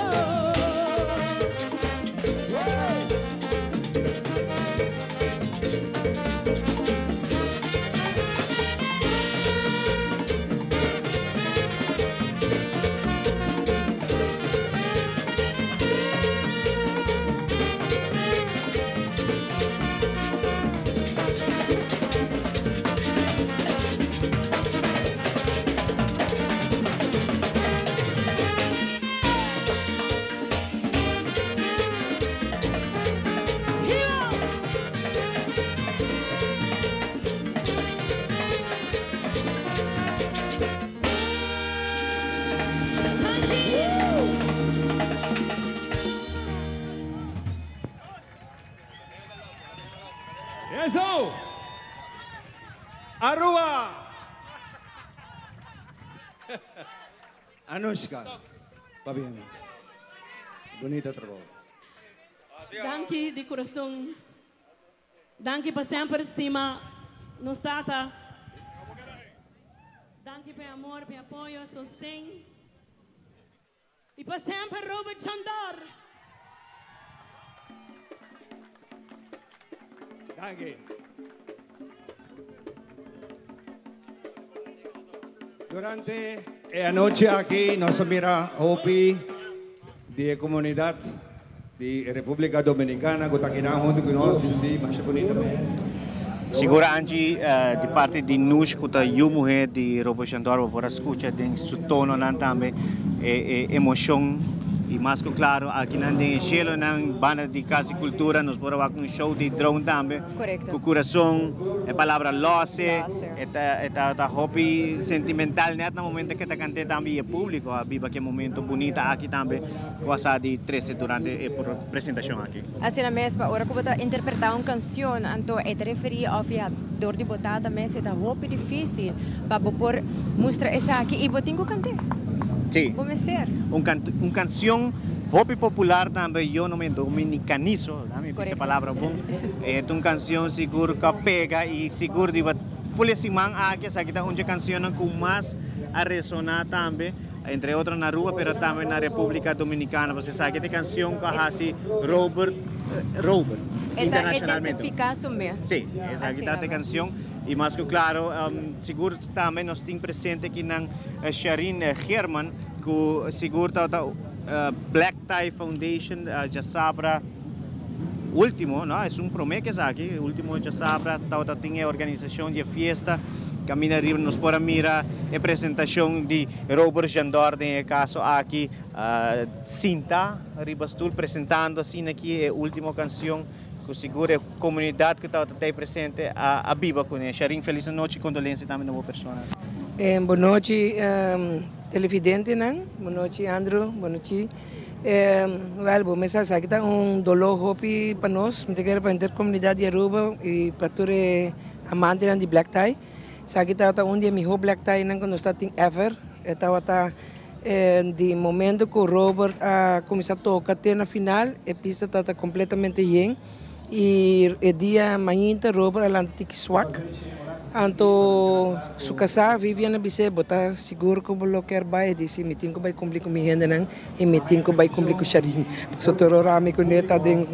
Eso. Aruba. Anushka. Va bien. Bonita trabajo. Danke di coração. Danke para sempre estima nos tata. Danke per amor, per apoio, sostém. E para sempre Robert Chandor. Danke. Durante la noche aquí nos mira Hopi de comunidad de República Dominicana que está aquí con nosotros, más bonita. Siguro anche di parte di Nush kuta yumuhe di Robert Chandor por escucha den su tono nan tambe emoción e mais que claro aqui na den cielo nan banda de casa e cultura nos bora com um show de drone tambe. Correcto. Com coração é palavra losse é hobby sentimental net no momento que tá cante tambe e público a viva que momento bonita aqui tambe quase de 13 durante a apresentação aqui. Assim na mesma hora que eu vou interpretar uma canção, então é te referir ao dor de botar também se tá muito difícil para por mostrar essa aqui e botar com cantar. Sim. Vamos ter. Canção hobby popular também eu não me dominicanizo, essa palavra bom. É uma canção seguro que pega e seguro de folha simang aqui essa aqui tá uma canção com mais a ressonar também. Entre outras na rua, mas também na República Dominicana. Você sabe que a canção que assim Robert internacionalmente. É eficaz mesmo. Sim, essa aqui é a canção. E mais que claro, seguro também nós temos presente aqui na Sharin Herman, que seguro está Black Tie Foundation, já sabra último, não? É promessa aqui, último já sabra, tem a organização de festa. Camina arriba nos por mira a apresentação de Robert Chandor em caso aqui Cinta arriba estou apresentando assim aqui a última canção que segura a comunidade que está presente a viva com ele. Sharin, feliz noite e condolência também na boa pessoa. Boa noite, televidente, boa noite, Andrew, boa noite. Well, bom, mas aqui está dolor hopi para nós, me quero para a intercomunidade de Aruba e para todos amantes de black tie. Aqui está dia melhor black tie não quando está ever. Está de momento que o Robert começou a tocar até na final, a pista está completamente llena e o dia amanhã Robert alante que swag. Anto su casa Viviana bise bota seguro que bolo quer vai disse meeting ko vai cumprir com minha renda não e meeting ko vai cumprir com sharing so tororami com neta den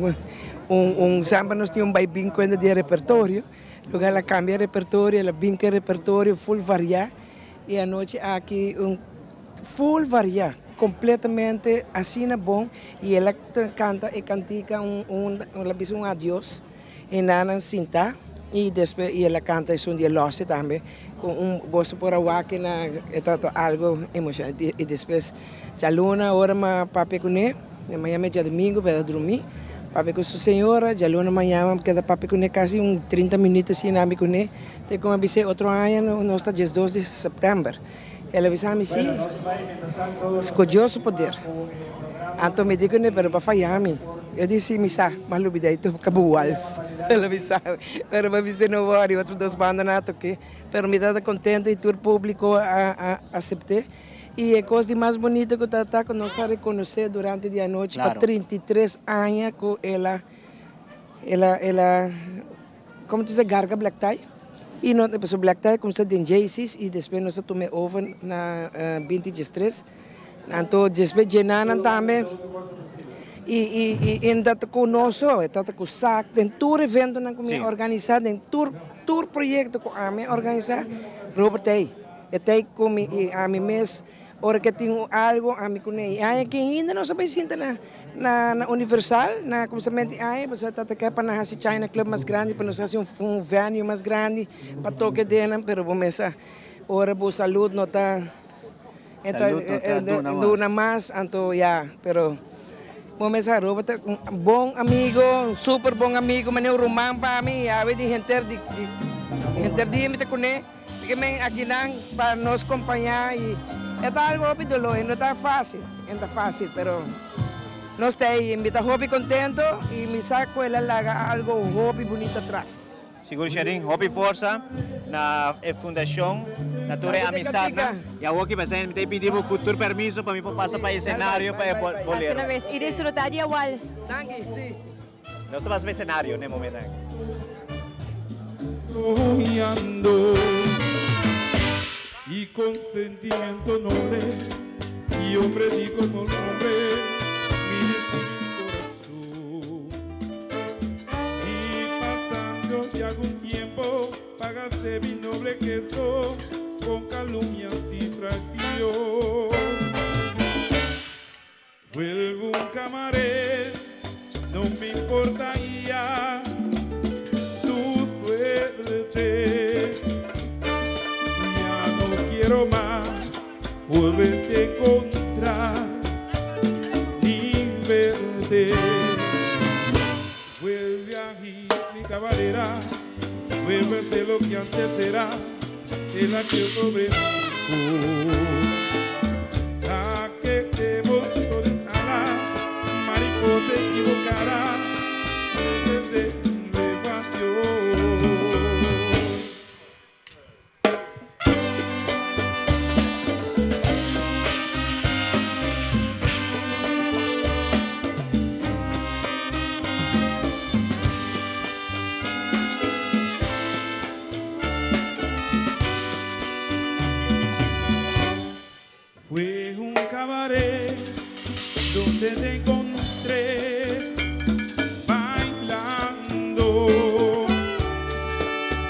samba nós tínhamos vai bem quando de repertório lugar ela cambia repertório ela bem que repertório full variar e a noite aqui full variar completamente assim é bom e ela canta e cantica um adiós e nana cinta e depois ela canta isso dia losse também com gosto por a que na algo emocionante e depois já luna hora ma papi com ele amanhã é domingo para dormir papi com sua senhora já luna amanhã cada papi com ele quase 30 minutos assim na com ele tem como avisar outro ano nós está dia 12 de setembro ela avisa me sim escolheu poder então me digo né para falhar me eu disse, misa, mas lubida itu kabuwals. Ela me sabe, pero me disse não worry, outro dos bandas na toque, pero me dá contente e tour público a aceitar. E a coisa mais bonita que eu tá que nós reconhecer durante a noite, claro. Para 33 anos com ela, como tu diz, garga black tie. E não depois o black tie como se tem JCs e depois nós tomei over na 23. Então depois genanan também. E ainda conosco, está com o SAC, tem tour evento na comunidade organizado, tem tour projeto com a minha organizar, Robert tem com a mim mês, hora que tem algo a mim com ele, aí que ainda não sabe se na Universal, na começamento, aí você está aqui para na China Club mais grande, para nós fazer venue mais grande, para toque dela, pero vamos essa hora boa saúde não está, não mais, então já, pero bom, mas a Robert um bom amigo, um super bom amigo, mas o Román para mim, a ver de gente de me com ele, porque me aqui não para nos acompanhar e é algo rápido, não está fácil, pero nós temos me está hobby contento e me saco ela laga algo hobby bonito atrás. Seguro sharing hobby força na fundação Natura Amistad e a Woki vai me pedimos cultura permiso para me passar para o cenário para bolero. E desfrutar de waltz. Sim. Nós estamos no cenário no momento. Soñando y con sentimiento noble y hombre digo con hombre mi corazón y pasando ya algún tiempo pagaste mi noble queso con calumnias y traición. Vuelvo un camarero, no me importa ya tu suerte. Ya no quiero más volverte a encontrar ni verte. Vuelve aquí mi camarera, vuelve a ser lo que antes era. El aquel sobre a que te busco de ala, mariposa equivocará desde un Fue un cabaret donde te encontré bailando,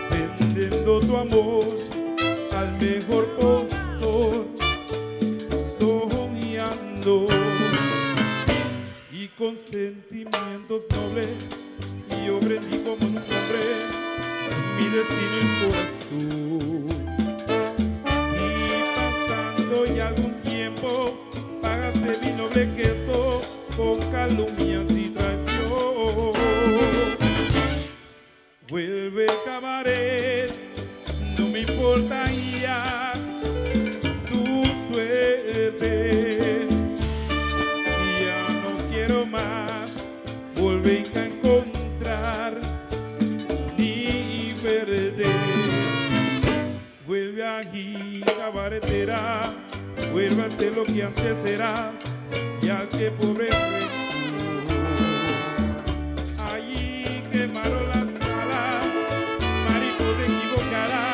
vendiendo tu amor al mejor postor, soñando y con sentimientos nobles. Y yo prendí como un hombre mi destino y corazón. Y algún tiempo pagaste mi noble queso con calumnias y traición. Vuelve cabaret, no me importa ya tu suerte. de lo que antes era, y al que pobre allí quemaron las alas, mariposa equivocará,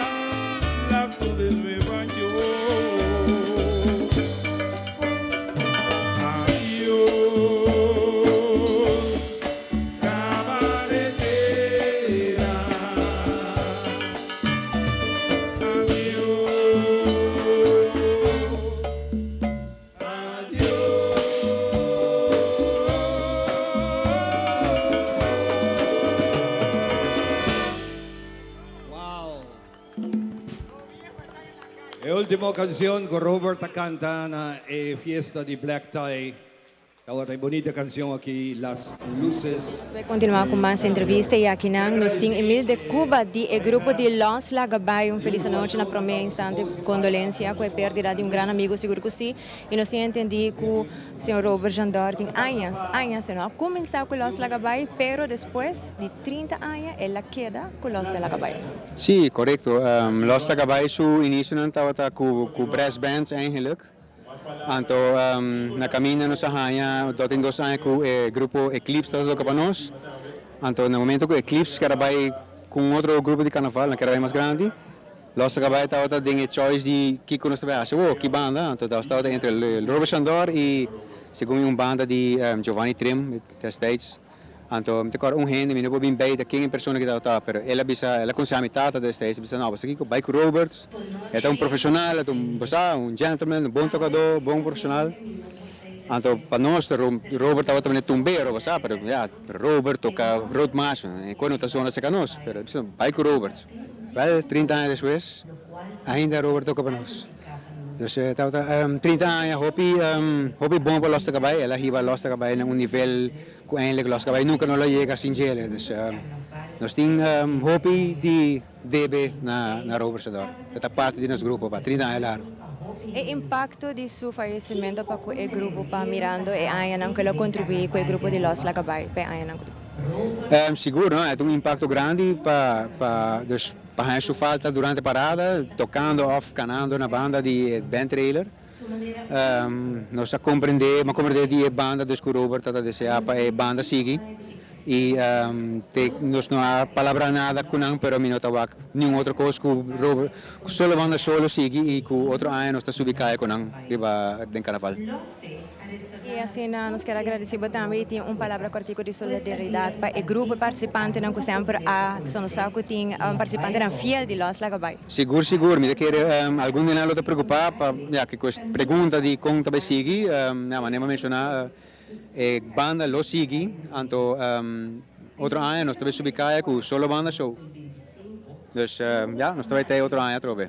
las flores me bañó. Última canción con Robert canta na fiesta de Black Tie. Una bonita canción aquí, Las Luces. Vamos continuar com mais entrevista e aqui nós temos Emil de Cuba, do grupo de Los Lagabay. Feliz noite na primeira instante, condolência com a perda de grande amigo, seguro que sim. E nós entendi que o senhor Robert Jandor tem anos, não começou com Los Lagabay, pero depois de 30 anos, ela queda com Los Lagabay. Sim, correto. Los Lagabay, seu início não estava com brass bands, eigenlijk. Anto na caminho nos hanya dotin 2 anos com o grupo Eclipse todo para nós. Anto no momento que o Eclipse carabay com outro grupo de carnaval, na carabay mais grande, Los Lagabay estava dando choice de que nós trabalhamos, que banda, anto estava entre o Robert Jandor e segundo uma banda de Giovanni Trim destijds. Anto me tocou gente, me não bem bem da quem pessoa que estava, pero ela consome tata destijds, bisa não, você aqui com Bike Roberts, é um profissional, é um gentleman, um bom tocador, bom profissional. Anto para nós Robert estava também tumbero, você pero já Robert toca road march, quando está zona seca nós, pero bisa Bike Roberts. Vai 30 anos depois, ainda Robert toca para nós. Dus 30 anos, hopi bom para Los Lagabay, ela riba Los Lagabay num nível que eindelijk Los Lagabay nunca não chega sem gelo. Dus nós temos hopi de debe na Robert Jandor. Esta parte de nosso grupo para 30 anos largo. O impacto de seu falecimento para o grupo para Mirando e ainda que lo contribui com o grupo de Los Lagabay para ainda. Seguro, é impacto grande para sua falta durante a parada, tocando off, canando na banda de band trailer. Nós compreendemos de banda do Robert está desejar para a banda seguir e nós não há palavra nada com não, pero não estava nenhuma outra coisa que Robert só a banda solo sigue e que outro ano nós está subicado com não riba de carnaval. E assim nós quero agradecer também tem palavra cortico de solidariedade para o grupo participante não que sempre são só que tem participante não fiel de Los Lagabay. Seguro, me quer algum de nós está preocupado para que essa pergunta de como também sigue, não nem mencionar banda lo sigue, anto outro ano nós também subicado com solo banda show. Dus nós também tem outro ano trove.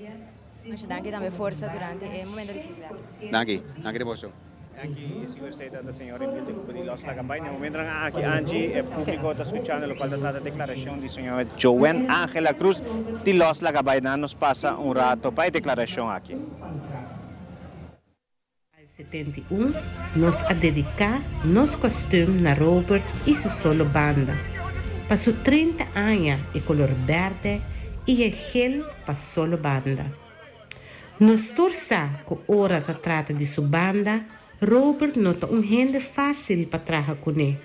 Mas danke também força durante o momento difícil. Danke de você. Aqui, se você está, senhor Emil de Cuba de Los Lagabay, no momento aqui, Angie, o público está escuchando, lo cual trata a declaração do senhor Joven Ángela Cruz de Los Lagabay. Nos passa rato para a declaração aqui. 71, nos a dedicar nos costume na Robert e sua solo banda. Passou 30 anos e color verde e é gel para solo banda. Nos torça que ora trata de sua banda, Robert nota gente fácil para trabalhar com ele.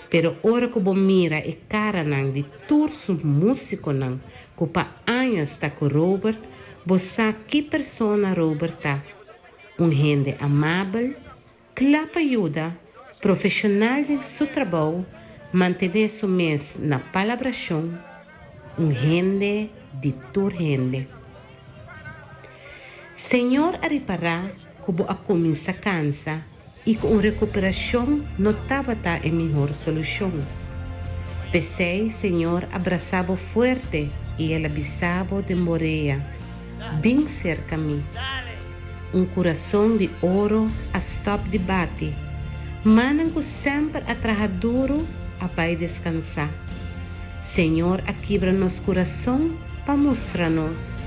Pero ora que bom mira e cara nang de turso músico nang que pa anos está com Robert, você que persona Robert tá. Gente amável, clapa ajuda, profissional de seu trabalho, manter seu mês na palabração, gente de tur gente. Senhor a reparar que a começa cansa e com recuperação notava a melhor solução. Pensei, Senhor, abraçava forte e ele avisava de moreia, bem cerca de mim. Coração de ouro a stop de bate, manam que sempre a trabalhar duro a vai descansar. Senhor, a quebra nosso coração para mostrar-nos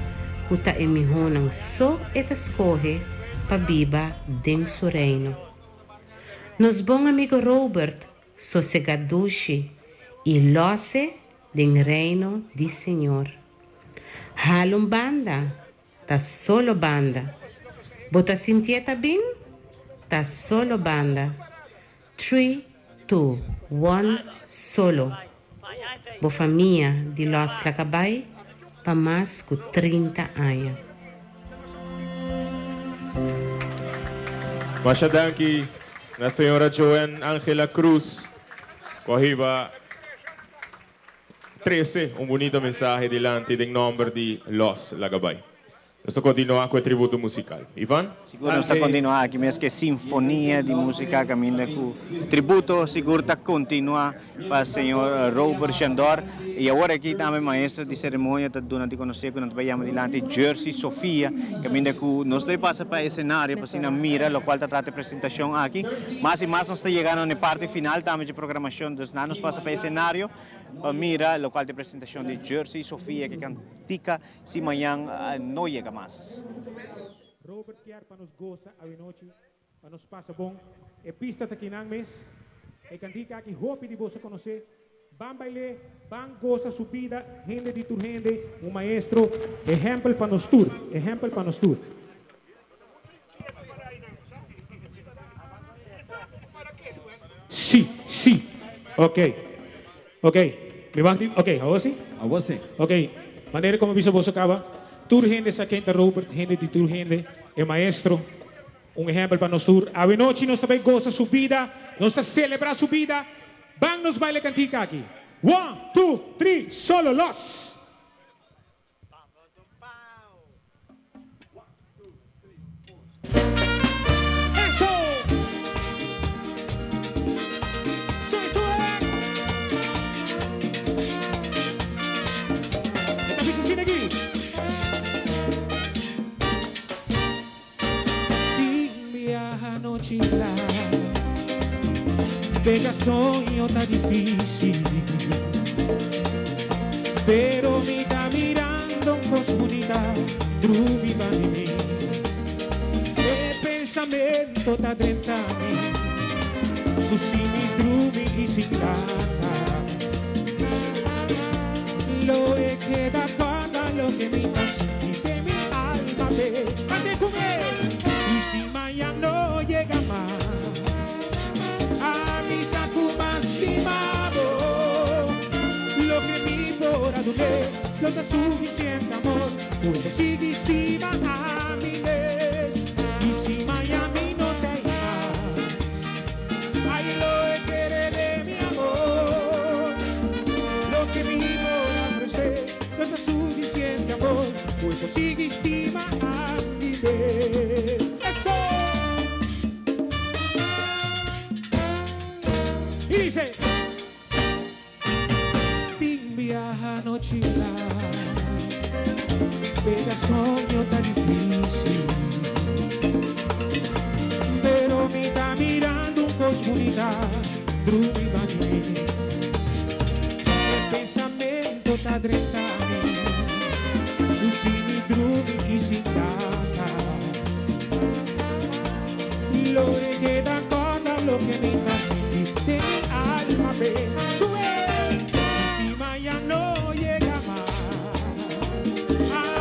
que está em melhor não só eta escorre para viva dentro do seu reino. Nos bom amigo Robert, sossegaduche e loce do reino do Senhor. Halum banda, tá solo banda. Bota sintieta bin? Ta solo banda. 3, 2, 1, solo. Bo família de Los Lacabay para mais que 30 anos. Masha danki na senhora Joanne Angela Cruz. Corriva 13, un bonito mensaje delante del nombre de Los Lacabay. Nós continuamos com o tributo musical. Ivan? Siguro está continuar aqui mesmo que sinfonia de música caminha com tributo, seguro está continuar para o senhor Robert Chandor e agora aqui também maestro de cerimônia está dando de conhecer que nós vamos delante Jersey Sofia caminha com nós dois passa para o cenário para na mira, o qual está tratando a apresentação aqui, mas e mais nós está chegando na parte final também de programação dos nanos passa para o cenário para mira, o qual tem apresentação de Jersey Sofia que cantica se amanhã não chega mais. Robert quer para nos goza a noite, para nos passa bom. E pista aqui nang mes, e cantica aqui hope de você conhecer. Van baile, van goza subida, gente de tur gente, maestro, ejemplo para nos tour, ejemplo para nos tour. Sí, ok, me van, ok, ahora sí. Ok, maneira como você acaba. Tur gente sa quinta Robert, gente de tur gente, maestro, ejemplo para nós tur. A noite nós também goza sua vida, nós celebrar sua vida. Vamos nos baile cantica aqui. 1, 2, 3, solo los. Eso. Esta piscina aqui. Noche pega sonho tá difícil, pero me está mirando com oscuridad, drúbida de mim, el pensamento tá dentro de mim, tu si mi drubi y sin canta, lo que queda guarda lo que me pasa y de mi alma ve, ande con él, y si mañana no llega más. No da suficiente amor, puedo seguir encima a mi vez. Y si Miami no te imaginas, ay, lo que quiere de mi amor, lo que vivo a ofrecer, no da suficiente amor, puedo seguir encima a mi vez. ¡Eso! Y dice, viaja noche pega sonho tá difícil, pero me está mirando com oscuridade, drúbida de mim, el pensamento tá dentro de mim, o cine drubi que se encanta, lo que queda toda lo que me pasa de mi alma ve, sube. No llega más,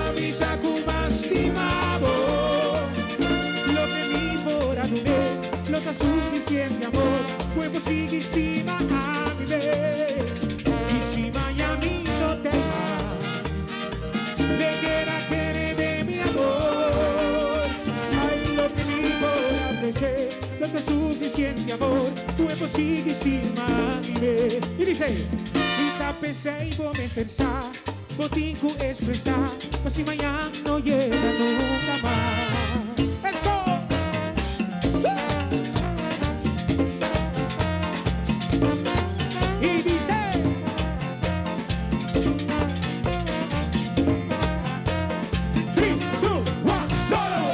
avisa con más estimado, lo que mi mora no es, lo que suficiente amor, puedo seguir encima a mi vez, y si Miami no te va, le queda querer de mi amor, ay, lo que mi mora ofrecer, lo que suficiente amor, puedo seguir encima a mi vez, y dice, pensei e vou me pensar, vou ter que expressar, mas se amanhã não chega nunca mais. É só. E dizer 3, 2, 1, solo.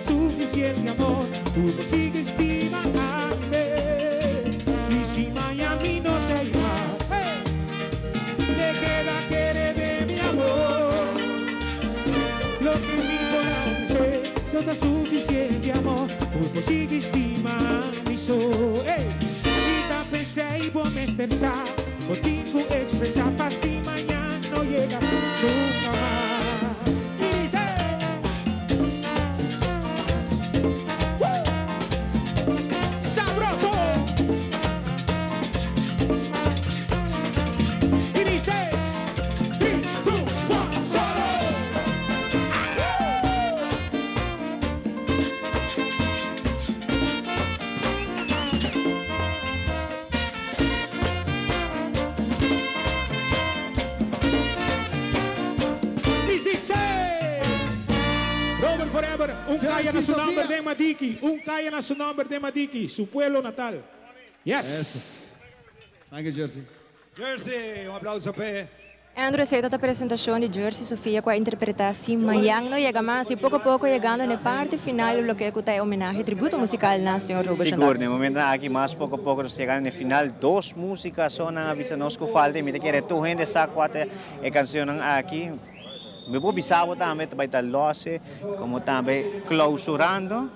Suficiente amor, pudo sigue estima a mí. Y si Miami no queda quiere de mi amor. Lo que mi corazón no está suficiente amor. Por si que estima mi sol. Kita pensei vou me expressar. Contigo expressar para si mañana no llega nunca más. Y dice sabroso. Y dice 3, 2, 1, solo. Robert Forever, caia na seu nome de Madiki, caia na seu nome de Madiki, su pueblo natal. Yes. Thank you, Jersey. Jersey, un aplauso per Andrew, sei a apresentação de Jersey Sofia com a interpretação Mayang no chega mais e pouco a pouco chegando na parte final do que é homenagem tributo musical na Sr. Robert Chandor. Seguro, no momento aqui mais pouco a pouco nós chegamos no final, 2 músicas só na avisa nós que falta, me quer tu gente sabe quatro canções aqui. Me vou bisavo também vai estar losse, como também clausurando.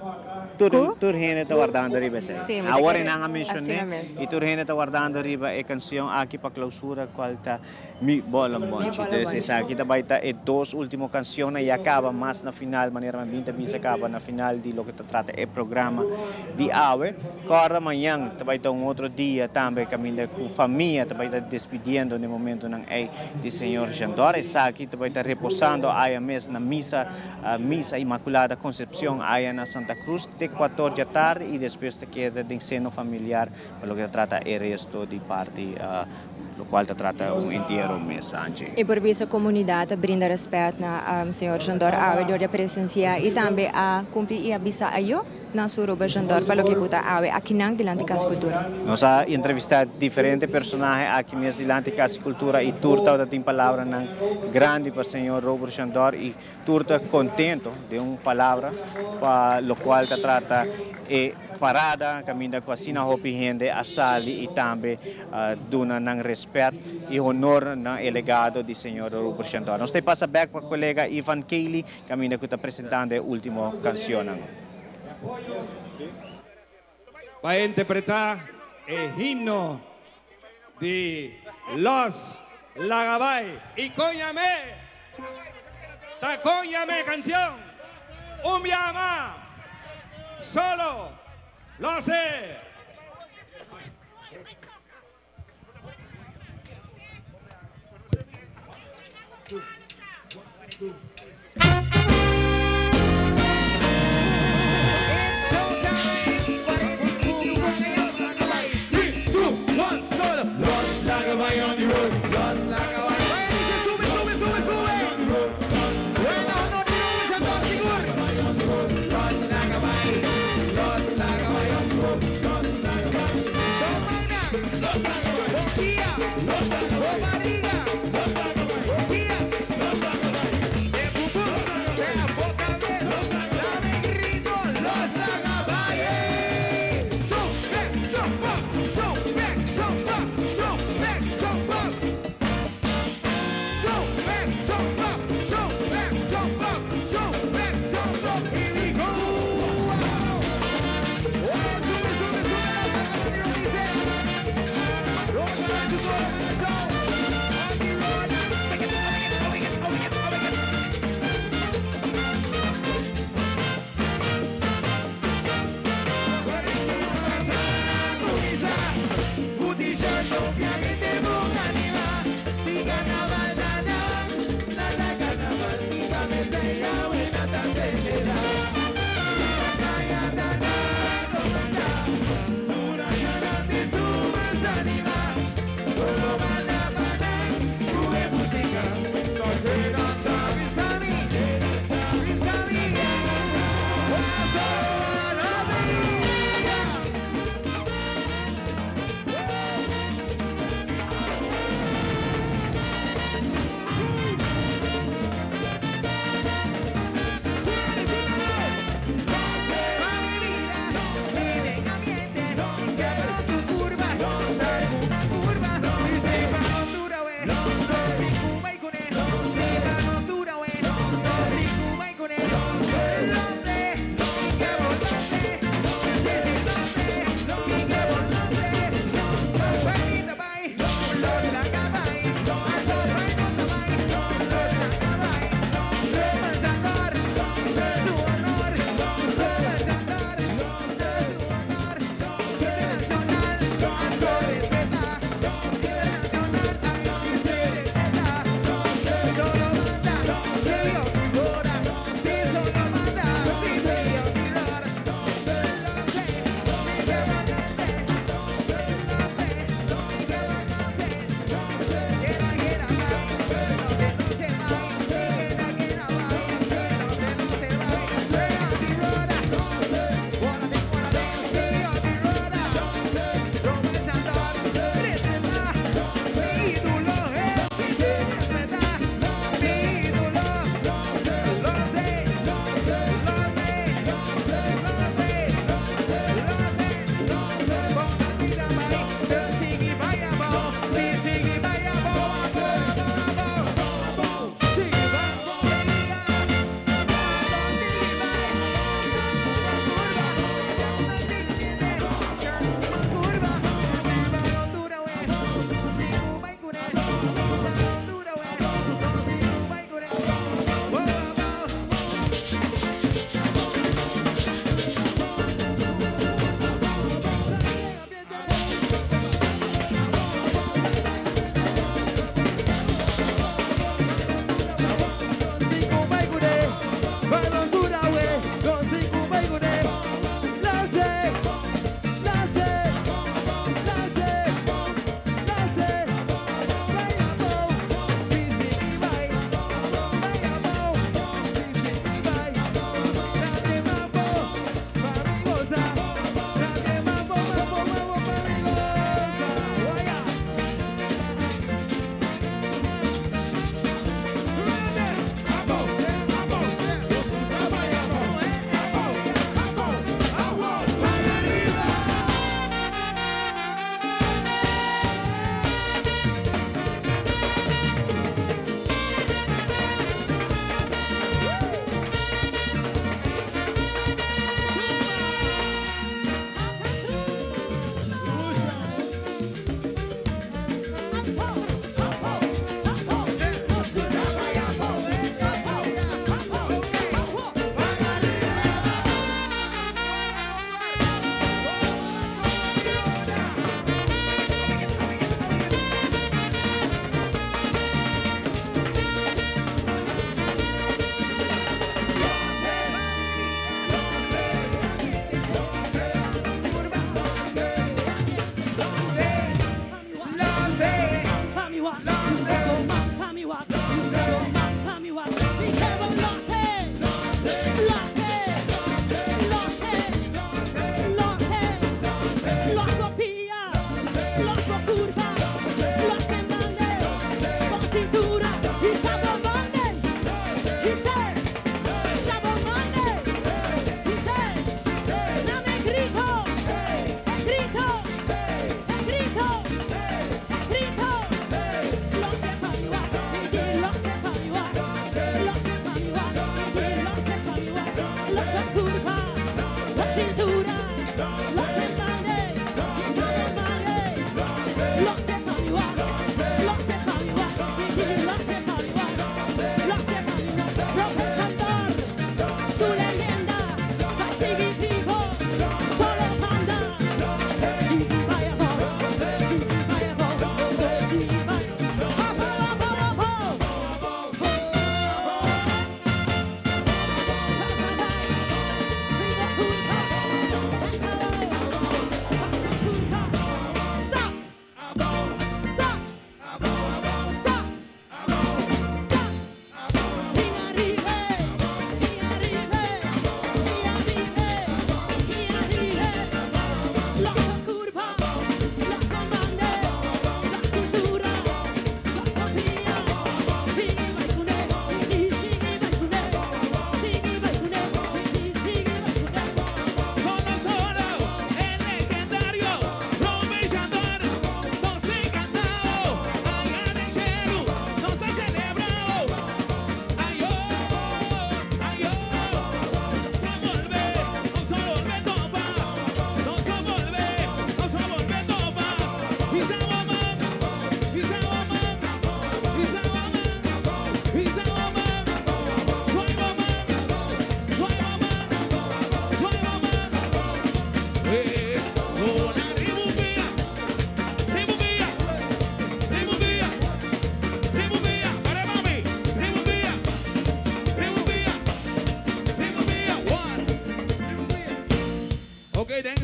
Tur gente está guardando riba sei. Agora não mencionei e tur gente está guardando riba a canção aqui para clausura qual está mi bola monte. Então aqui vai estar 2 últimas canções e acaba mais na final, maneira bem também acaba na final de lo que trata o programa de ave. Cada manhã vai estar outro dia também caminhando com família, vai estar despedindo no momento não é de Senhor Chandor. Essa aqui vai estar repousando aí mesmo na missa Imaculada Concepção aí na Santa Cruz de 14 da tarde e depois te queda de ensino familiar pelo que trata o resto de parte lo qual trata inteiro mês antes. E por isso a comunidade brinda respeito na Sr. Chandor a presença e também a cumprir e avisar a eu na Sr. Robert Chandor para o que cuta aqui na Dilante Casa Cultura. Nós a entrevistar diferentes personagens aqui mesmo Dilante Casa Cultura e turta tem palavra na grande para o Sr. Robert Chandor e turta contento de uma palavra para o qual trata e parada caminha com a sina hopi gente a sali e também dona ng respeito e honor na legado de Sr. Robert Chandor. Nós temos passa back para o colega Ivan Cayley caminha que está apresentando a última canção. para interpretar el himno de los Lagabay. Y cóñame, tacóñame canción, un llama, solo, lo sé. Los Lagabay on the road, los Lagabay. Sube, sube, sube, sube. Buena honor de Robert Chandor, seguro. Los Lagabay, los Lagabay on the road, los Lagabay. Los Lagabay, Boquilla, los Lagabay, Bomariga, los Lagabay, Boquilla, los Lagabay.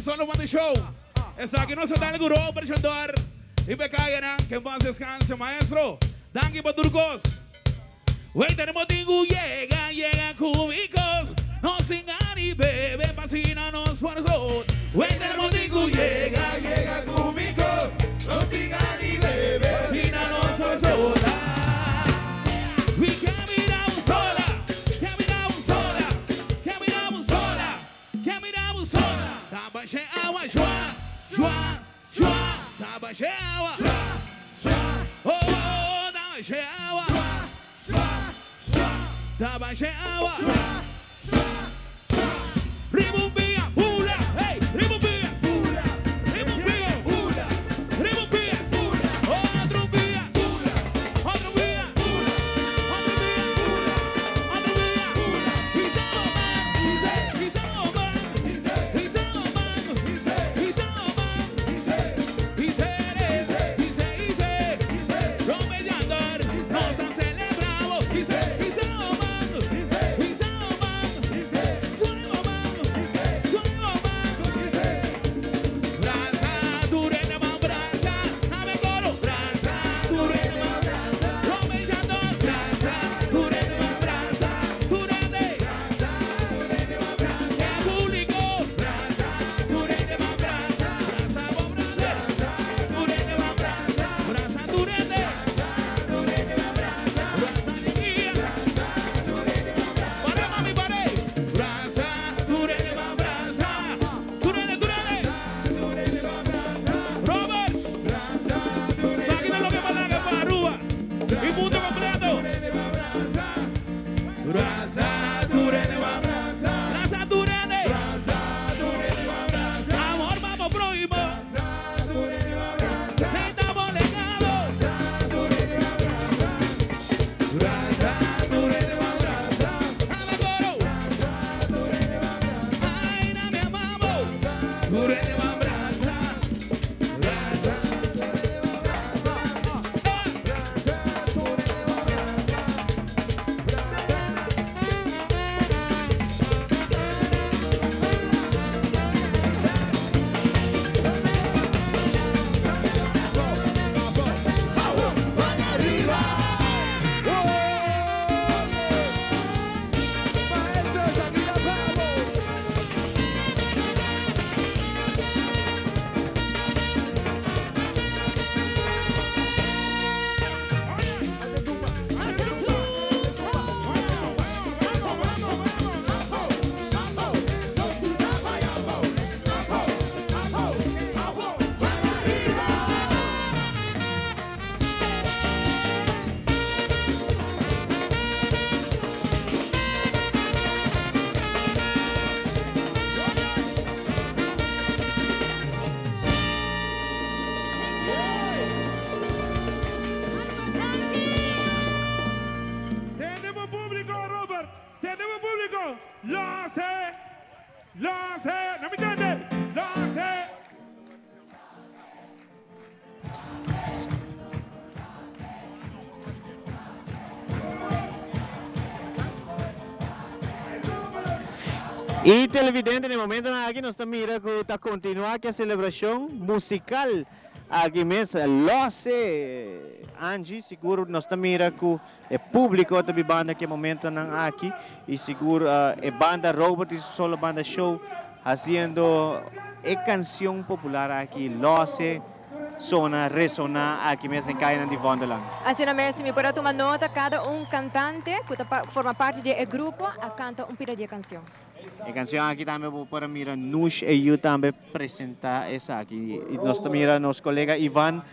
solo van de show. Esa aquí no se da el gurú, Robert y me caigan, que en paz descanse, maestro. Danke para Turcos. Wey, tenemos tingu, llega cúbicos. Nos singan y beben, fascínanos por sol. Wey, tenemos tingu, llega cúbicos. Nos singan y beben, fascínanos por sol. We caminamos sola, caminamos sola, caminamos sola, caminamos sola. Taba cheia água, joa, taba cheia água, oh, taba cheia água, taba cheia água. Ribumbia, pula, hey, ribumbia, pula, ribumbia, pula, ribumbia, pula, outro bia, pula, outro bia, pula, outro bia, pula, outro bia, pula. He's all man, he's all man, he's all man, he's Romellando, nós estamos celebrando, he's all man, he's all man, suelo man. Lo sé, ¿no me entiendes? Lo sé. E televidente, no momento aqui nós estamos mirando que está continuando aqui a celebração musical aqui mesmo, Losse Angie, seguro nós estamos mirando que o público também banda que momento aqui e seguro a banda Robert e solo banda show fazendo a canção popular aqui Losse ressonar aqui mesmo em Caina de Wonderland. Assim mesmo, me pode tomar nota, cada cantante que forma parte do grupo canta pira de canção. A canção aqui também para mirar nós e eu também apresentar essa aqui. E nós também nosso colega Ivan,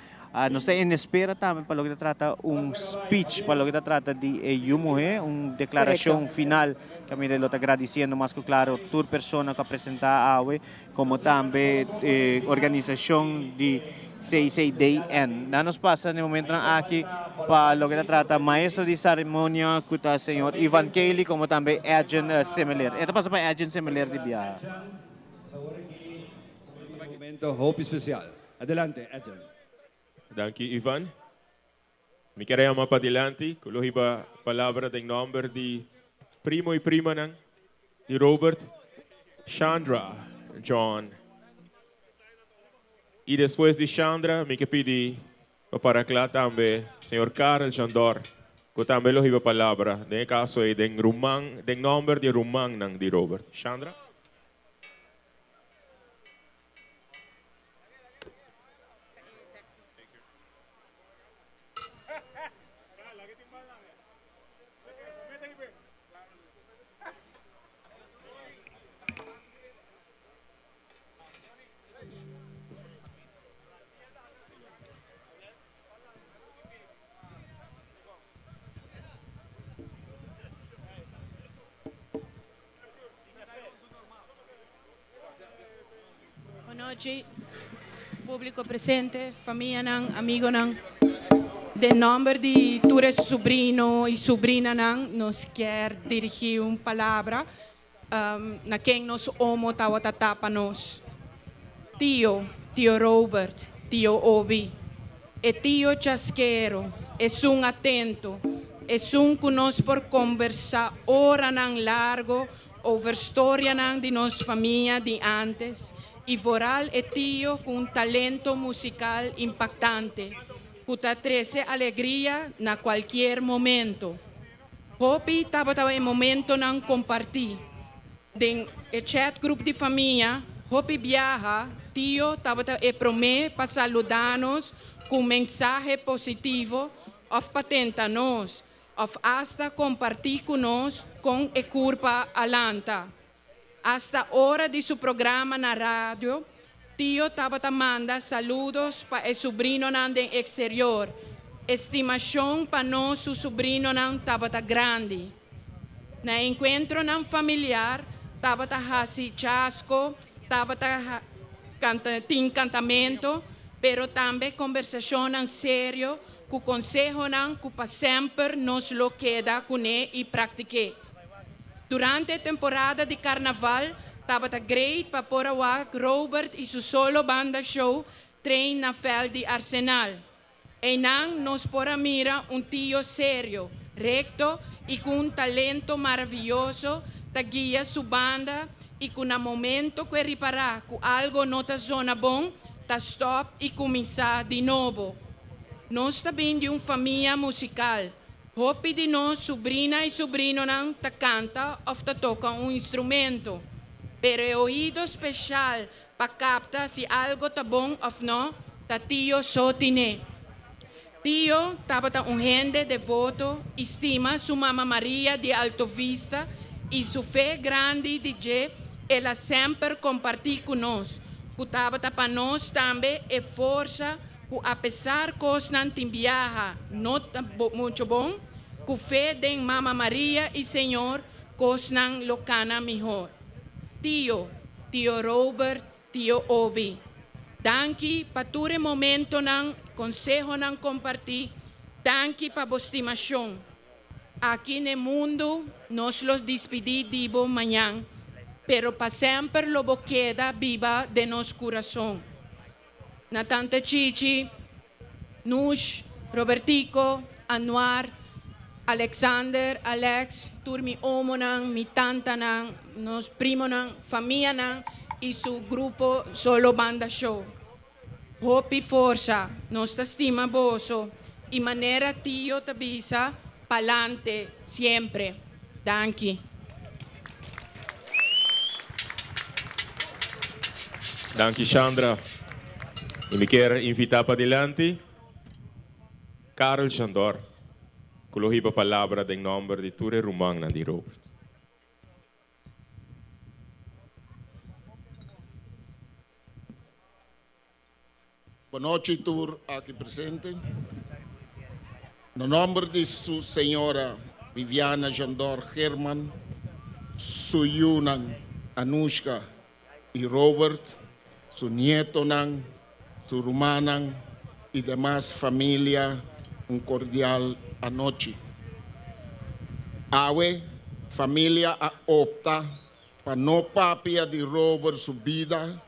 nós estamos em espera também para o que trata speech para o que trata de eu morrer, declaração Correcto. final que a mim ele está agradecendo mais que claro toda pessoa que apresentar a como também organização de CICDN. Nos pasa no momento aqui para o que trata maestro de cerimônia que está o senhor Ivan Kelly, como também agent Semeler. Ito pasa para agent Semeler de Biyaha. Momento hope especial. Adelante, agent. Danke, Ivan. Me queria mais para adelante, coloque a palavra em nome de primo e prima de Robert, Chandra, John E depois de Chandra, me que pedi para cá também, senhor Karel Jandor, que também lo iba palavra, nesse caso é den Rumang, den nome de Rumang nang di Robert. Chandra? Boa noite, público presente, família, amigo, de nome de ture sobrinho e sobrinha, nos quer dirigir uma palavra na quem nos amo tapa nos. Tio Robert, tio Obi, e tio Chasquero, é atento, é que nós por conversar hora largo over história de nossa família de antes. E voral é tio com talento musical impactante, que traz alegria na qualquer momento. Hopi estava em momento não compartilhar. Den chat grupo de família, Hopi viaja, tio estava promete para saludar-nos com mensagem positivo, of patenta-nos, of hasta compartilhar conosco com a curva alanta. Hasta hora de su programa na rádio, tio estava manda saludos para o sobrinho do exterior. Estimação para nosso sobrinho estava grande. Na encontro familiar, estava hasi chasco, estava encantamento, pero também conversação sério, que consejo que para sempre nos lo queda com ele e pratiquei. Durante a temporada de carnaval, estava great para poder Robert e seu solo banda show trein na fel de Arsenal. E não nos pora mira tio sério, recto e com talento maravilhoso, ta guia sua banda e com o momento que reparar que algo não está zona bom, ta stop e começar de novo. Nós também de uma família musical. Hopi de nós, sobrinha e sobrinho ta canta ou ta toca instrumento. Pero o ouído especial para captar se algo tá bom ou não, ta tio só tiene. Tio estava gente devoto, estima sua Mama Maria de Alto Vista e sua fé grande de que ela sempre compartilha conosco. Que estava para nós também é força, que apesar que nós não viaja, não muito bom, que fé de Mama Maria e Senhor, que não locana melhor. Tio Robert, tio Obi, danke para todo momento não consejo não compartilhar, danke para a estimação. Aqui no mundo, nós los despedimos amanhã, pero para sempre lo queda viva de nosso coração. Na tanta Chichi, Nush, Robertico, Anuar, Alexander, Alex, turmi omo nang, mi tanta nang, nos primo nang, família nang, e su grupo solo banda show. Hopi força, nos estima boso, e maneira tio tabisa, palante, sempre. Danke. Danke, Chandra. E me quero invitar para adelante Karel Jandor, que lo hiba palavra em nome de Ture Rumang na di Robert. Boa noite, tour aqui presente. No nome de sua senhora Viviana Jandor Herman, su Yunan Anushka e Robert, su nieto Nan, su Rumanan e demais família, cordial anoche. Awe, família opta para não papia de Robert sua vida,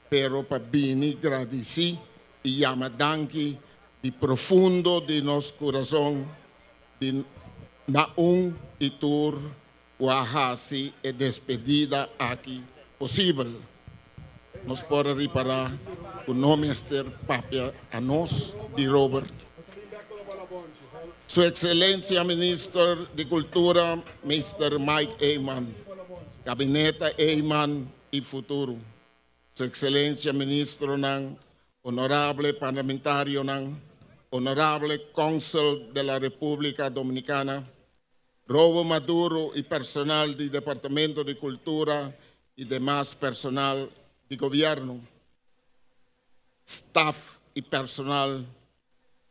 pero para bini agradeci e llama danke de profundo de nosso coração, de na e tur, wahasi e despedida aqui possível. Nos podemos reparar o nome Esther Papia a nós e Robert. Sua Excelência Ministro de Cultura, Mr. Mike Eyman, Gabinete Eyman e Futuro. Sua Excelência Ministro ng Honorable Parlamentario ng Honorable Consul de la República Dominicana, Robo Maduro y personal del Departamento de Cultura y demás personal de gobierno, staff y personal,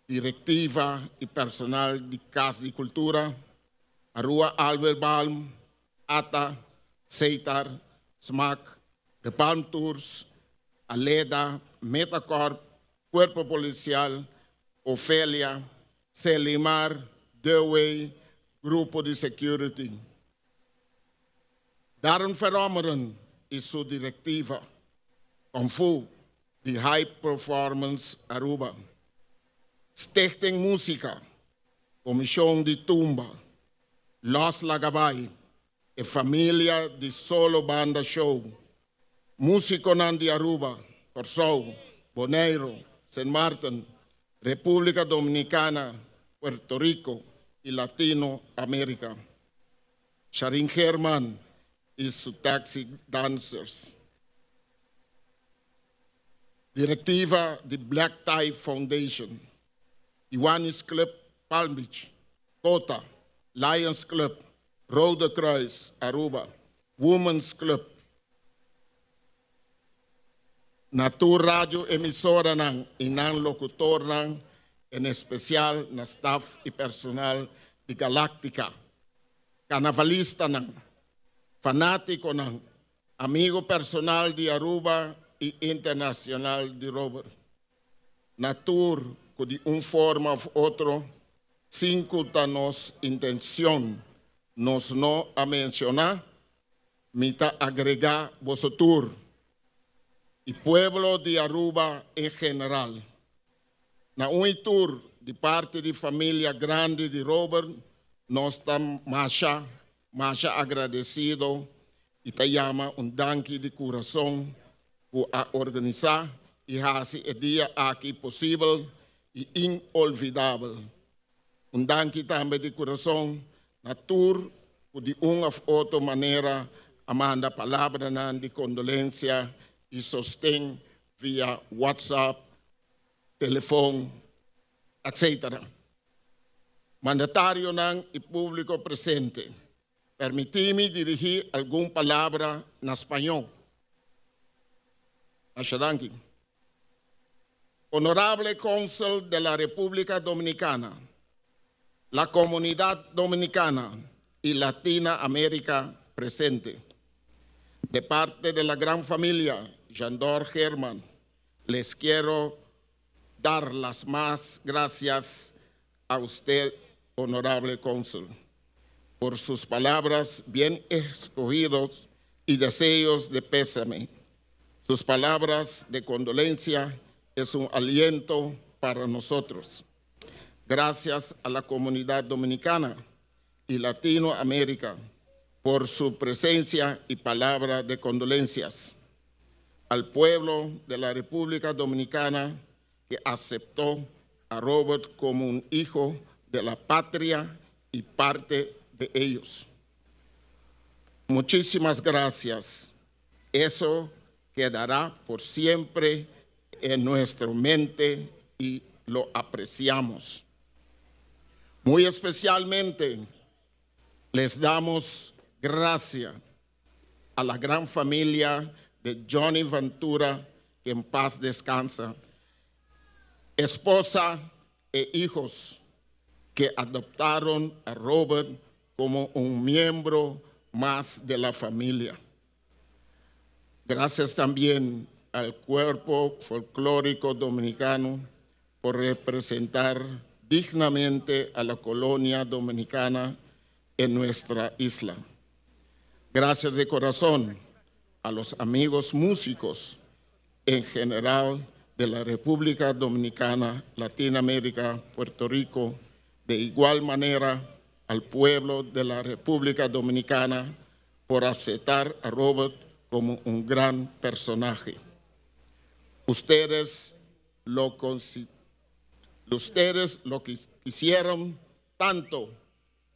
directiva y personal de Casa de Cultura, Arua Albert Balm, ATA, CETAR, SMAC, The Palm Tours, Aleda, Metacorp, Cuerpo Policial, Ofelia, Selimar, Dewey, Grupo de Security. Darren Veromeren e sua diretiva, Confu, de High Performance Aruba. Stichting Música, Comissão de Tumba, Los Lagabay, e Família de Solo Banda Show, Músico de Aruba, Corsou, Bonaire, St. Martin, República Dominicana, Puerto Rico y Latinoamérica. Sharin Herman y su Taxi Dancers. Directiva de Black Tie Foundation, Iwanis Club Palm Beach, Cota, Lions Club, Rode Kruis, Aruba, Women's Club, Natur Radio emisora ng inang locutor ng en especial na staff y personal de Galactica, carnavalista ng, fanático ng, amigo personal de Aruba y internacional de Robert. Natur, que de una forma u otra, sin nos intención, nos no a mencionar, mita agregar vosotros y pueblo de Aruba en general. Na un tour de parte de familia grande de Robert, nos estamos más agradecido y te llama un danke de corazón por organizar y hacer el día aquí posible y inolvidable. Un danke también de corazón na tour por de una u otra manera amanda palabra de condolencia y sostén via WhatsApp, teléfono, etc. Mandatario y público presente, permitime dirigir alguna palabra en español. Ashadanki. Honorable Cónsul de la República Dominicana, la comunidad dominicana y Latinoamérica presente, de parte de la gran familia Jandor Herman, les quiero dar las más gracias a usted, honorable cónsul, por sus palabras bien escogidas y deseos de pésame. Sus palabras de condolencia es un aliento para nosotros. Gracias a la comunidad dominicana y Latinoamérica por su presencia y palabra de condolencias. Al pueblo de la República Dominicana que aceptó a Robert como un hijo de la patria y parte de ellos. Muchísimas gracias. Eso quedará por siempre en nuestra mente y lo apreciamos. Muy especialmente les damos gracias a la gran familia de Johnny Ventura, que en paz descansa, esposa e hijos que adoptaron a Robert como un miembro más de la familia. Gracias también al Cuerpo Folclórico Dominicano por representar dignamente a la colonia dominicana en nuestra isla. Gracias de corazón a los amigos músicos en general de la República Dominicana, Latinoamérica, Puerto Rico, de igual manera al pueblo de la República Dominicana por aceptar a Robert como un gran personaje. Ustedes lo quisieron tanto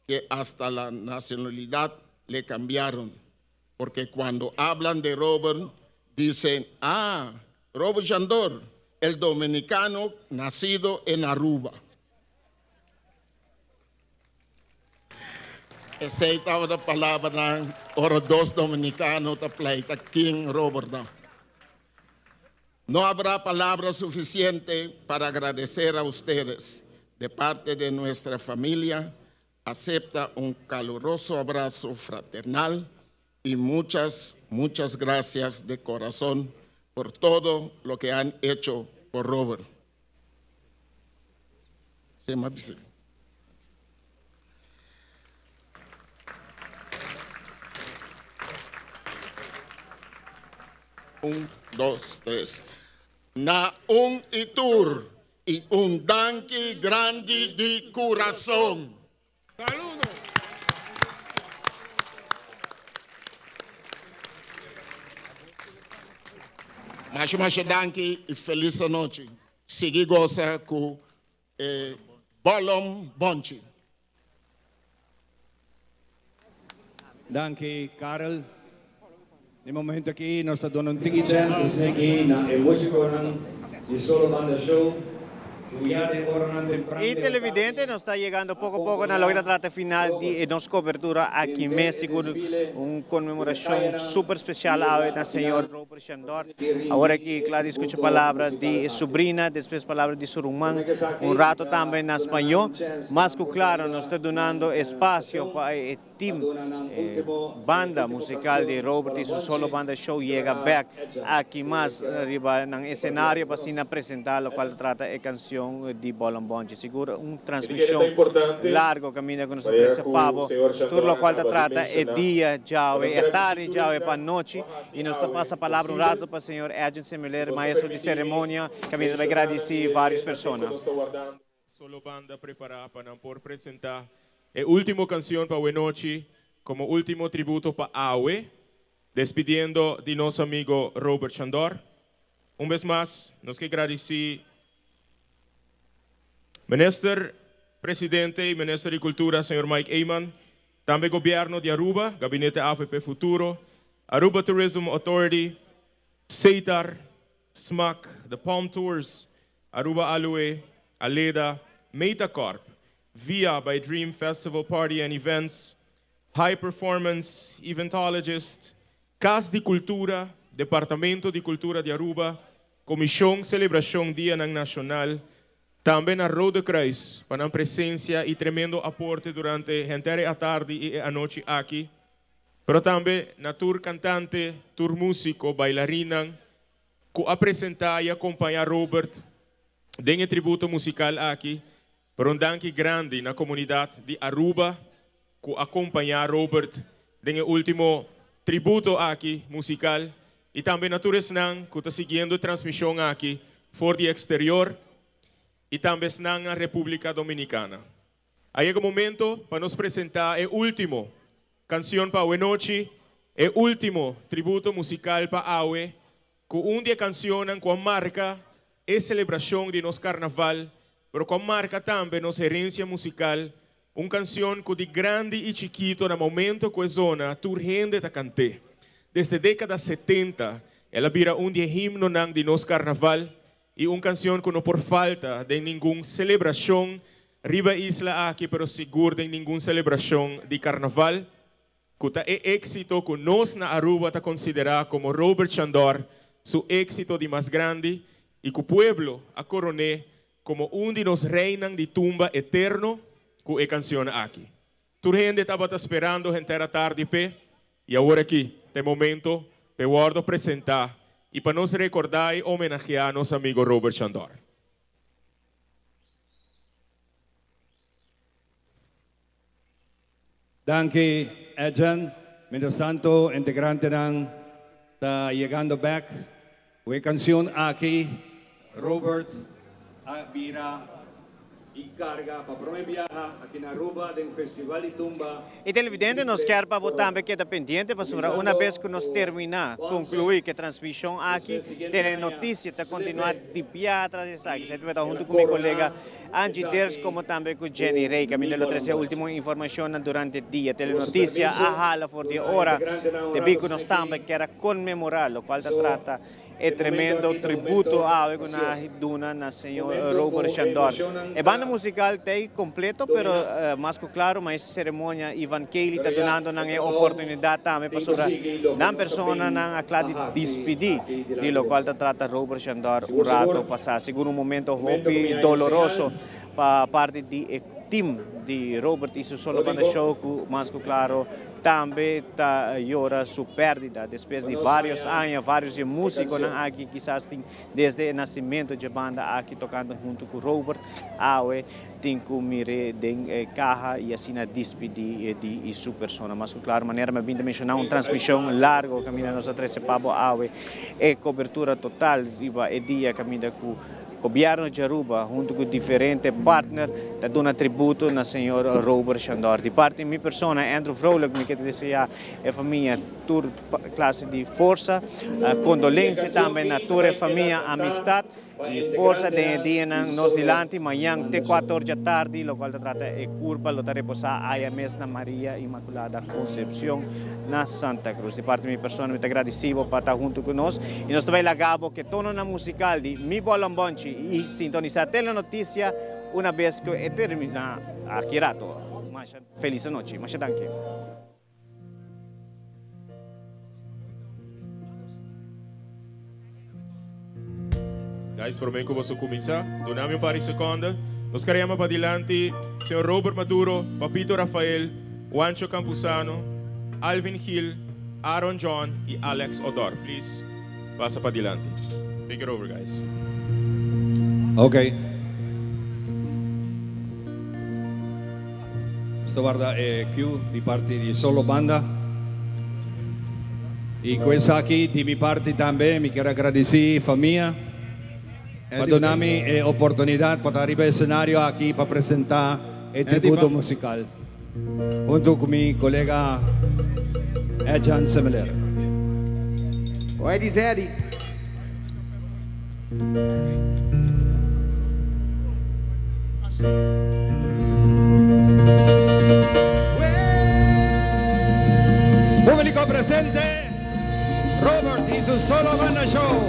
que hasta la nacionalidad le cambiaron. Porque cuando hablan de Robert, dicen, Robert Jandor, el dominicano nacido en Aruba. Esa es la palabra ahora dos dominicanos te pleita King Robert. No habrá palabras suficientes para agradecer a ustedes. De parte de nuestra familia, acepta un caluroso abrazo fraternal y muchas gracias de corazón por todo lo que han hecho por Robert. Se me avisa. 1, 2, 3. Na itur y un danki grande di corazón. Saludo. Mas danki e feliz noite. Segui goza com Bolom Bonchi. Danke, Karel. Nel momento aqui nós estamos dando um tiki chance aqui na música de solo banda show. Y televidente nos está llegando poco a poco en la trata final de nuestra cobertura aquí en México, una conmemoración súper especial al señor Robert Jandor. Ahora aquí, claro, escucha palabras de sobrina, después palabras de su hermano, un rato también en español, más que claro, nos está dando espacio para el team, banda musical de Robert y su solo banda show llega back aquí más arriba en el escenario para presentar lo cual trata de canción di Bolom Bonchi. Seguro una transmisión largo camino con nosotros pavo, todo lo cual trata el día Jave, el tarde Jave para noche y nos pasa palabra un rato para el señor Edwin Semeler, maestro de ceremonia, camino de agradecer varias personas. Solo banda preparada para por presentar la última canción para hoy noche como último tributo para Awe, despidiendo de nuestro amigo Robert Jandor. Un vez más, nos que agradecer Minister, Presidente y Ministro de Cultura, señor Mike Eyman, también Gobierno de Aruba, Gabinete AFP Futuro, Aruba Tourism Authority, CETAR, SMAC, The Palm Tours, Aruba Alue, Aleda, Metacorp, VIA by Dream Festival Party and Events, High Performance, Eventologist, Casa de Cultura, Departamento de Cultura de Aruba, Comisión Celebración Día Nacional, también a Rode Kreis, para la presencia y tremendo aporte durante la tarde y la noche aquí. Pero también a tour cantante, tour músico, bailarina, que a presentar y acompañar a Robert en el tributo musical aquí. Pero un danke grande en la comunidad de Aruba, que acompañar a Robert en el último tributo aquí musical. Y también a todos que están siguiendo la transmisión aquí, por el exterior. Y también en la República Dominicana. Hay un momento para nos presentar el último canción para hoy noche, el último tributo musical para Awe, con un día canción con marca es celebración de nuestro carnaval, pero con marca también nuestra herencia musical, una canción que de grande y chiquito en el momento que es zona, tu gente te canté. Desde la década 70, ella vira un día himno de nuestro carnaval, y una canción que no por falta de ninguna celebración riba isla aquí, pero seguro de ninguna celebración de carnaval, que es éxito que nos na Aruba está considerado como Robert Jandor, su éxito de más grande, y que el pueblo a coroné como un de los reinan de tumba eterno, que es canción aquí. Tu gente estaba esperando gente era tarde, y ahora aquí, de momento, te guardo presentar y para nos recordar y homenajear a nuestro amigo Robert Jandor. Danke, Edjan. Mientras tanto, integrante está llegando back. Una canción aquí, Robert Avira y carga para promover viaja aquí en Aruba del Festival de Tumba. E televidente nos quer para botar também que está pendiente para sobre uma vez que nós terminar, concluir que a transmissão aqui, tem notícia, está continuar de pia atrás de saque. Você vai estar junto com meu colega Angie Ders, como também com Jenny Rey, que me deu a última informação durante o dia. Tem notícia, a hala for de hora, de bico nós também quer comemorar, o qual trata é tremendo tributo a una duna na senhor Robert Chandor. A banda musical tem completo, pero mais claro, mas cerimônia Ivan Kelly está dando uma oportunidade também para sobre na persona na aclade despedir, de lo qual trata Robert Chandor o rato passar. Seguro um momento hopi doloroso para parte de team de Robert e solo banda show, mais claro, também está llora sua perdida depois de vários anos, vários músicos aqui quizás desde o nascimento de banda aqui tocando junto com Robert, awe tem que mire de carro e assim a despedir de sua persona, mas claro, maneira me vinha mencionar uma transmissão larga, caminha nossa 13 pabo awe e cobertura total, riba e dia caminha com o governo de Aruba, junto com diferentes partners, está dando tributo na senhora Robert Chandor. De parte de minha persona, Andrew Vrolijk, me quer dizer a família, toda classe de força, condolência também na toda família, amistade e força de dia nos dilante, amanhã até 4 horas da tarde, o qual trata é curva, lo reposar a mes na Maria Imaculada Concepção na Santa Cruz. De parte de minha persona, muito agradecido por estar junto conosco e nós também lagabo que tono na musical de Mi Bolambonchi e sintonizar a notícia uma vez que termina aqui rato. Feliz noite, mas danke. Guys, por mim que você começar, donami um par de segundos. Nós queremos para adiante, senhor Robert Maduro, Papito Rafael, Juancho Campuzano, Alvin Hill, Aaron John e Alex Odor. Please, passa para adiante. Take it over, guys. Ok. Questa guarda è Q di parte di Solo Banda. E questa qui di mia parte também, mi quero agradecer família. Para donarme a oportunidade para arribar ao cenário aqui para apresentar o tributo musical. Junto com meu colega Edjan Semeler. Oi, Dizeri. Público presente, Robert y su Solo Banda Show.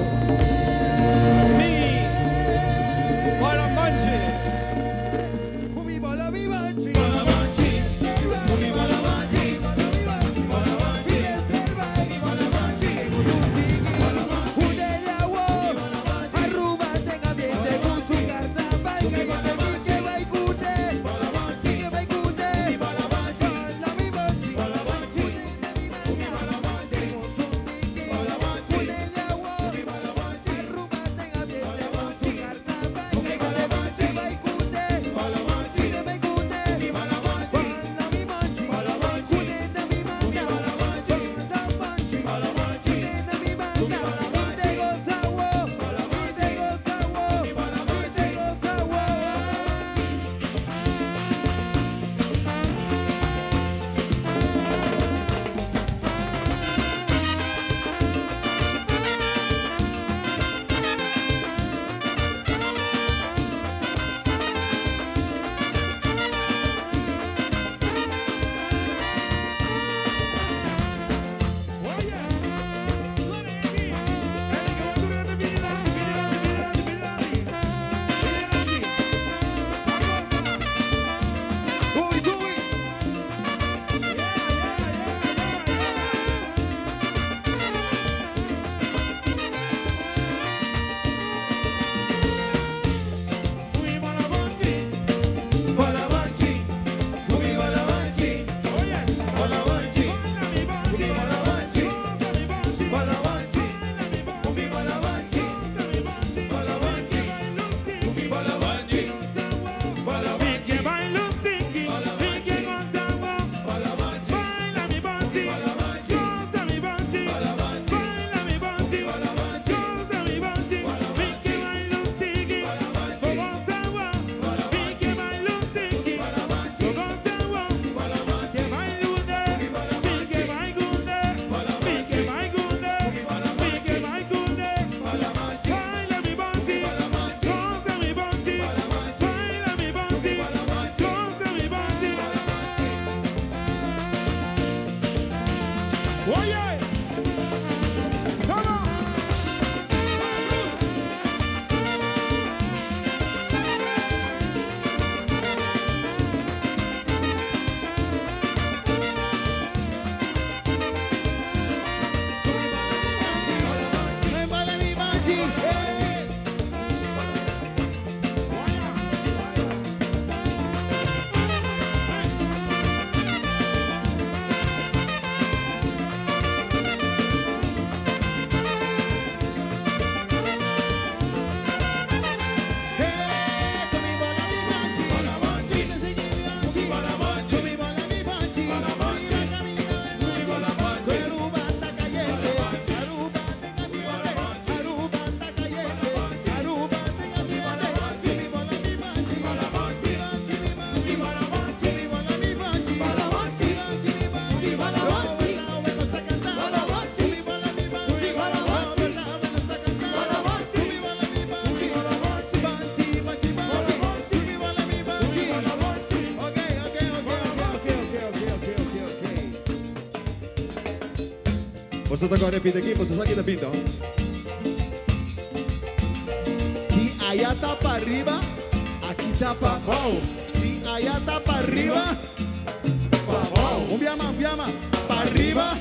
Posso tocar repite aqui, posso só aqui da pinta. Si allá está para arriba, aquí está para abajo. Si allá está para arriba, para abajo. Un piama, para arriba,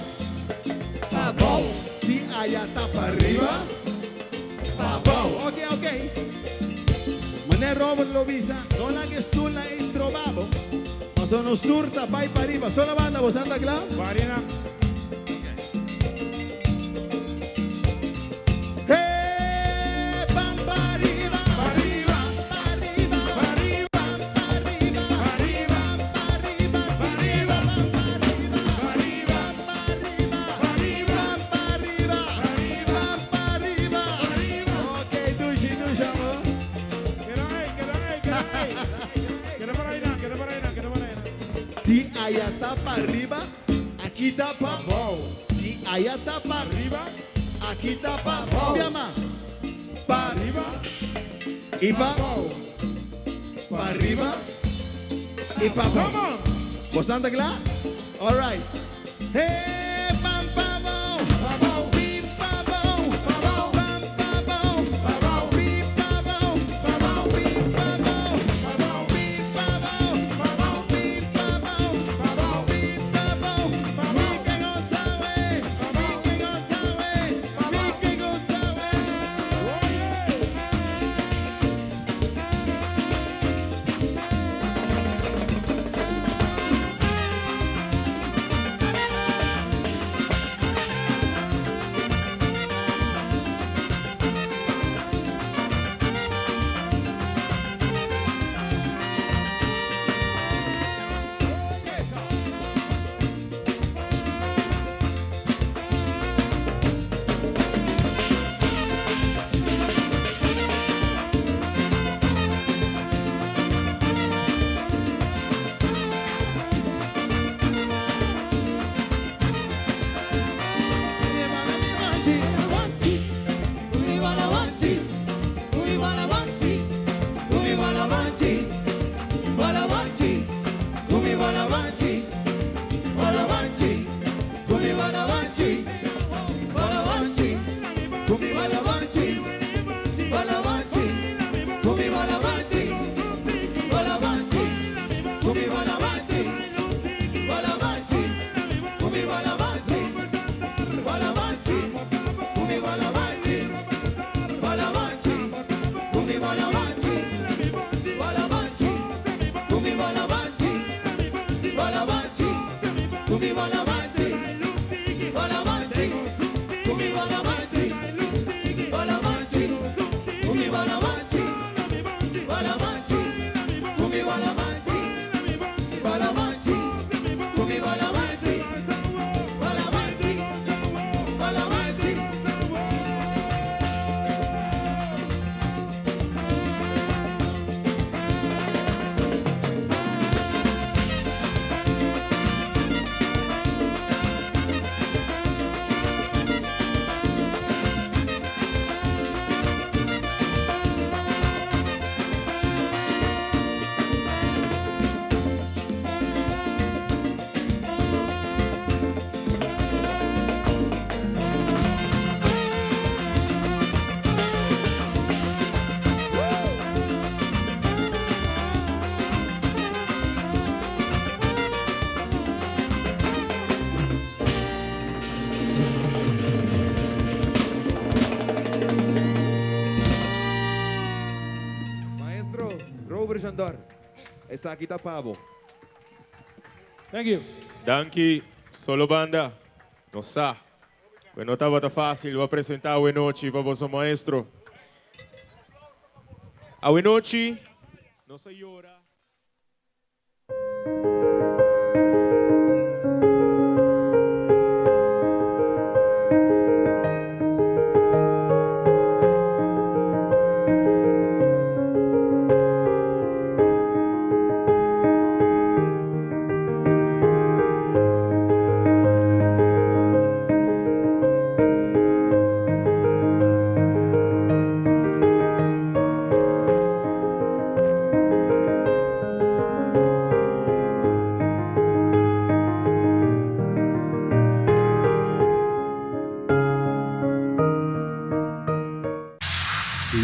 para abajo. Si allá está para arriba, para abajo. Ok. Mané Robert lo visa, non la che stulla è trovato, ma sono surta, vai para arriba. Solo banda, vos Santa Claus? Marina. Si allá está para arriba, aquí está para abajo. Si allá está para arriba, aquí está para abajo. Para arriba y para abajo. Para arriba y para abajo. ¿Vos Santa Claus? All right. Hey, pam, pam, pam, pim, pam, pam, pam, pam, pam, pam, pim, pam, pam, pam, pim, pam, pam, pam, pim, pam, pam, pam, pim, pam, pam, pam, pim, pam, pam, pam, que goza, wey, que goza, wey, que goza, Shandor. Essa aqui tá pavo. Thank you. Danke, solo banda. Não sa. Não estava fácil. Vou apresentar a noite para vosso maestro. A noite, não sei hora.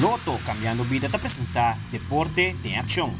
Loto Cambiando Vida te presenta Deporte de Acción.